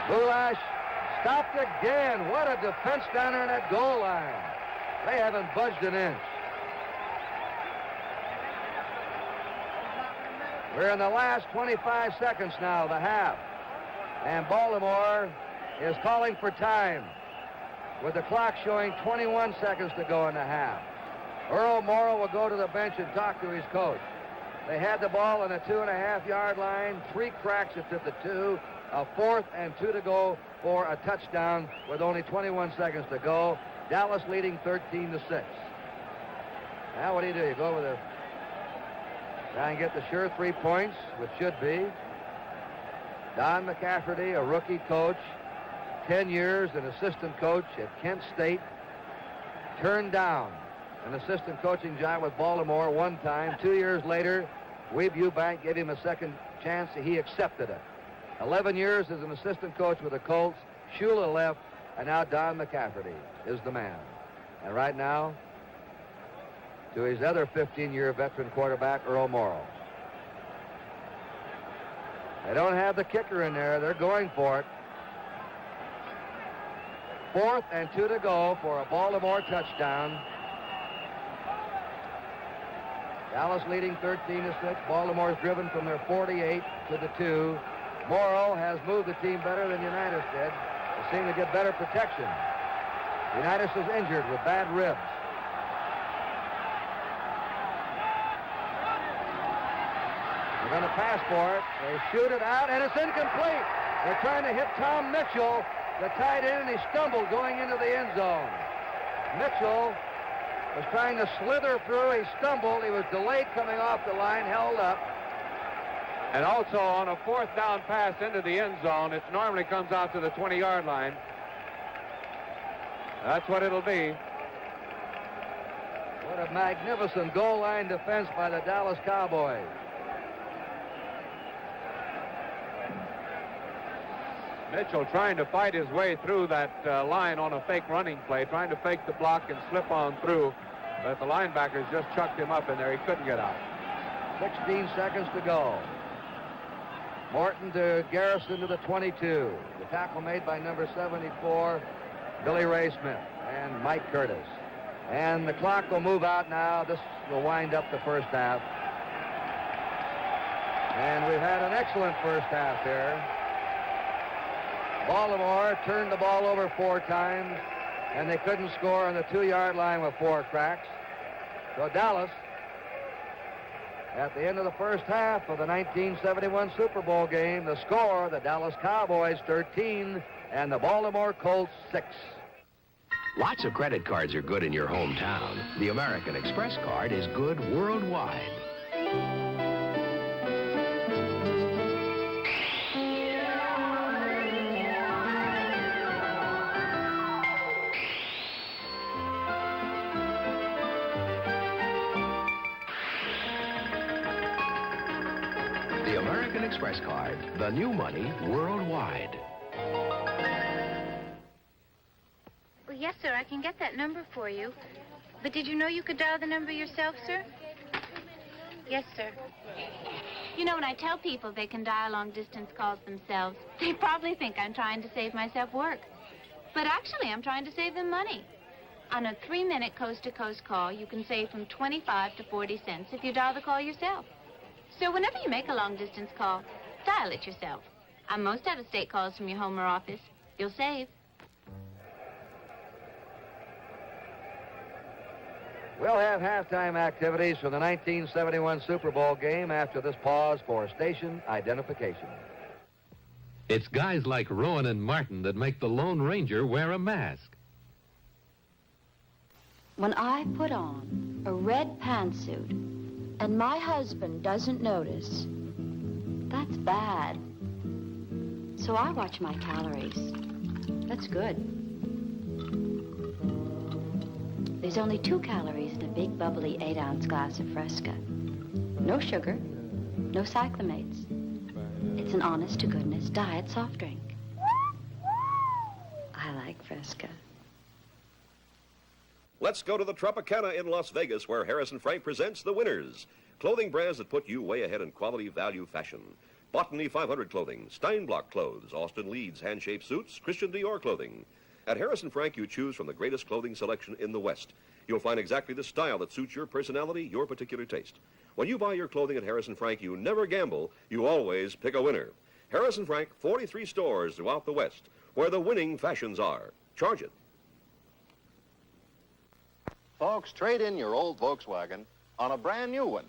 Bulash stopped again. What a defense down there in that goal line. They haven't budged an inch. We're in the last 25 seconds now of the half. And Baltimore is calling for time with the clock showing 21 seconds to go in the half. Earl Morrow will go to the bench and talk to his coach. They had the ball on the 2.5-yard line. 3 cracks at the 2. A 4th and 2 to go for a touchdown with only 21 seconds to go. Dallas leading 13-6. Now what do? You go over the... Try and get the sure 3 points, which should be. Don McCafferty, a rookie coach, 10 years, an assistant coach at Kent State, turned down an assistant coaching job with Baltimore one time. 2 years later, Weeb Eubank gave him a second chance. He accepted it. 11 years as an assistant coach with the Colts. Shula left, and now Don McCafferty is the man. And right now, to his other 15-year veteran quarterback, Earl Morrow. They don't have the kicker in there. They're going for it. 4th and 2 to go for a Baltimore touchdown. Dallas leading 13-6. Baltimore's driven from their 48 to the 2. Morrow has moved the team better than Unitas did. They seem to get better protection. Unitas is injured with bad ribs. They're going to pass for it. They shoot it out, and it's incomplete. They're trying to hit Tom Mitchell, the tight end, and he stumbled going into the end zone. Mitchell was trying to slither through. He stumbled. He was delayed coming off the line, held up. And also on a 4th down pass into the end zone, it normally comes out to the 20-yard line. That's what it'll be. What a magnificent goal line defense by the Dallas Cowboys. Mitchell trying to fight his way through that line on a fake running play, trying to fake the block and slip on through. But the linebackers just chucked him up in there. He couldn't get out. 16 seconds to go. Morton to Garrison to the 22. The tackle made by number 74, Billy Ray Smith and Mike Curtis. And the clock will move out now. This will wind up the first half. And we've had an excellent first half here. Baltimore turned the ball over 4 times, and they couldn't score on the 2-yard line with 4 cracks. So Dallas, at the end of the first half of the 1971 Super Bowl game, the score, the Dallas Cowboys 13 and the Baltimore Colts 6. Lots of credit cards are good in your hometown. The American Express card is good worldwide. The American Express card, the new money worldwide. Well, yes, sir, I can get that number for you. But did you know you could dial the number yourself, sir? Yes, sir. You know, when I tell people they can dial long-distance calls themselves, they probably think I'm trying to save myself work. But actually, I'm trying to save them money. On a 3-minute coast-to-coast call, you can save from 25 to 40 cents if you dial the call yourself. So whenever you make a long-distance call, dial it yourself. On most out-of-state calls from your home or office, you'll save. We'll have halftime activities from the 1971 Super Bowl game after this pause for station identification. It's guys like Rowan and Martin that make the Lone Ranger wear a mask. When I put on a red pantsuit and my husband doesn't notice, that's bad. So I watch my calories. That's good. There's only 2 calories in a big, bubbly 8-ounce glass of Fresca. No sugar, no cyclamates. It's an honest-to-goodness diet soft drink. I like Fresca. Let's go to the Tropicana in Las Vegas, where Harrison Frank presents the winners. Clothing brands that put you way ahead in quality, value, fashion. Botany 500 clothing, Steinblock clothes, Austin Leeds hand-shaped suits, Christian Dior clothing. At Harrison Frank, you choose from the greatest clothing selection in the West. You'll find exactly the style that suits your personality, your particular taste. When you buy your clothing at Harrison Frank, you never gamble. You always pick a winner. Harrison Frank, 43 stores throughout the West, where the winning fashions are. Charge it. Folks, trade in your old Volkswagen on a brand new one.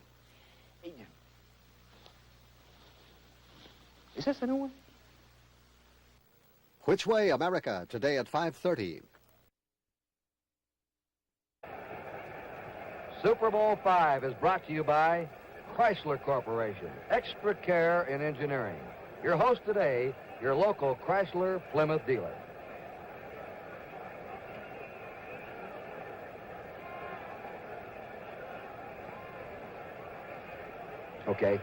Is this a new one? Which Way, America, today at 5:30. Super Bowl V is brought to you by Chrysler Corporation, extra care in engineering. Your host today, your local Chrysler Plymouth dealer. Okay.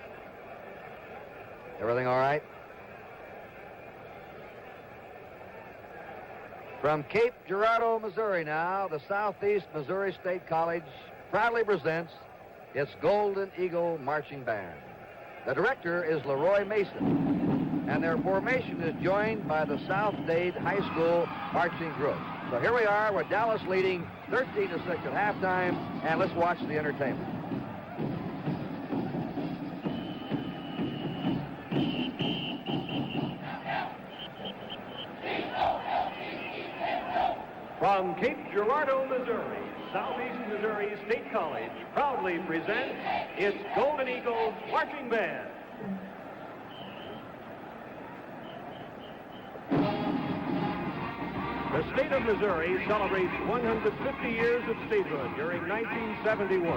Everything all right? From Cape Girardeau, Missouri now, the Southeast Missouri State College proudly presents its Golden Eagle Marching Band. The director is Leroy Mason, and their formation is joined by the South Dade High School Marching Group. So here we are with Dallas leading 13-6 at halftime, and let's watch the entertainment. From Cape Girardeau, Missouri, Southeast Missouri State College proudly presents its Golden Eagles Marching Band. The state of Missouri celebrates 150 years of statehood during 1971.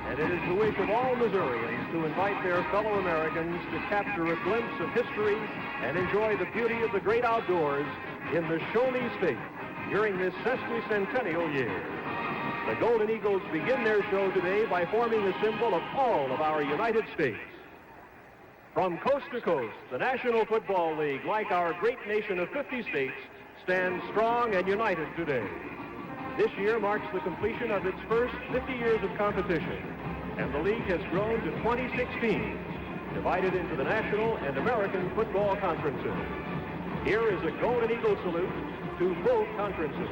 And it is the wish of all Missourians to invite their fellow Americans to capture a glimpse of history and enjoy the beauty of the great outdoors in the Show Me State during this sesquicentennial year. The Golden Eagles begin their show today by forming a symbol of all of our United States. From coast to coast, the National Football League, like our great nation of 50 states, stands strong and united today. This year marks the completion of its first 50 years of competition, and the league has grown to 26 teams, divided into the National and American Football Conferences. Here is a Golden Eagle salute to both conferences.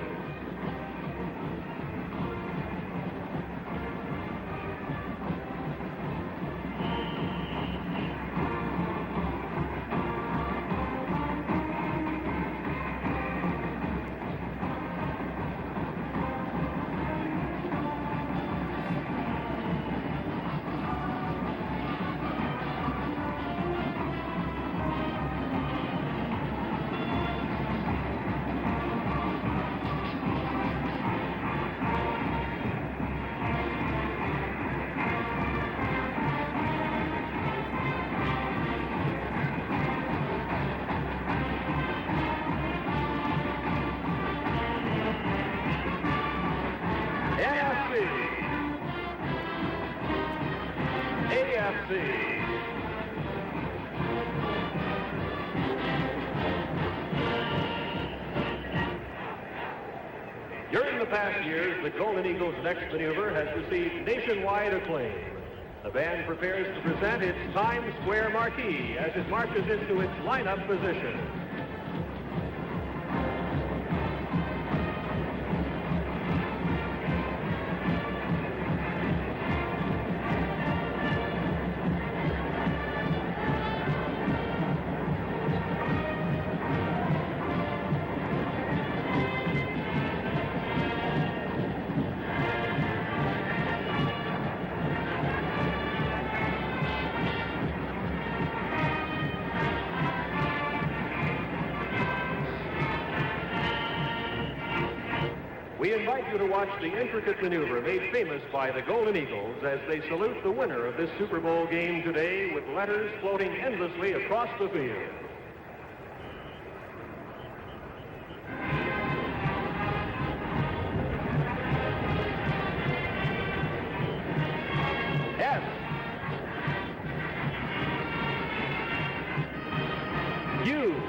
During the past years, the Golden Eagles' next maneuver has received nationwide acclaim. The band prepares to present its Times Square marquee as it marches into its lineup position. We invite you to watch the intricate maneuver made famous by the Golden Eagles as they salute the winner of this Super Bowl game today with letters floating endlessly across the field. S. U.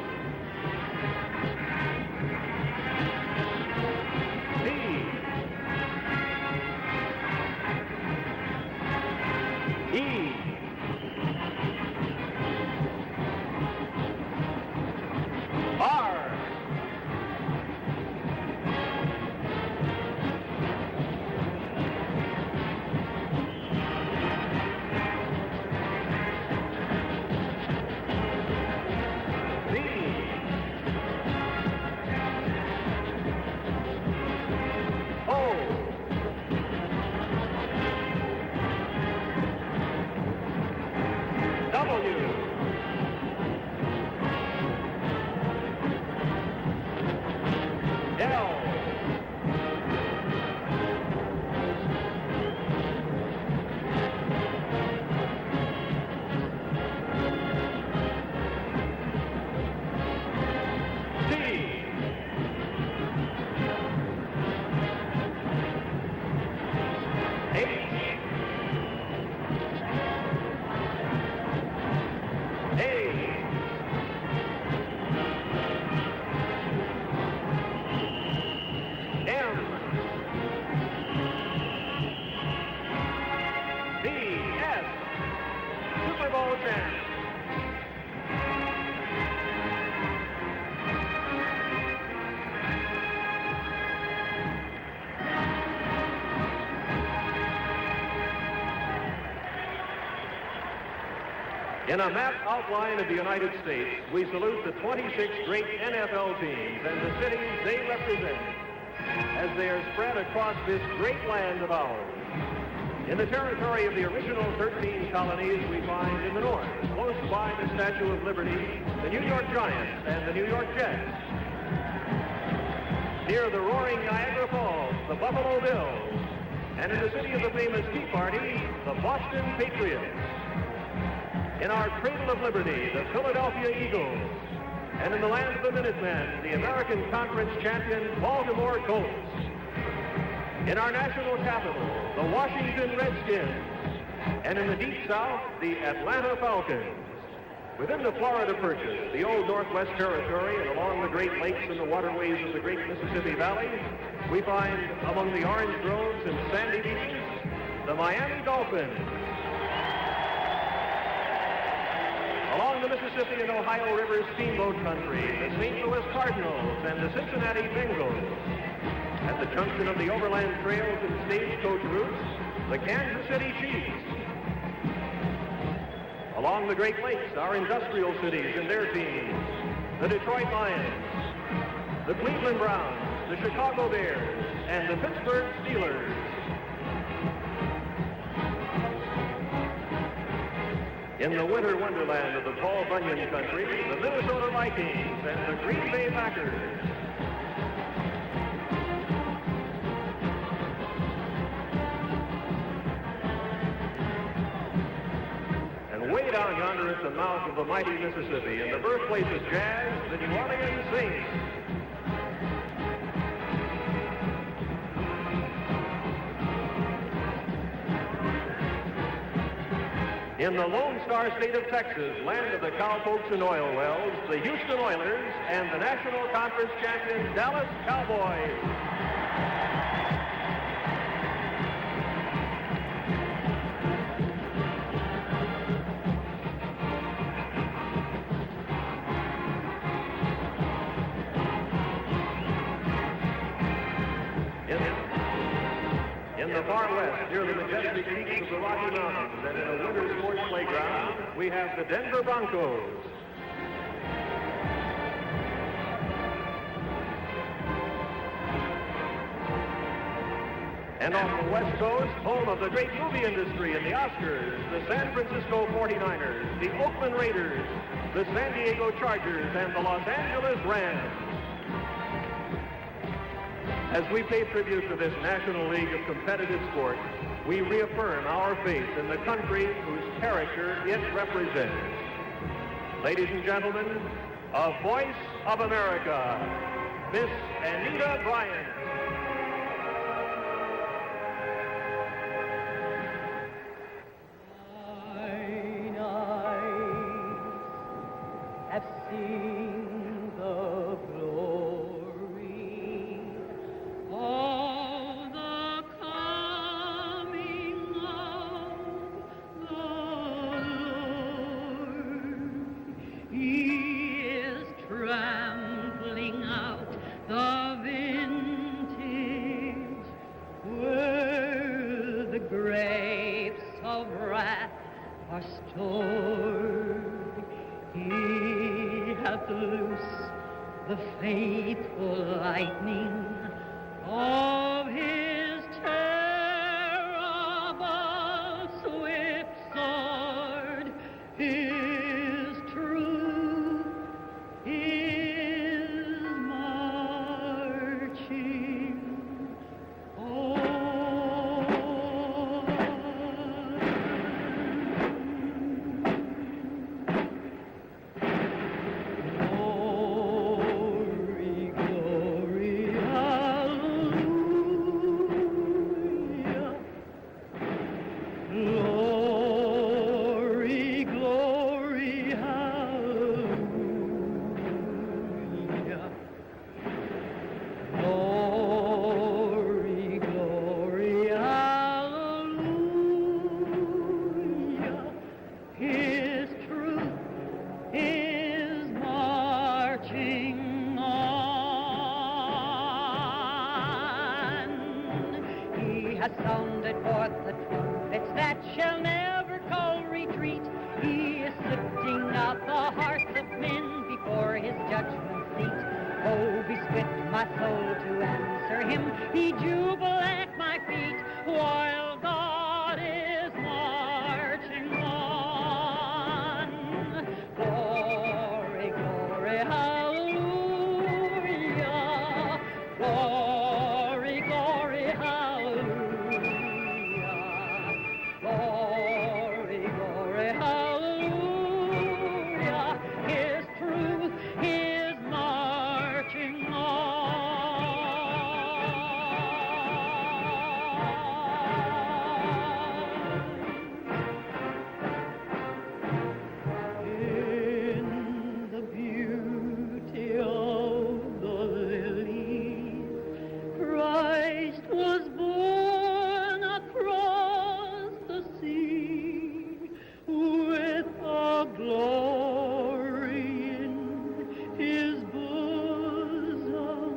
In a map outline of the United States, we salute the 26 great NFL teams and the cities they represent as they are spread across this great land of ours. In the territory of the original 13 colonies, we find in the north, close by the Statue of Liberty, the New York Giants and the New York Jets. Near the roaring Niagara Falls, the Buffalo Bills. And in the city of the famous Tea Party, the Boston Patriots. In our cradle of liberty, the Philadelphia Eagles. And in the land of the Minutemen, the American Conference champion Baltimore Colts. In our national capital, the Washington Redskins. And in the deep south, the Atlanta Falcons. Within the Florida Purchase, the old Northwest Territory, and along the Great Lakes and the waterways of the great Mississippi Valley, we find among the orange groves and sandy beaches, the Miami Dolphins. Along the Mississippi and Ohio River steamboat country, the St. Louis Cardinals and the Cincinnati Bengals. At the junction of the overland trails and stagecoach routes, the Kansas City Chiefs. Along the Great Lakes, our industrial cities and their teams, the Detroit Lions, the Cleveland Browns, the Chicago Bears, and the Pittsburgh Steelers. In the winter wonderland of the Paul Bunyan country, the Minnesota Vikings and the Green Bay Packers. And way down yonder at the mouth of the mighty Mississippi, in the birthplace of jazz, the New Orleans Saints. In the Lone Star State of Texas, land of the cowpokes and oil wells, the Houston Oilers and the National Conference champion Dallas Cowboys. In the far west, near the majestic peaks of the Rocky Mountains and in a winter sports playground, we have the Denver Broncos. And on the West Coast, home of the great movie industry and the Oscars, the San Francisco 49ers, the Oakland Raiders, the San Diego Chargers, and the Los Angeles Rams. As we pay tribute to this National League of Competitive Sport, we reaffirm our faith in the country whose character it represents. Ladies and gentlemen, a voice of America, Miss Anita Bryant. Mine eyes have seen the glory of the coming of the Lord. He is trampling out the vintage where the grapes of wrath are stored. He hath loosed the faithful lightning of his terrible swift sword. His truth is marching on. Glory, glory, hallelujah. Glory, glory, hallelujah. Glory, glory, hallelujah. His truth is marching on. He has sounded forth the trumpets that shall never call retreat. He is sifting out the hearts of men before his judgment seat. Oh, be swift, my soul, to answer him. He jubile at my feet while God is marching on. Glory, glory, hallelujah. Glory, glory, hallelujah. Glory, glory, hallelujah. His truth is marching on. In the beauty of the lilies, Christ was born across the sea with a glory in his bosom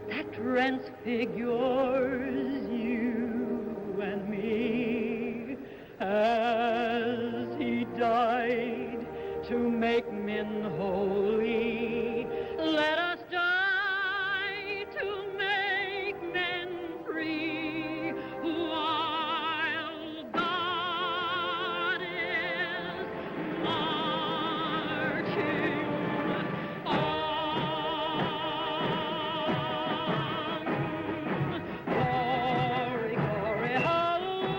that transfigures you and me, as he died to make men holy. Let us die to make men free while God is marching on. Glory, glory, hallelujah.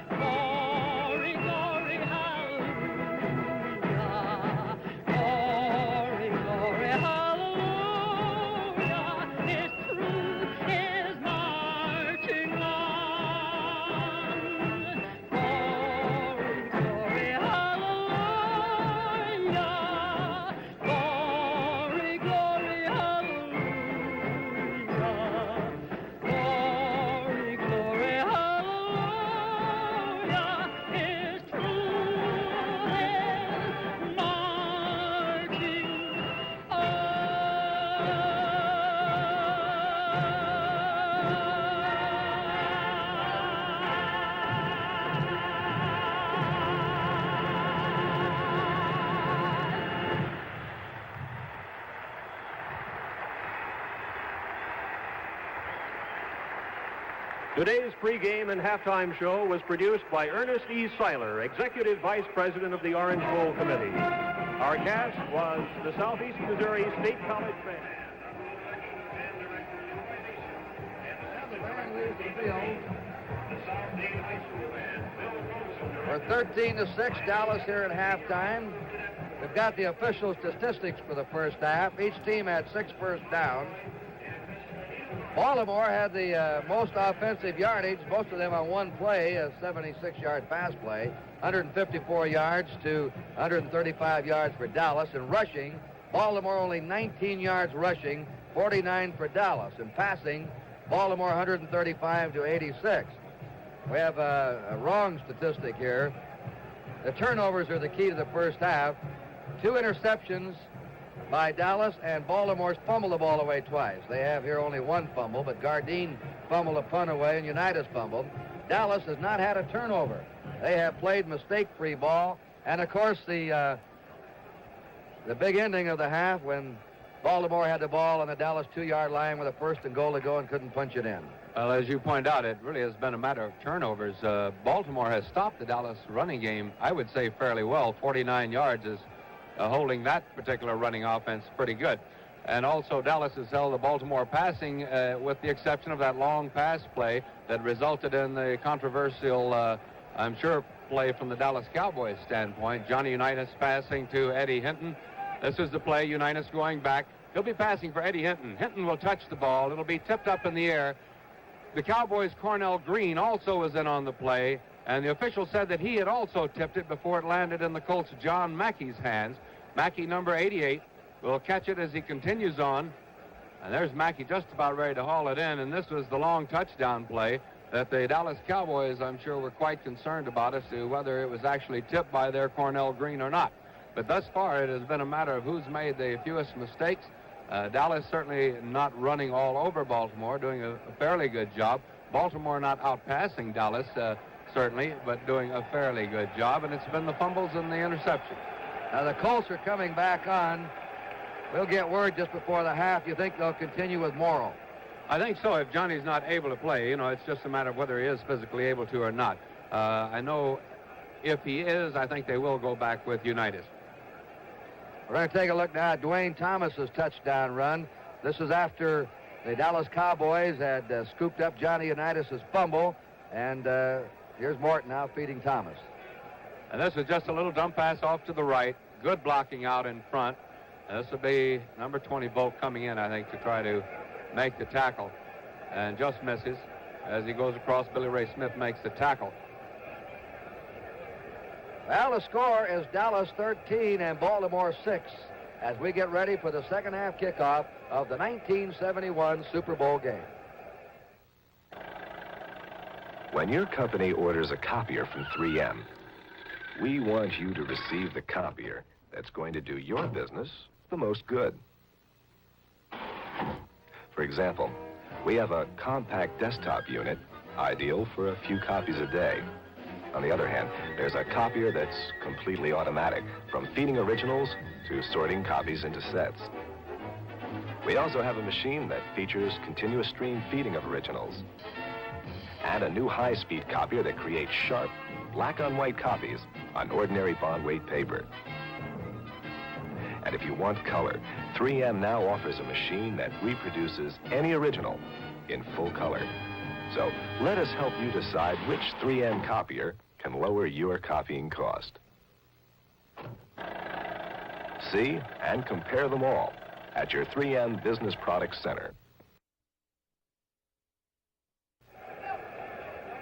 Glory, glory, hallelujah. Glory, glory, hallelujah. His truth is marching on. Glory, glory, hallelujah. Glory, glory, hallelujah. Glory, glory, hallelujah. His truth is marching Today's pregame and halftime show was produced by Ernest E. Seiler, Executive Vice President of the Orange Bowl Committee. Our cast was the Southeast Missouri State College Band. to the field. We're 13-6, Dallas here at halftime. We've got the official statistics for the first half. Each team had 6 first downs. Baltimore had the most offensive yardage, most of them on one play, a 76-yard pass play, 154 yards to 135 yards for Dallas. In rushing, Baltimore only 19 yards rushing, 49 for Dallas. In passing, Baltimore 135 to 86. We have a wrong statistic here. The turnovers are the key to the first half. 2 interceptions by Dallas, and Baltimore's fumbled the ball away twice. They have here only 1 fumble, but Gardine fumbled a punt away and Unitas fumbled. Dallas has not had a turnover. They have played mistake-free ball, and of course the big ending of the half when Baltimore had the ball on the Dallas 2-yard line with a 1st and goal to go and couldn't punch it in. Well, as you point out, it really has been a matter of turnovers. Baltimore has stopped the Dallas running game, I would say, fairly well. 49 yards is holding that particular running offense pretty good. And also Dallas has held the Baltimore passing with the exception of that long pass play that resulted in the controversial, I'm sure, play from the Dallas Cowboys standpoint. Johnny Unitas passing to Eddie Hinton. This is the play, Unitas going back. He'll be passing for Eddie Hinton. Hinton will touch the ball. It'll be tipped up in the air. The Cowboys' Cornell Green also was in on the play, and the official said that he had also tipped it before it landed in the Colts' John Mackey's hands. Mackey, number 88, will catch it as he continues on. And there's Mackey just about ready to haul it in, and this was the long touchdown play that the Dallas Cowboys, I'm sure, were quite concerned about as to whether it was actually tipped by their Cornell Green or not. But thus far, it has been a matter of who's made the fewest mistakes. Dallas certainly not running all over Baltimore, doing a fairly good job. Baltimore not outpassing Dallas, certainly, but doing a fairly good job. And it's been the fumbles and the interception. Now the Colts are coming back on. We'll get word just before the half. You think they'll continue with Morrow? I think so. If Johnny's not able to play, it's just a matter of whether he is physically able to or not. I know if he is, I think they will go back with Unitas. We're going to take a look now at Dwayne Thomas's touchdown run. This is after the Dallas Cowboys had scooped up Johnny Unitas' fumble. And here's Morton now feeding Thomas. And this is just a little dump pass off to the right. Good blocking out in front. And this will be number 20, Volk, coming in, I think, to try to make the tackle. And just misses as he goes across. Billy Ray Smith makes the tackle. Well, the score is Dallas 13 and Baltimore 6 as we get ready for the second half kickoff of the 1971 Super Bowl game. When your company orders a copier from 3M, we want you to receive the copier that's going to do your business the most good. For example, we have a compact desktop unit, ideal for a few copies a day. On the other hand, there's a copier that's completely automatic, from feeding originals to sorting copies into sets. We also have a machine that features continuous stream feeding of originals, and a new high-speed copier that creates sharp, black-on-white copies on ordinary bond weight paper. And if you want color, 3M now offers a machine that reproduces any original in full color. So let us help you decide which 3M copier can lower your copying cost. See and compare them all at your 3M Business Products Center.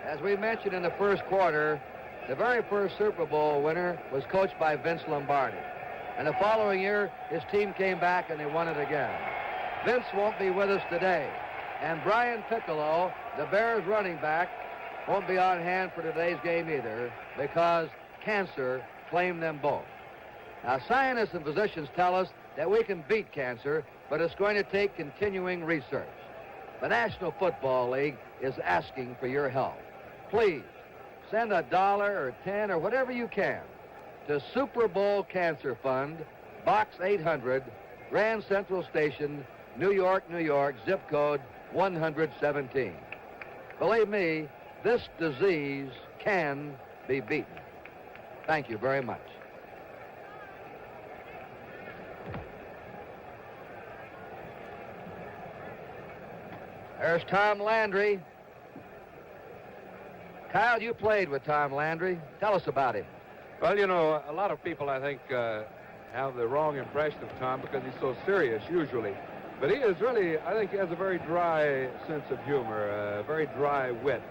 As we mentioned in the first quarter, the very first Super Bowl winner was coached by Vince Lombardi. And the following year, his team came back and they won it again. Vince won't be with us today. And Brian Piccolo, the Bears running back, won't be on hand for today's game either because cancer claimed them both. Now, scientists and physicians tell us that we can beat cancer, but it's going to take continuing research. The National Football League is asking for your help. Please, send $1 or $10 or whatever you can to Super Bowl Cancer Fund, Box 800, Grand Central Station, New York, New York, zip code 117. Believe me, this disease can be beaten. Thank you very much. There's Tom Landry. Kyle, you played with Tom Landry. Tell us about him. Well, you know, a lot of people, I think, have the wrong impression of Tom because he's so serious usually. But he is really, I think he has a very dry sense of humor, a very dry wit.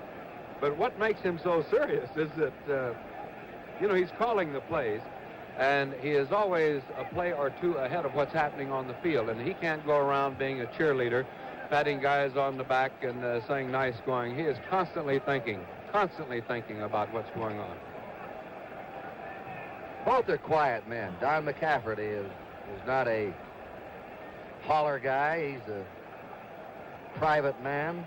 But what makes him so serious is that, you know, he's calling the plays, and he is always a play or two ahead of what's happening on the field. And he can't go around being a cheerleader, patting guys on the back and saying nice going. He is constantly thinking about what's going on. Both are quiet men. Don McCafferty is not a holler guy. He's a private man.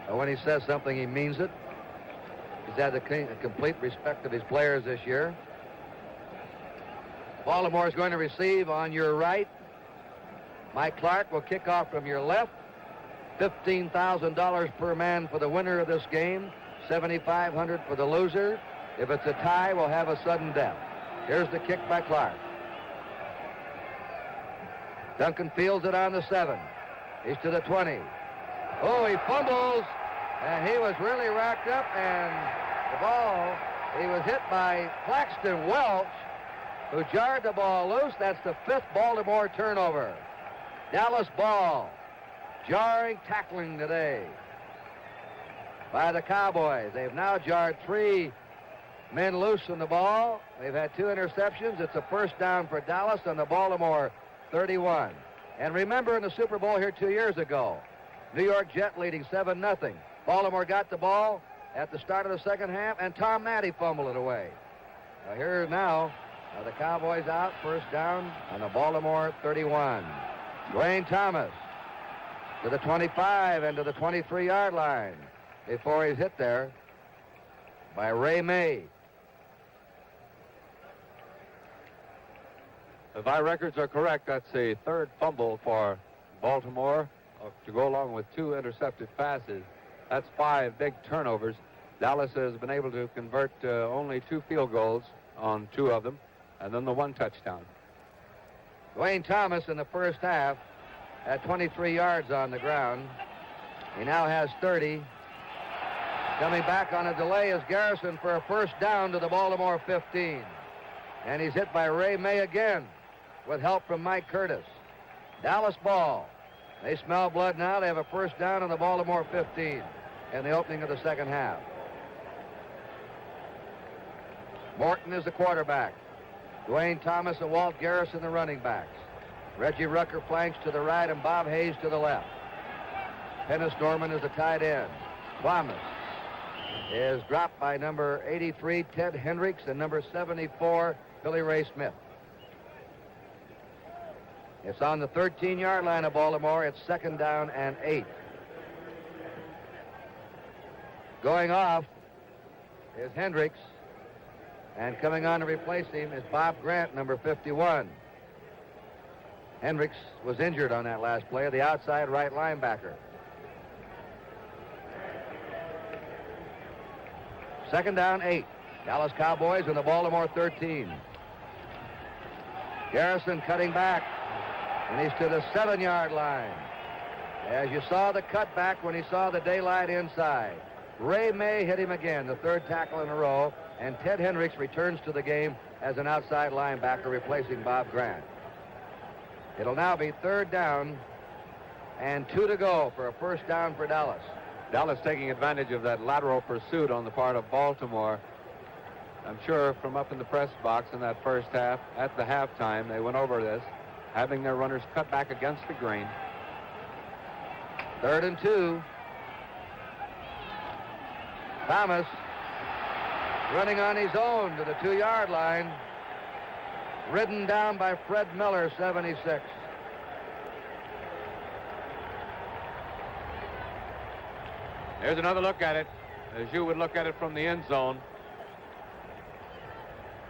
But when he says something, he means it. He's had the complete respect of his players this year. Baltimore is going to receive on your right. Mike Clark will kick off from your left. $15,000 per man for the winner of this game. $7,500 for the loser. If it's a tie, we'll have a sudden death. Here's the kick by Clark. Duncan fields it on the 7. He's to the 20. Oh, he fumbles, and he was really racked up, and the ball, he was hit by Claxton Welch, who jarred the ball loose. That's the 5th Baltimore turnover. Dallas ball. Jarring tackling today by the Cowboys. They've now jarred 3 men loose from the ball. They've had 2 interceptions. It's a first down for Dallas on the Baltimore 31. And remember in the Super Bowl here 2 years ago, New York Jet leading 7-0. Baltimore got the ball at the start of the second half, and Tom Matty fumbled it away. Here now, the Cowboys out, first down on the Baltimore 31. Dwayne Thomas to the 25 and to the 23-yard line before he's hit there by Ray May. If my records are correct, that's a 3rd fumble for Baltimore to go along with 2 intercepted passes. That's 5 big turnovers. Dallas has been able to convert only 2 field goals on 2 of them, and then the 1 touchdown. Dwayne Thomas in the first half at 23 yards on the ground. He now has 30. Coming back on a delay is Garrison for a first down to the Baltimore 15. And he's hit by Ray May again with help from Mike Curtis. Dallas ball. They smell blood now. They have a first down on the Baltimore 15 in the opening of the second half. Morton is the quarterback. Dwayne Thomas and Walt Garrison the running backs. Reggie Rucker flanks to the right and Bob Hayes to the left. Pennis Norman is the tight end. Thomas is dropped by number 83, Ted Hendricks, and number 74, Billy Ray Smith. It's on the 13-yard line of Baltimore. It's 2nd down and 8. Going off is Hendricks, and coming on to replace him is Bob Grant, number 51. Hendricks was injured on that last play, the outside right linebacker. 2nd down, 8. Dallas Cowboys in the Baltimore 13. Garrison cutting back, and he's to the 7-yard line. As you saw the cutback when he saw the daylight inside. Ray May hit him again, the 3rd tackle in a row, and Ted Hendricks returns to the game as an outside linebacker, replacing Bob Grant. It'll now be 3rd down and 2 to go for a first down for Dallas. Dallas taking advantage of that lateral pursuit on the part of Baltimore. I'm sure from up in the press box in that first half, at the halftime, they went over this, having their runners cut back against the grain. 3rd and 2. Thomas running on his own to the 2-yard line. Ridden down by Fred Miller, 76. There's another look at it, as you would look at it from the end zone.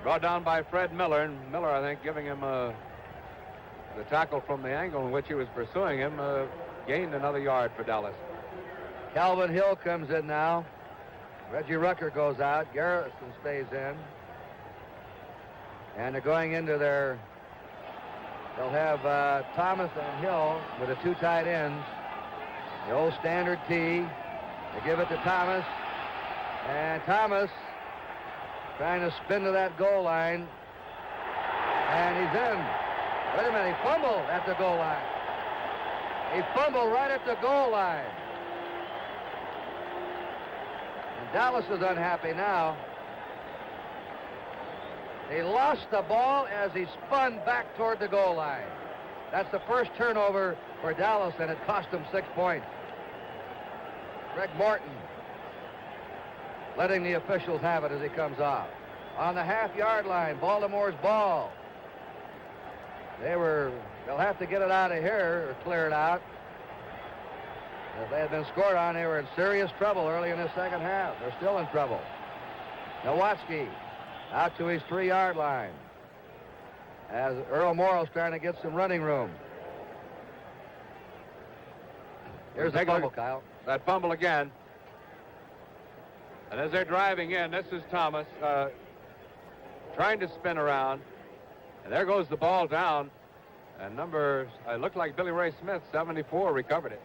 Brought down by Fred Miller, and Miller, I think, giving him the tackle from the angle in which he was pursuing him, gained another yard for Dallas. Calvin Hill comes in now. Reggie Rucker goes out. Garrison stays in. And they're going into their... They'll have Thomas and Hill with the 2 tight ends. The old standard T. They give it to Thomas. And Thomas trying to spin to that goal line. And he's in. Wait a minute, he fumbled at the goal line. He fumbled right at the goal line. And Dallas is unhappy now. He lost the ball as he spun back toward the goal line. That's the first turnover for Dallas, and it cost him 6 points. Greg Morton letting the officials have it as he comes off. On the half-yard line, Baltimore's ball. They'll have to get it out of here or clear it out. If they had been scored on, they were in serious trouble early in the second half. They're still in trouble. Nowatzki out to his 3-yard line as Earl Morrill's trying to get some running room. Here's the fumble, Kyle. That fumble again. And as they're driving in, this is Thomas trying to spin around. And there goes the ball down. And it looked like Billy Ray Smith, 74, recovered it.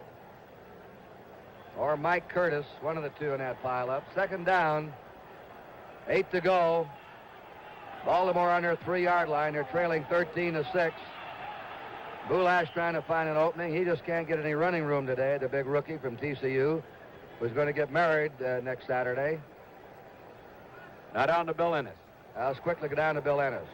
Or Mike Curtis, one of the two in that pileup. Second down, 8 to go. Baltimore on their 3-yard line. They're trailing 13-6. Boulash trying to find an opening. He just can't get any running room today. The big rookie from TCU who's going to get married next Saturday. Now down to Bill Ennis. Let's quickly go down to Bill Ennis.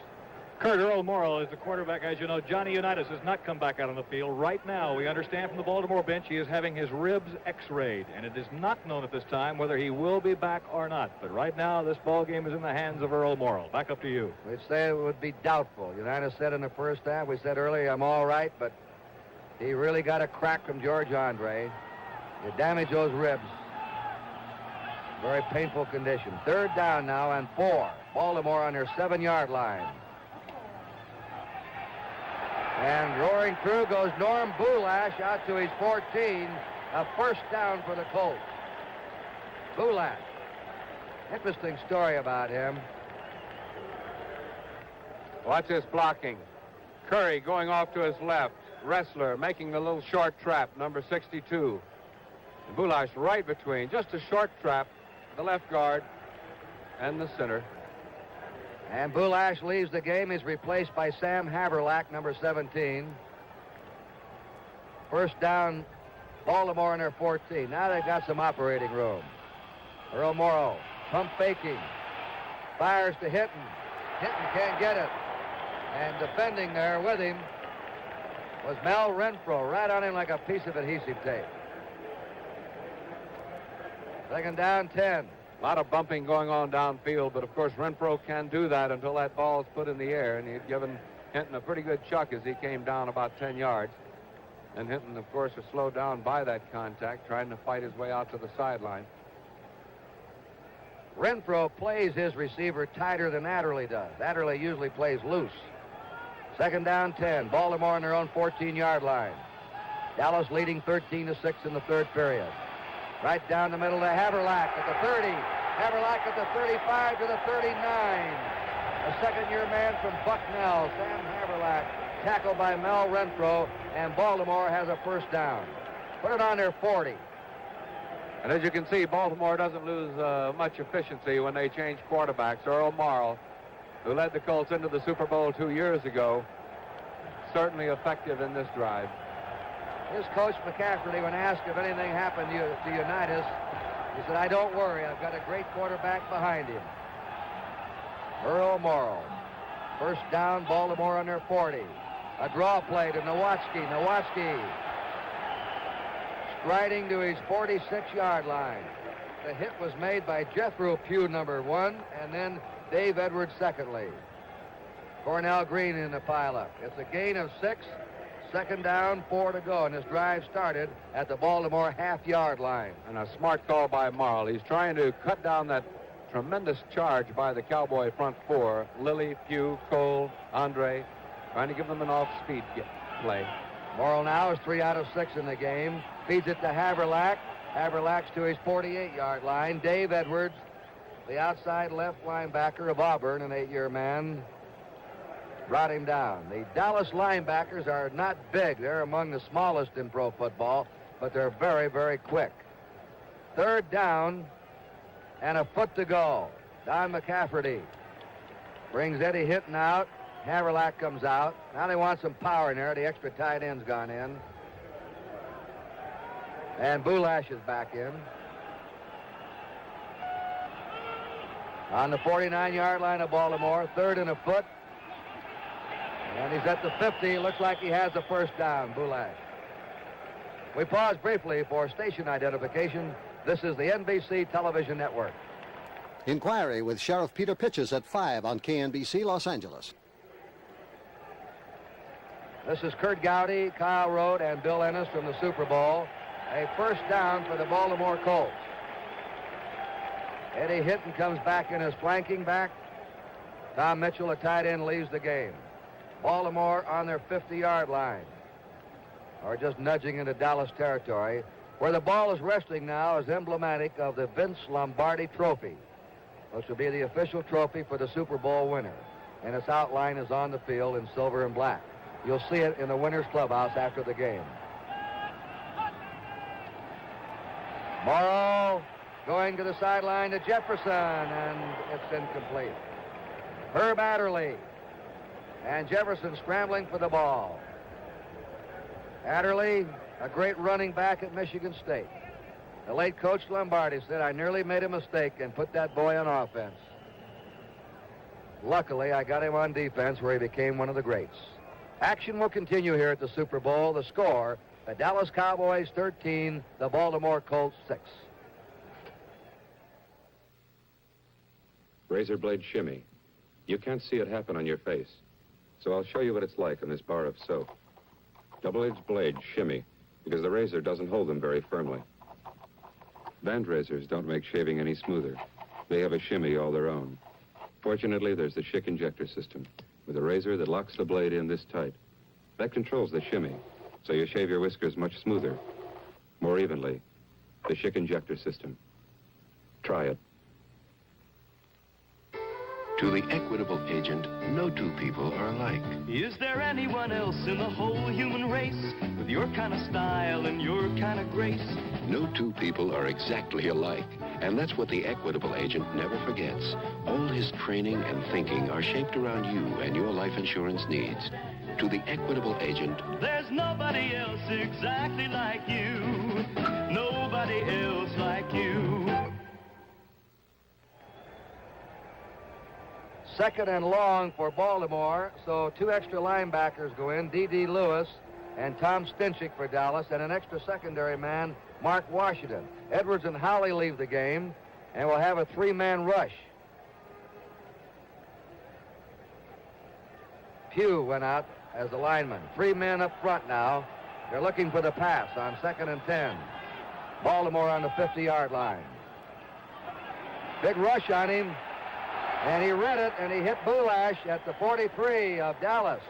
Kurt, Earl Morrill is the quarterback. As you know, Johnny Unitas has not come back out on the field. Right now, we understand from the Baltimore bench, he is having his ribs x-rayed, and it is not known at this time whether he will be back or not. But right now, this ball game is in the hands of Earl Morrill. Back up to you. We'd say it would be doubtful. Unitas said in the first half, we said earlier, I'm all right, but he really got a crack from George Andre. It damaged those ribs. Very painful condition. Third down now and 4. Baltimore on their 7-yard line. And roaring through goes Norm Boulash out to his 14. A first down for the Colts. Boulash. Interesting story about him. Watch this blocking. Curry going off to his left. Wrestler making the little short trap, number 62. And Boulash right between. Just a short trap. The left guard and the center. And Boulash leaves the game. He's replaced by Sam Haverlack, number 17. First down, Baltimore in their 14. Now they've got some operating room. Earl Morrow, pump faking. Fires to Hinton. Hinton can't get it. And defending there with him was Mel Renfro, right on him like a piece of adhesive tape. Second down, 10. A lot of bumping going on downfield, but of course Renfro can do that until that ball is put in the air, and he'd given Hinton a pretty good chuck as he came down about 10 yards. And Hinton, of course, was slowed down by that contact, trying to fight his way out to the sideline. Renfro plays his receiver tighter than Adderley does. Adderley usually plays loose. Second down, 10. Baltimore on their own 14-yard line. Dallas leading 13-6 in the third period. Right down the middle to Haverlack at the 30. Haverlack at the 35 to the 39. A second-year man from Bucknell, Sam Haverlack, tackled by Mel Renfro, and Baltimore has a first down. Put it on their 40. And as you can see, Baltimore doesn't lose much efficiency when they change quarterbacks. Earl Morrill, who led the Colts into the Super Bowl 2 years ago, certainly effective in this drive. His coach, McCafferty, when asked if anything happened to Unitas, he said, I don't worry. I've got a great quarterback behind him. Earl Morrill. First down, Baltimore on their 40. A draw play to Nowatzki. Nowatzki striding to his 46-yard line. The hit was made by Jethro Pugh, number 1, and then Dave Edwards, secondly. Cornell Green in the pileup. It's a gain of 6. Second down, 4 to go, and this drive started at the Baltimore half-yard line. And a smart call by Morrill. He's trying to cut down that tremendous charge by the Cowboy front four. Lilly, Pugh, Cole, Andre, trying to give them an off-speed play. Morrill now is 3 out of 6 in the game. Feeds it to Haverlack. Haverlack's to his 48-yard line. Dave Edwards, the outside left linebacker of Auburn, an 8-year man, brought him down. The Dallas linebackers are not big. They're among the smallest in pro football, but they're very, very quick. Third down, and a foot to go. Don McCafferty brings Eddie Hinton out. Haverlack comes out. Now they want some power in there. The extra tight end's gone in. And Bulash is back in. On the 49-yard line of Baltimore, 3rd and a foot. And he's at the 50. Looks like he has the first down, Bulash. We pause briefly for station identification. This is the NBC television network. Inquiry with Sheriff Peter Pitches at 5 on KNBC Los Angeles. This is Kurt Gowdy, Kyle Rote, and Bill Ennis from the Super Bowl. A first down for the Baltimore Colts. Eddie Hinton comes back in as flanking back. Tom Mitchell, a tight end, leaves the game. Baltimore on their 50-yard line, or just nudging into Dallas territory. Where the ball is resting now is emblematic of the Vince Lombardi Trophy, which will be the official trophy for the Super Bowl winner. And its outline is on the field in silver and black. You'll see it in the winner's clubhouse after the game. Morrow going to the sideline to Jefferson, and it's incomplete. Herb Adderley, and Jefferson scrambling for the ball. Adderley, a great running back at Michigan State. The late Coach Lombardi said, I nearly made a mistake and put that boy on offense. Luckily, I got him on defense where he became one of the greats. Action will continue here at the Super Bowl. The score, the Dallas Cowboys 13, the Baltimore Colts 6. Razor blade shimmy. You can't see it happen on your face, so I'll show you what it's like on this bar of soap. Double-edged blade shimmy, because the razor doesn't hold them very firmly. Band razors don't make shaving any smoother. They have a shimmy all their own. Fortunately, there's the Schick injector system, with a razor that locks the blade in this tight. That controls the shimmy, so you shave your whiskers much smoother, more evenly. The Schick injector system. Try it. To the Equitable agent, no two people are alike. Is there anyone else in the whole human race with your kind of style and your kind of grace? No two people are exactly alike. And that's what the Equitable agent never forgets. All his training and thinking are shaped around you and your life insurance needs. To the Equitable agent, there's nobody else exactly like you. Nobody else like you. 2nd and long for Baltimore, so 2 extra linebackers go in, D.D. Lewis and Tom Stinchik for Dallas, and an extra secondary man, Mark Washington. Edwards and Howley leave the game, and we'll have a 3-man rush. Pugh went out as the lineman. 3 men up front now. They're looking for the pass on 2nd and 10. Baltimore on the 50-yard line. Big rush on him. And he read it, and he hit Bulash at the 43 of Dallas.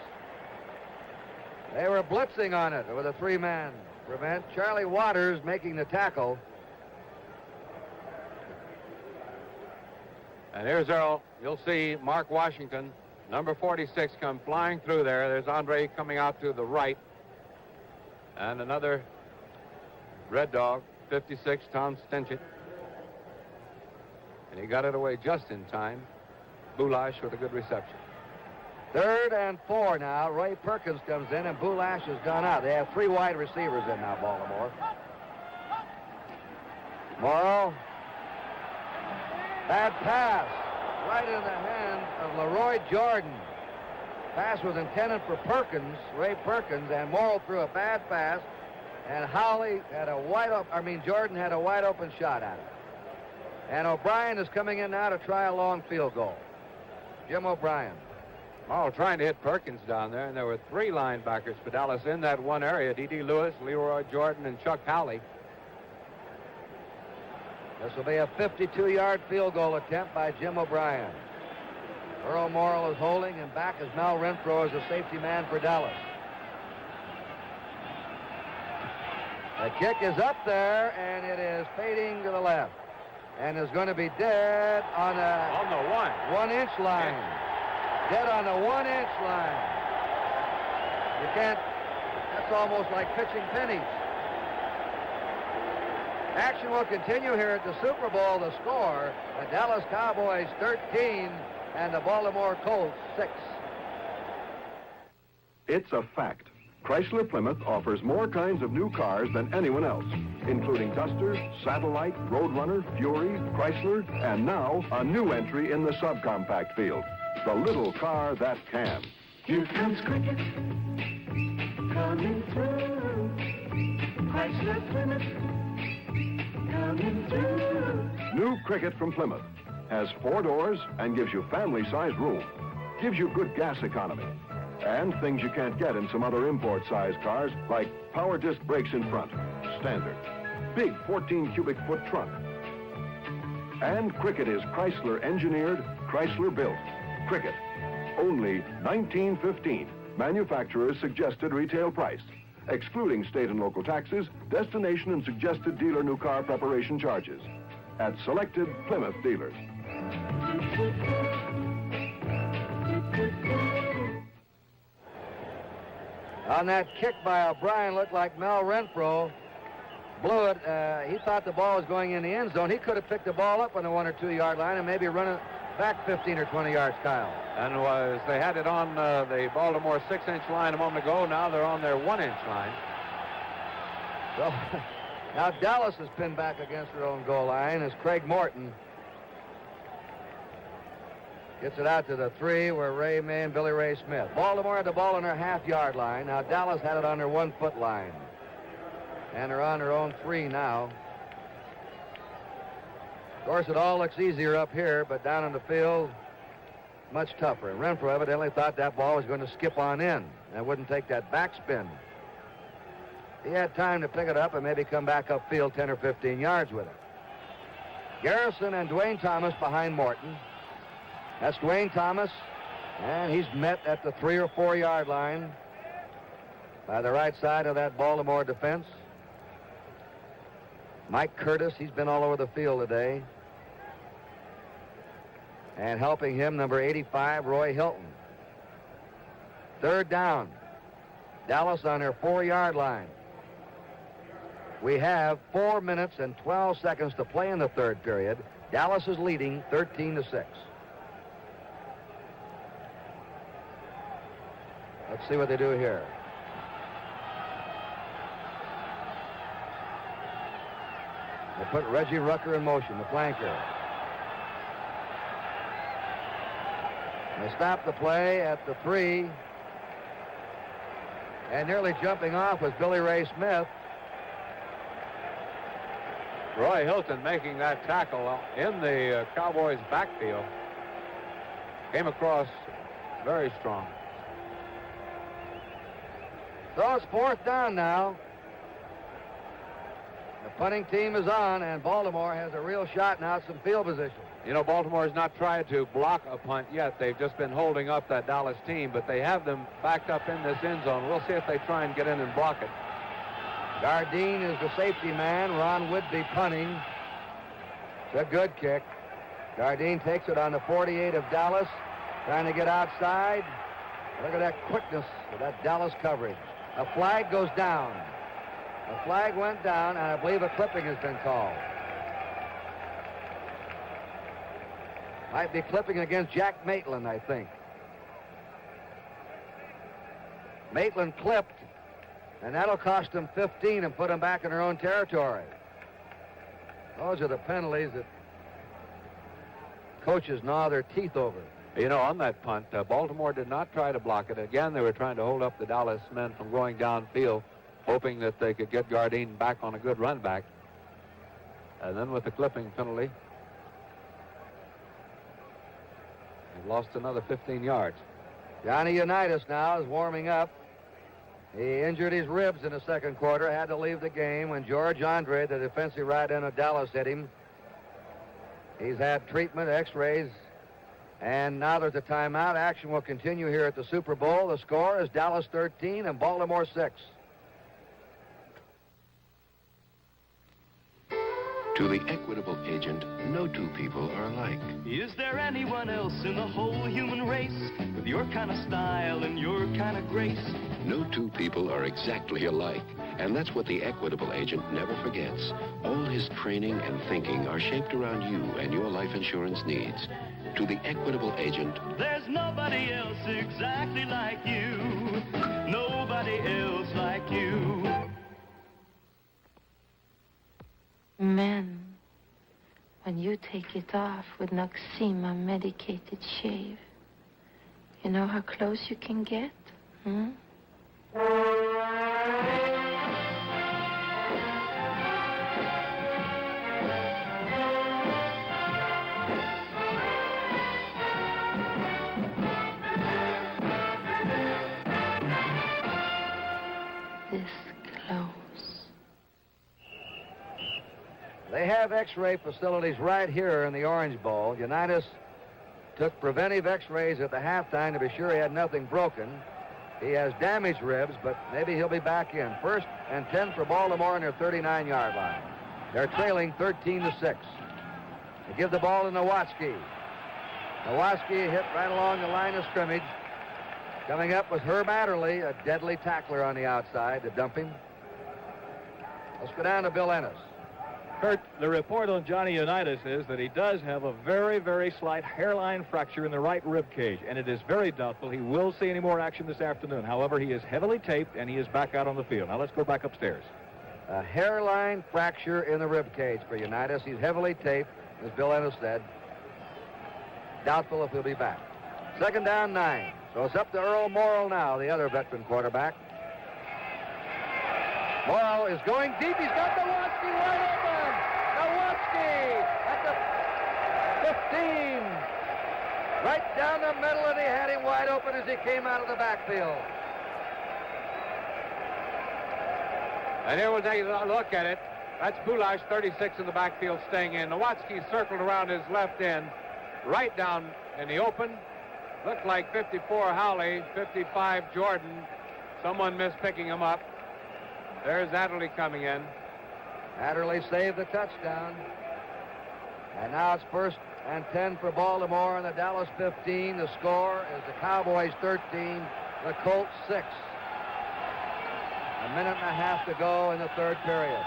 They were blitzing on it with a 3-man prevent. Charlie Waters making the tackle. And here's Earl. You'll see Mark Washington, number 46, come flying through there. There's Andre coming out to the right. And another Red Dog, 56, Tom Stinchik. And he got it away just in time. Bulash with a good reception. 3rd and 4 now. Ray Perkins comes in, and Bulash has gone out. They have 3 wide receivers in now, Baltimore. Morrow. Bad pass. Right in the hand of Leroy Jordan. Pass was intended for Perkins, Ray Perkins, and Morrow threw a bad pass, and Howley had a Jordan had a wide open shot at it. And O'Brien is coming in now to try a long field goal. Jim O'Brien. Oh, trying to hit Perkins down there, and there were 3 linebackers for Dallas in that one area, D.D. Lewis, Leroy Jordan, and Chuck Howley. This will be a 52-yard field goal attempt by Jim O'Brien. Earl Morrill is holding, and back is Mel Renfro as a safety man for Dallas. The kick is up there, and it is fading to the left. And is going to be dead on the 1-inch line. Dead on the 1-inch line. You can't, that's almost like pitching pennies. Action will continue here at the Super Bowl. The score, the Dallas Cowboys 13 and the Baltimore Colts 6. It's a fact. Chrysler Plymouth offers more kinds of new cars than anyone else, including Duster, Satellite, Roadrunner, Fury, Chrysler, and now a new entry in the subcompact field, the little car that can. Here comes Cricket, coming through. Chrysler Plymouth, coming through. New Cricket from Plymouth has 4 doors and gives you family-sized room, gives you good gas economy, and things you can't get in some other import-sized cars, like power disc brakes in front, standard, big 14 cubic foot trunk. And Cricket is Chrysler engineered, Chrysler built. Cricket, only $19.15, manufacturer's suggested retail price, excluding state and local taxes, destination and suggested dealer new car preparation charges, at selected Plymouth dealers. On that kick by O'Brien, looked like Mel Renfro blew it. He thought the ball was going in the end zone. He could have picked the ball up on the 1 or 2 yard line and maybe run it back 15 or 20 yards, Kyle. And they had it on the Baltimore 6-inch line a moment ago. Now they're on their 1-inch line. So now Dallas is pinned back against their own goal line as Craig Morton gets it out to the 3 where Ray May and Billy Ray Smith. Baltimore had the ball on their half-yard line. Now Dallas had it on their 1-foot line. And they're on their own 3 now. Of course, it all looks easier up here, but down in the field, much tougher. And Renfro evidently thought that ball was going to skip on in and wouldn't take that backspin. He had time to pick it up and maybe come back upfield 10 or 15 yards with it. Garrison and Dwayne Thomas behind Morton. That's Dwayne Thomas, and he's met at the 3 or 4 yard line by the right side of that Baltimore defense. Mike Curtis, he's been all over the field today. And helping him, number 85, Roy Hilton. 3rd down. Dallas on their 4 yard line. We have 4 minutes and 12 seconds to play in the 3rd period. Dallas is leading 13-6. Let's see what they do here. They put Reggie Rucker in motion, the flanker. They stop the play at the 3. And nearly jumping off was Billy Ray Smith. Roy Hilton making that tackle in the Cowboys' backfield. Came across very strong. So it's 4th down now. The punting team is on, and Baltimore has a real shot now at some field position. You know, Baltimore has not tried to block a punt yet. They've just been holding up that Dallas team, but they have them backed up in this end zone. We'll see if they try and get in and block it. Gardine is the safety man. Ron Whitby punting. It's a good kick. Gardine takes it on the 48 of Dallas, trying to get outside. Look at that quickness of that Dallas coverage. A flag goes down. A flag went down, and I believe a clipping has been called. Might be clipping against Jack Maitland, I think. Maitland clipped, and that'll cost them 15 and put them back in their own territory. Those are the penalties that coaches gnaw their teeth over. You know, on that punt, Baltimore did not try to block it. Again, they were trying to hold up the Dallas men from going downfield, hoping that they could get Gardine back on a good run back. And then with the clipping penalty, they lost another 15 yards. Johnny Unitas now is warming up. He injured his ribs in the 2nd quarter, had to leave the game when George Andre, the defensive right end of Dallas, hit him. He's had treatment, x-rays, and now there's a timeout. Action will continue here at the Super Bowl. The score is Dallas 13 and Baltimore 6. To the equitable agent, no 2 people are alike. Is there anyone else in the whole human race with your kind of style and your kind of grace? No two people are exactly alike, and that's what the Equitable agent never forgets. All his training and thinking are shaped around you and your life insurance needs. To the Equitable agent, There's nobody else exactly like you. Nobody else like you. Men, when you take it off with Noxema medicated shave, you know how close you can get? Hmm? This close. They have X-ray facilities right here in the Orange Bowl. Unitas took preventive X-rays at the halftime to be sure he had nothing broken. He has damaged ribs, but maybe he'll be back in. 1st and 10 for Baltimore on their 39-yard line. They're trailing 13-6. They give the ball to Nowatzki. Nowatzki hit right along the line of scrimmage. Coming up was Herb Adderley, a deadly tackler on the outside to dump him. Let's go down to Bill Ennis. Kurt, the report on Johnny Unitas is that he does have a very, very slight hairline fracture in the right rib cage, and it is very doubtful he will see any more action this afternoon. However, he is heavily taped, and he is back out on the field. Now let's go back upstairs. A hairline fracture in the rib cage for Unitas. He's heavily taped, as Bill Ennis said. Doubtful if he'll be back. 2nd down, 9. So it's up to Earl Morrill now, the other veteran quarterback. Morrill is going deep. He's got Nowatzki wide open. Nowatzki at the 15. Right down the middle, and he had him wide open as he came out of the backfield. And here we'll take a look at it. That's Bulash, 36 in the backfield, staying in. Nowatzki circled around his left end, right down in the open. Looked like 54 Howley, 55 Jordan. Someone missed picking him up. There's Adderley coming in. Adderley saved the touchdown. And now it's 1st and 10 for Baltimore and the Dallas 15. The score is the Cowboys 13, the Colts 6. A minute and a half to go in the 3rd period.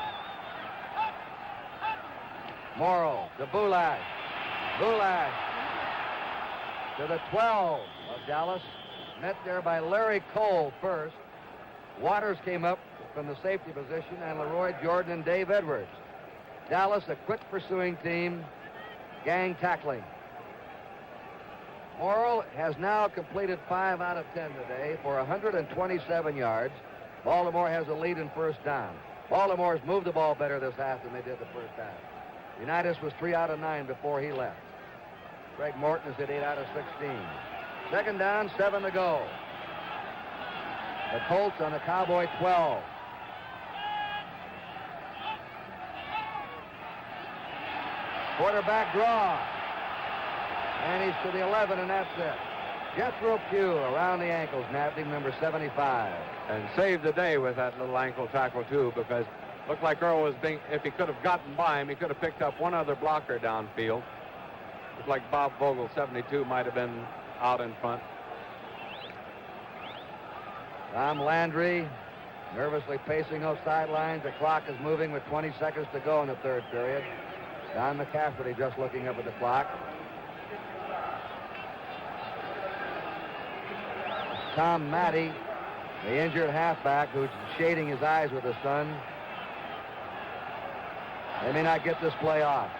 Morrill to Bulash. Bulash to the 12 of Dallas. Met there by Larry Cole first. Waters came up from the safety position, and Leroy Jordan and Dave Edwards. Dallas, a quick pursuing team, gang tackling. Morrill has now completed 5 out of 10 today for 127 yards. Baltimore has a lead in 1st down. Baltimore's moved the ball better this half than they did the 1st half. Unitas was 3 out of 9 before he left. Greg Morton is at 8 out of 16. 2nd down, 7 to go. The Colts on the Cowboy 12. Quarterback draw. And he's to the 11, and that's it. Jethro Pugh around the ankles, nabbed him, number 75. And saved the day with that little ankle tackle, too, because looked like Earl was being, if he could have gotten by him, he could have picked up one other blocker downfield. Looked like Bob Vogel, 72, might have been out in front. Tom Landry nervously pacing those sidelines. The clock is moving with 20 seconds to go in the 3rd period. Don McCafferty just looking up at the clock. Tom Matty, the injured halfback who's shading his eyes with the sun. They may not get this play off.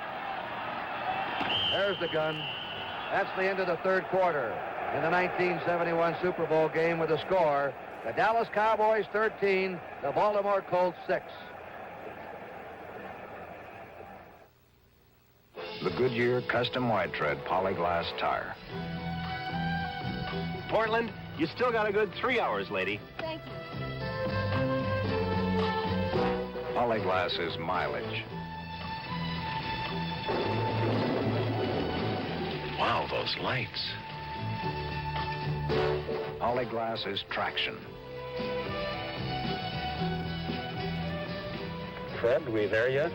There's the gun. That's the end of the 3rd quarter in the 1971 Super Bowl game with a score. The Dallas Cowboys 13, the Baltimore Colts 6. The Goodyear Custom Wide Tread Polyglass Tire. Portland, you still got a good 3 hours, lady. Thank you. Polyglass is mileage. wow, those lights. Polyglass is traction. Fred, we there yet?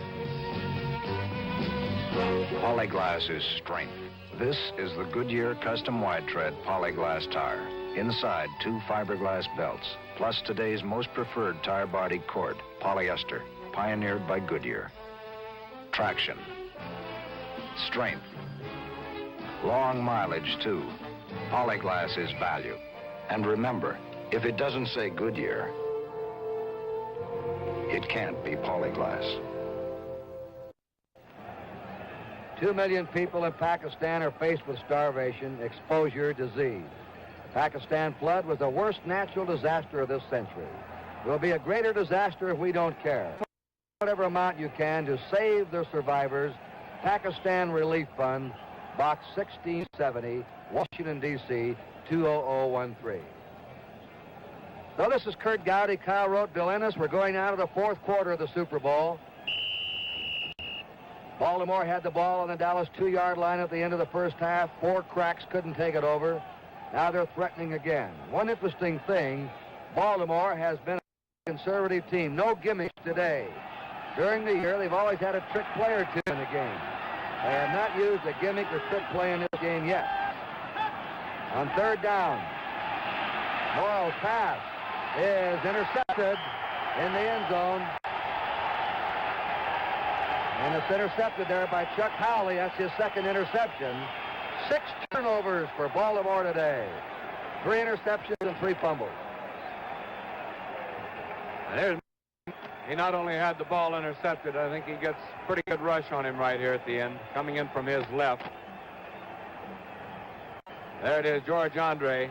Polyglass is strength. This is the Goodyear Custom Wide Tread Polyglass Tire. Inside, 2 fiberglass belts, plus today's most preferred tire body cord, polyester, pioneered by Goodyear. Traction. Strength. Long mileage, too. Polyglass is value. And remember, if it doesn't say Goodyear, it can't be Polyglass. 2 million people in Pakistan are faced with starvation, exposure, disease. The Pakistan flood was the worst natural disaster of this century. It will be a greater disaster if we don't care. Whatever amount you can to save the survivors, Pakistan Relief Fund, Box 1670, Washington, D.C., 20013. So this is Kurt Gowdy, Kyle Rote, Bill Ennis. We're going out of the 4th quarter of the Super Bowl. Baltimore had the ball on the Dallas 2-yard line at the end of the first half. 4 cracks, couldn't take it over. Now they're threatening again. One interesting thing, Baltimore has been a conservative team. No gimmicks today. During the year, they've always had a trick play or two in the game. They have not used a gimmick or trick play in this game yet. On 3rd down, Morrell's pass is intercepted in the end zone. And it's intercepted there by Chuck Howley. That's his 2nd interception. 6 turnovers for Baltimore today. 3 interceptions and 3 fumbles. He not only had the ball intercepted, I think he gets pretty good rush on him right here at the end, coming in from his left. There it is, George Andre.